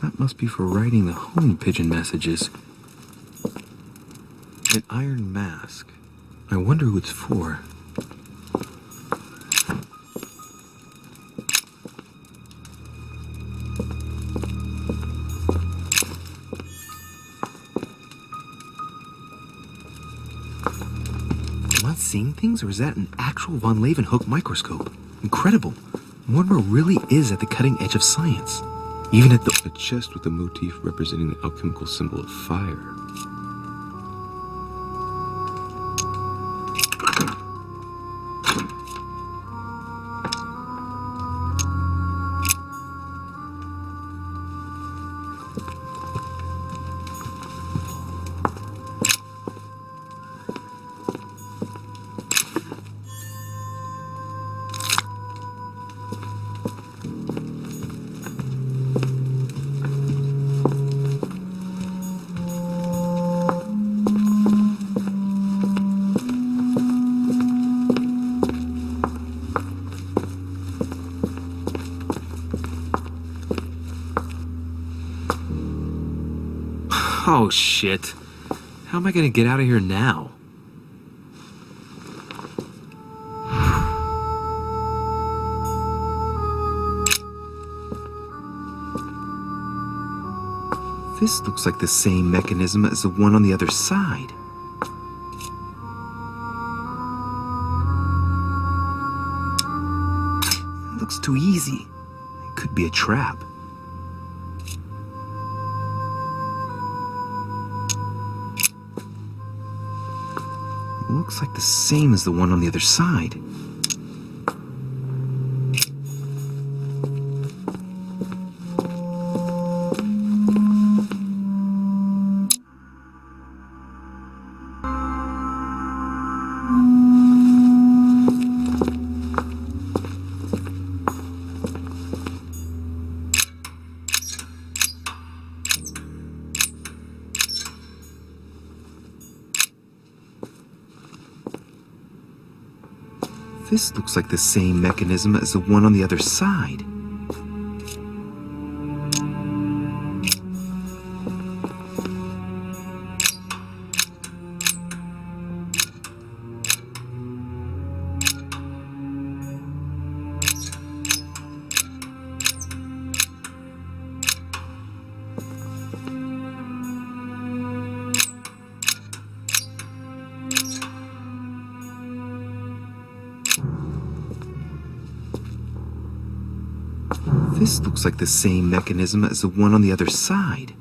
That must be for writing the home pigeon messages. An iron mask. I wonder who it's for. Am I seeing things, or is that an actual von Leeuwenhoek microscope? Incredible. Mortimer really is at the cutting edge of science. Even at a chest with a motif representing the alchemical symbol of fire. Oh, shit. How am I gonna get out of here now? This looks like the same mechanism as the one on the other side. It looks too easy. It could be a trap. Looks like the same as the one on the other side. This looks like the same mechanism as the one on the other side. This looks like the same mechanism as the one on the other side.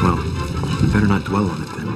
Well, we better not dwell on it then.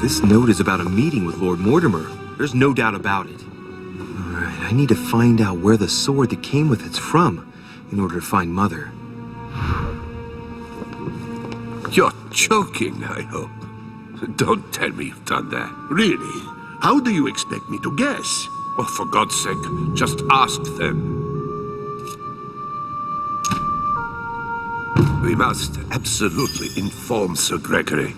This note is about a meeting with Lord Mortimer. There's no doubt about it. Alright, I need to find out where the sword that came with it's from in order to find Mother. You're joking, I hope. Don't tell me you've done that. Really? How do you expect me to guess? Oh, for God's sake, just ask them. We must absolutely inform Sir Gregory.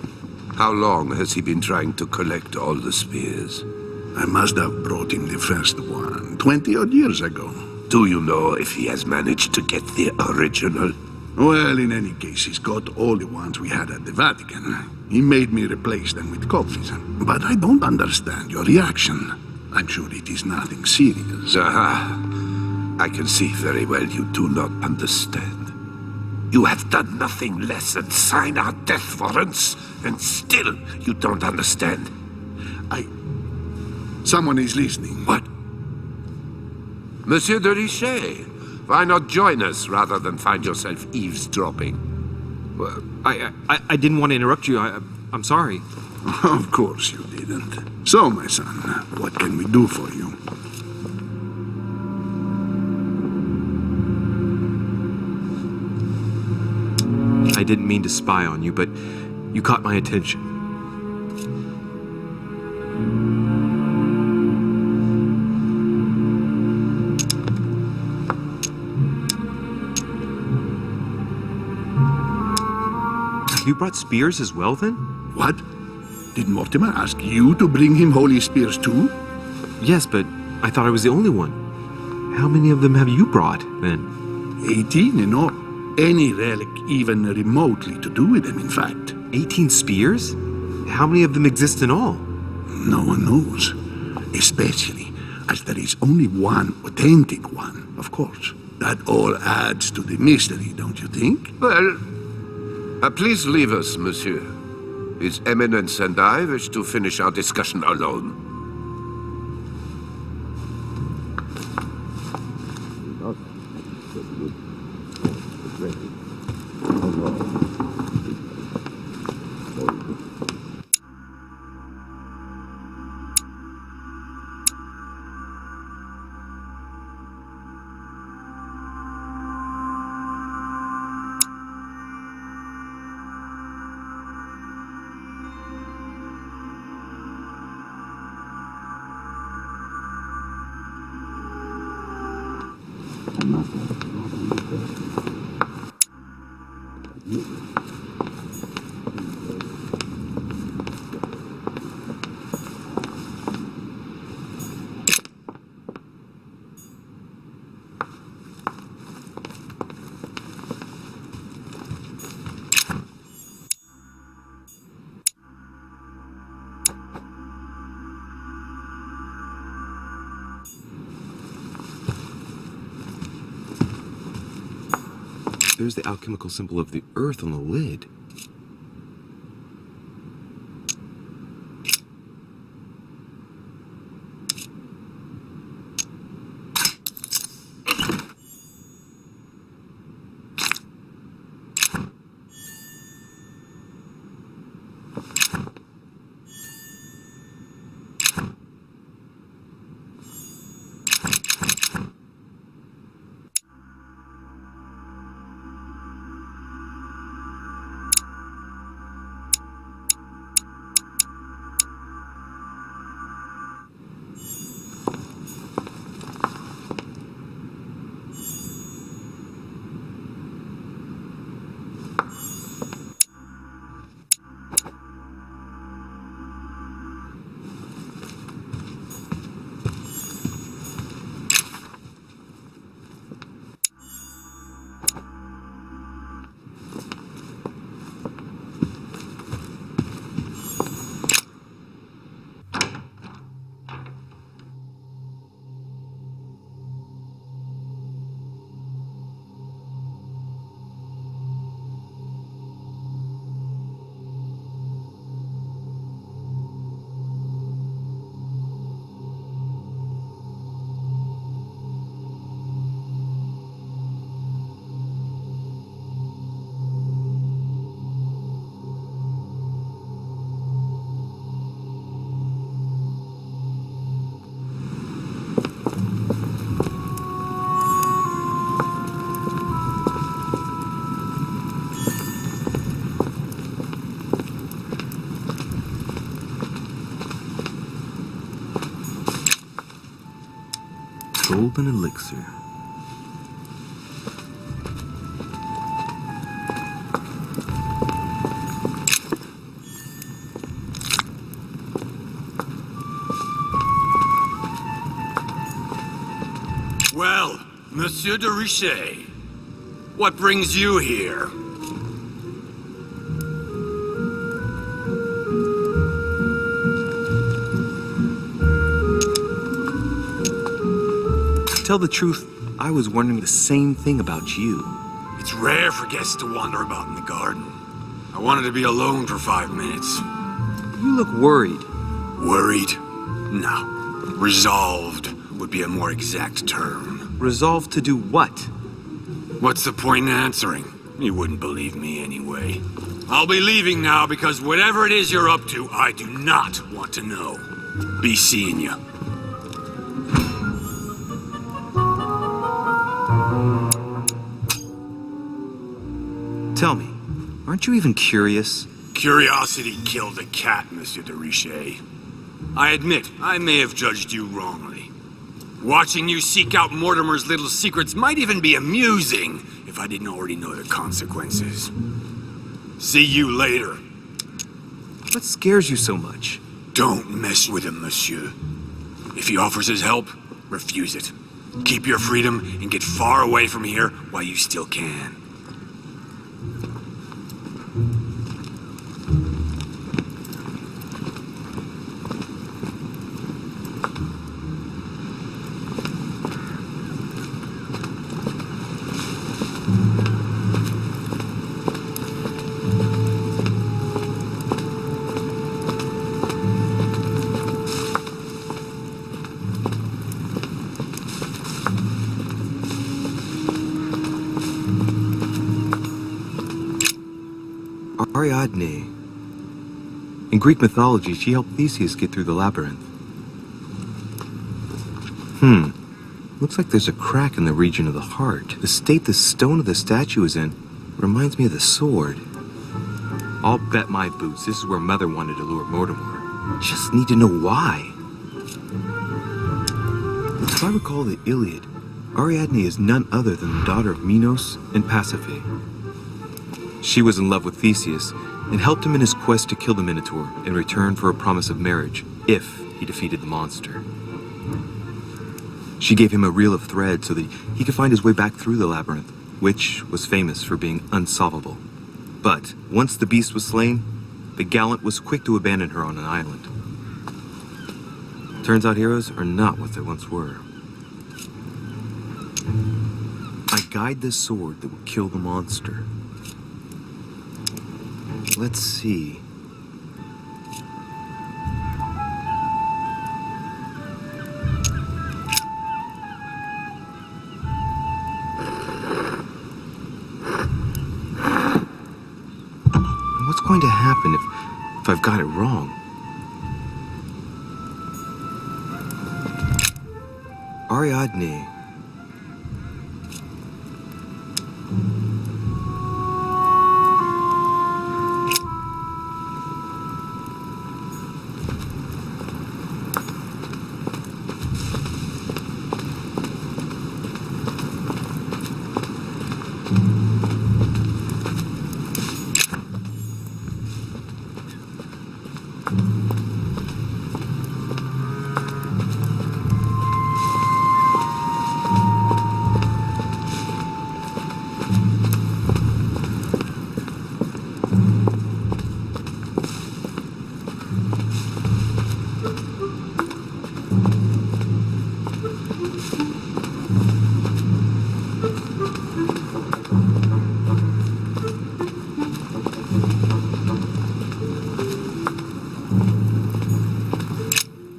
How long has he been trying to collect all the spears? I must have brought him the first one 20-odd years ago. Do you know if he has managed to get the original? Well, in any case, he's got all the ones we had at the Vatican. He made me replace them with copies. But I don't understand your reaction. I'm sure it is nothing serious. Aha. I can see very well you do not understand. You have done nothing less than sign our death warrants, and still you don't understand. Someone is listening. What? Monsieur de Richet, why not join us rather than find yourself eavesdropping? Well, I didn't want to interrupt you. I'm sorry. Of course you didn't. So, my son, what can we do for you? I didn't mean to spy on you, but you caught my attention. Have you brought spears as well, then? What? Did Mortimer ask you to bring him holy spears too? Yes, but I thought I was the only one. How many of them have you brought, then? 18 in all. Any relic even remotely to do with them, in fact. 18 spears? How many of them exist in all? No one knows. Especially as there is only one authentic one, of course. That all adds to the mystery, don't you think? Well, please leave us, monsieur. His Eminence and I wish to finish our discussion alone. There's the alchemical symbol of the earth on the lid. golden elixir. Well, Monsieur de Richet, what brings you here? To tell the truth, I was wondering the same thing about you. It's rare for guests to wander about in the garden. I wanted to be alone for 5 minutes. You look worried. Worried? No. Resolved would be a more exact term. Resolved to do what? What's the point in answering? You wouldn't believe me anyway. I'll be leaving now because whatever it is you're up to, I do not want to know. Be seeing you. Tell me, aren't you even curious? Curiosity killed a cat, Monsieur de Richet. I admit, I may have judged you wrongly. Watching you seek out Mortimer's little secrets might even be amusing if I didn't already know the consequences. See you later. What scares you so much? Don't mess with him, monsieur. If he offers his help, refuse it. Keep your freedom and get far away from here while you still can. Ariadne. In Greek mythology, she helped Theseus get through the labyrinth. Looks like there's a crack in the region of the heart. The state the stone of the statue is in reminds me of the sword. I'll bet my boots this is where Mother wanted to lure Mortimer. Just need to know why. If I recall the Iliad, Ariadne is none other than the daughter of Minos and Pasiphae. She was in love with Theseus and helped him in his quest to kill the Minotaur in return for a promise of marriage if he defeated the monster. She gave him a reel of thread so that he could find his way back through the labyrinth, which was famous for being unsolvable. But once the beast was slain, the gallant was quick to abandon her on an island. Turns out heroes are not what they once were. I guide the sword that will kill the monster. Let's see. What's going to happen if I've got it wrong? Ariadne.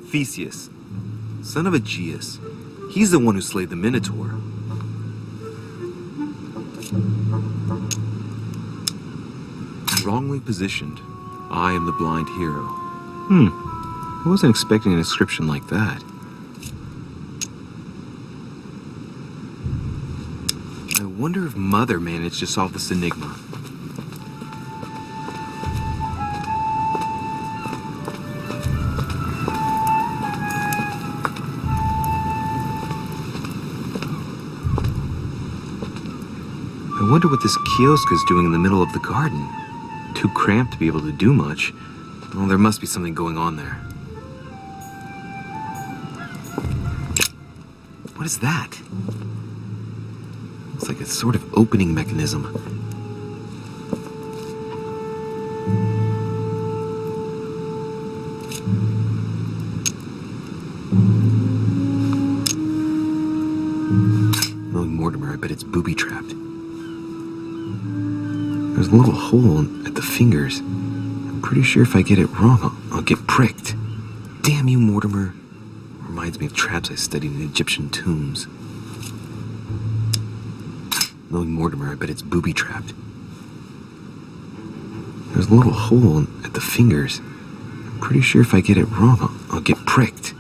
Theseus, son of Aegeus. He's the one who slayed the Minotaur. Wrongly positioned. I am the blind hero. I wasn't expecting an inscription like that. I wonder if Mother managed to solve this enigma. I wonder what this kiosk is doing in the middle of the garden. Too cramped to be able to do much. Well, there must be something going on there. What is that? It's like a sort of opening mechanism. Knowing Mortimer, I bet it's booby-trapped. There's a little hole at the fingers. I'm pretty sure if I get it wrong, I'll get pricked. Damn you, Mortimer. Reminds me of traps I studied in Egyptian tombs. Knowing Mortimer, I bet it's booby-trapped. There's a little hole at the fingers. I'm pretty sure if I get it wrong, I'll get pricked.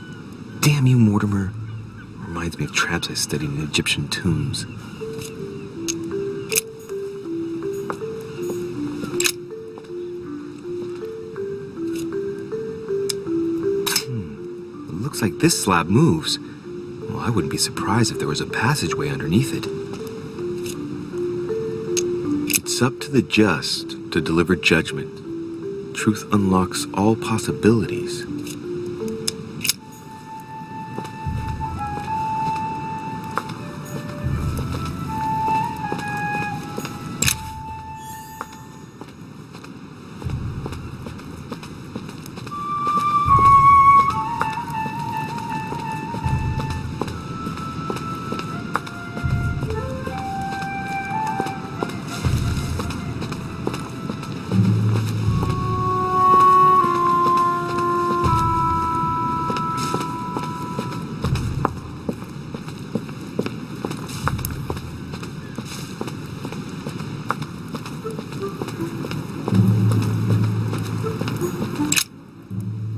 Damn you, Mortimer. Reminds me of traps I studied in Egyptian tombs. It looks like this slab moves. Well, I wouldn't be surprised if there was a passageway underneath it. It's up to the just to deliver judgment. Truth unlocks all possibilities.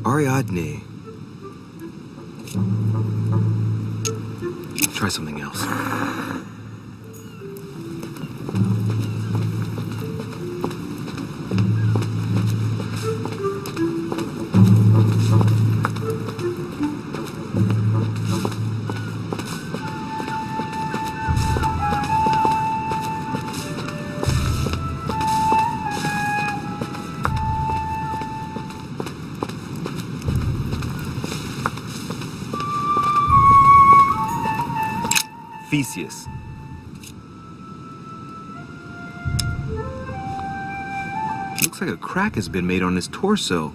Ariadne. Try something else. Theseus. Looks like a crack has been made on his torso.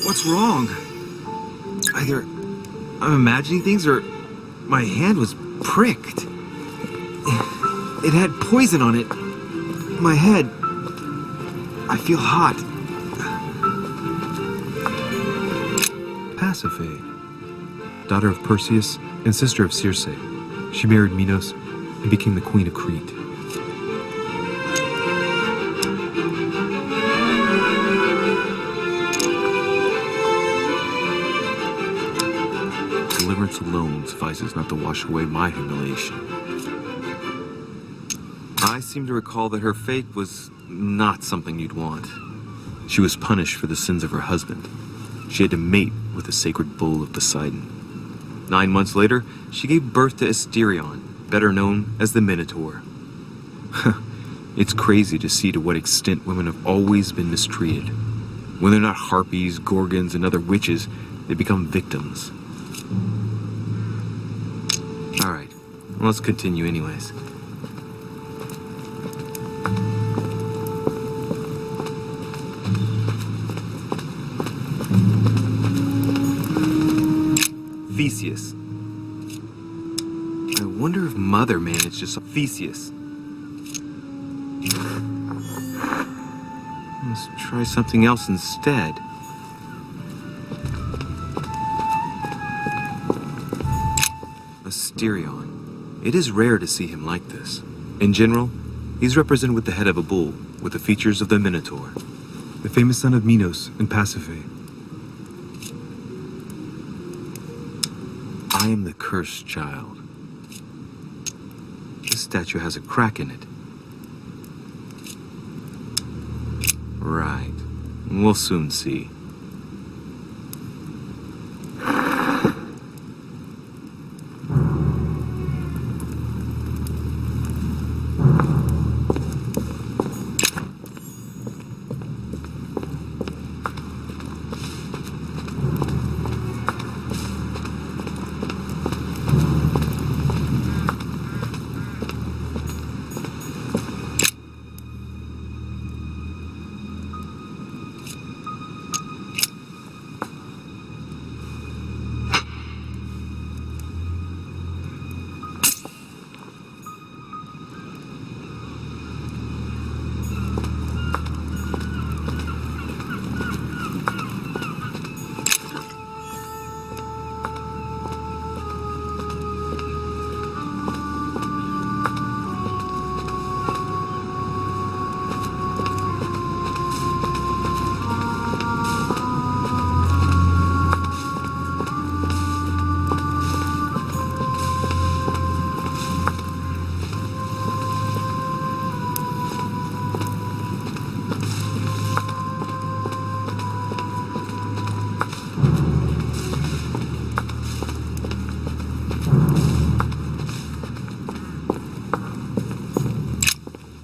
What's wrong? Either I'm imagining things or my hand was pricked. It had poison on it. My head. I feel hot. Pasiphae, daughter of Perseus and sister of Circe. She married Minos and became the queen of Crete. Deliverance alone suffices not to wash away my humiliation. I seem to recall that her fate was not something you'd want. She was punished for the sins of her husband. She had to mate with the sacred bull of Poseidon. 9 months later, she gave birth to Asterion, better known as the Minotaur. It's crazy to see to what extent women have always been mistreated. When they're not harpies, gorgons, and other witches, they become victims. Alright, well, let's continue anyways. Theseus. I wonder if Mother managed to solve Theseus. Let's try something else instead. Asterion. It is rare to see him like this. In general, he's represented with the head of a bull, with the features of the Minotaur. The famous son of Minos and Pasiphae. I am the cursed child. This statue has a crack in it. Right. We'll soon see.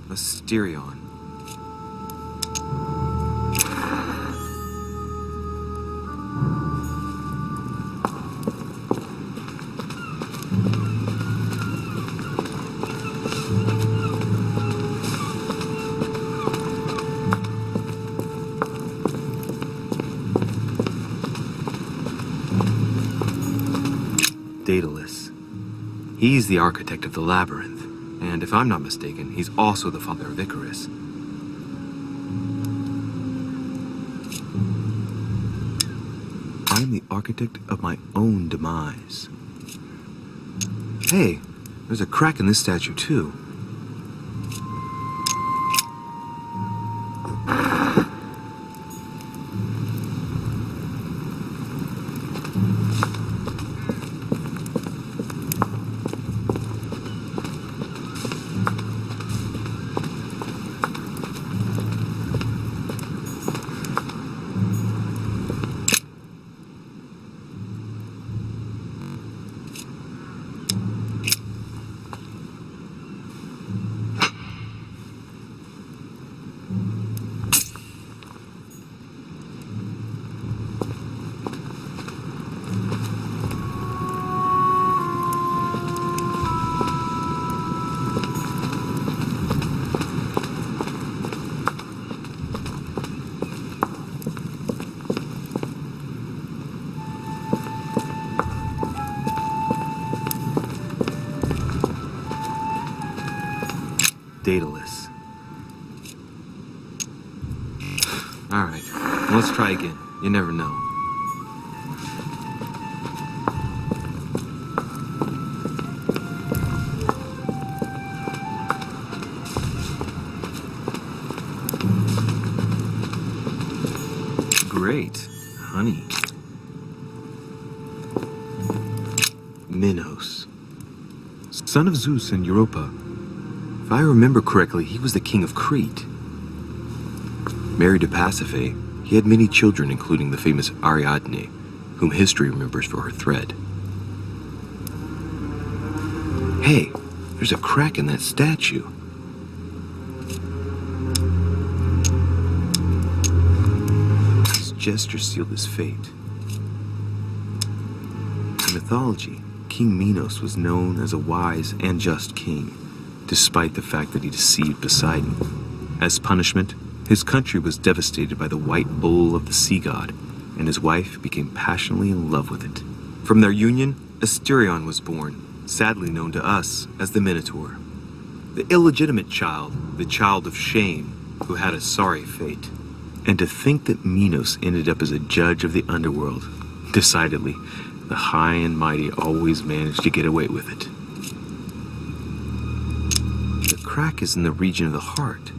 Asterion. Daedalus. He's the architect of the labyrinth, and if I'm not mistaken, he's also the father of Icarus. I'm the architect of my own demise. Hey, there's a crack in this statue too. Daedalus. Alright, let's try again. You never know. Great. Honey. Minos. Son of Zeus and Europa. If I remember correctly, he was the king of Crete. Married to Pasiphae, he had many children, including the famous Ariadne, whom history remembers for her thread. Hey, there's a crack in that statue. His gesture sealed his fate. In mythology, King Minos was known as a wise and just king, despite the fact that he deceived Poseidon. As punishment, his country was devastated by the white bull of the sea god, and his wife became passionately in love with it. From their union, Asterion was born, sadly known to us as the Minotaur. The illegitimate child, the child of shame, who had a sorry fate. And to think that Minos ended up as a judge of the underworld. Decidedly, the high and mighty always manage to get away with it. The crack is in the region of the heart.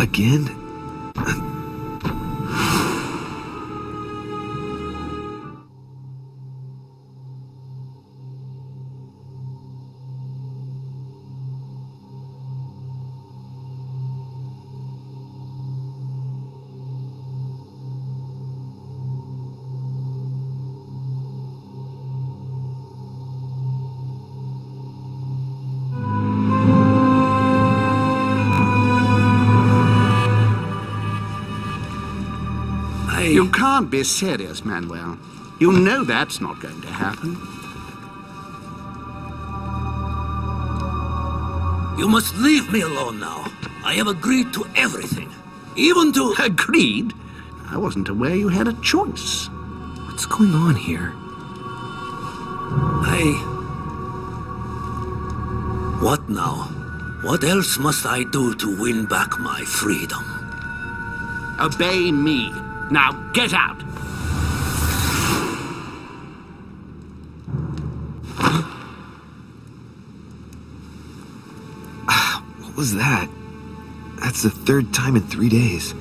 Again? You can't be serious, Manuel. You know that's not going to happen. You must leave me alone now. I have agreed to everything. Even to... Agreed? I wasn't aware you had a choice. What's going on here? What now? What else must I do to win back my freedom? Obey me. Now get out! What was that? That's the third time in 3 days.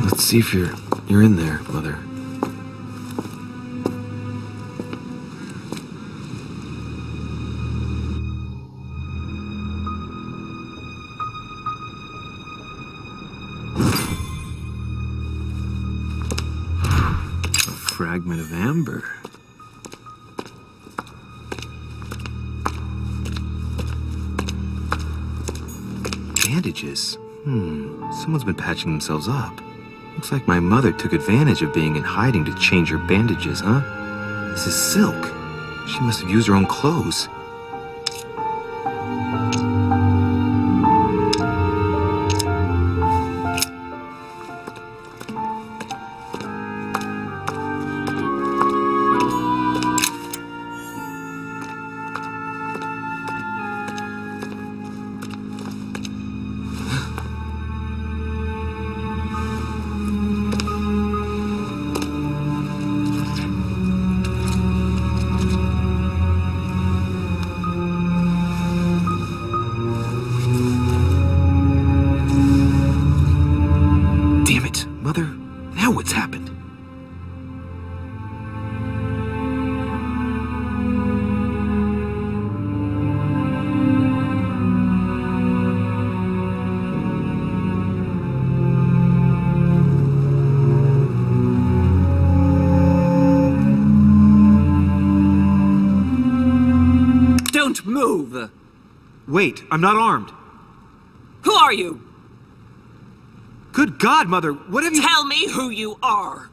Let's see if you're in there, Mother. A fragment of amber. Bandages. Someone's been patching themselves up. Looks like my mother took advantage of being in hiding to change her bandages, huh? This is silk. She must have used her own clothes. Mother, now what's happened? Don't move! Wait, I'm not armed. Who are you? Good God, Mother, what have you— Tell me who you are.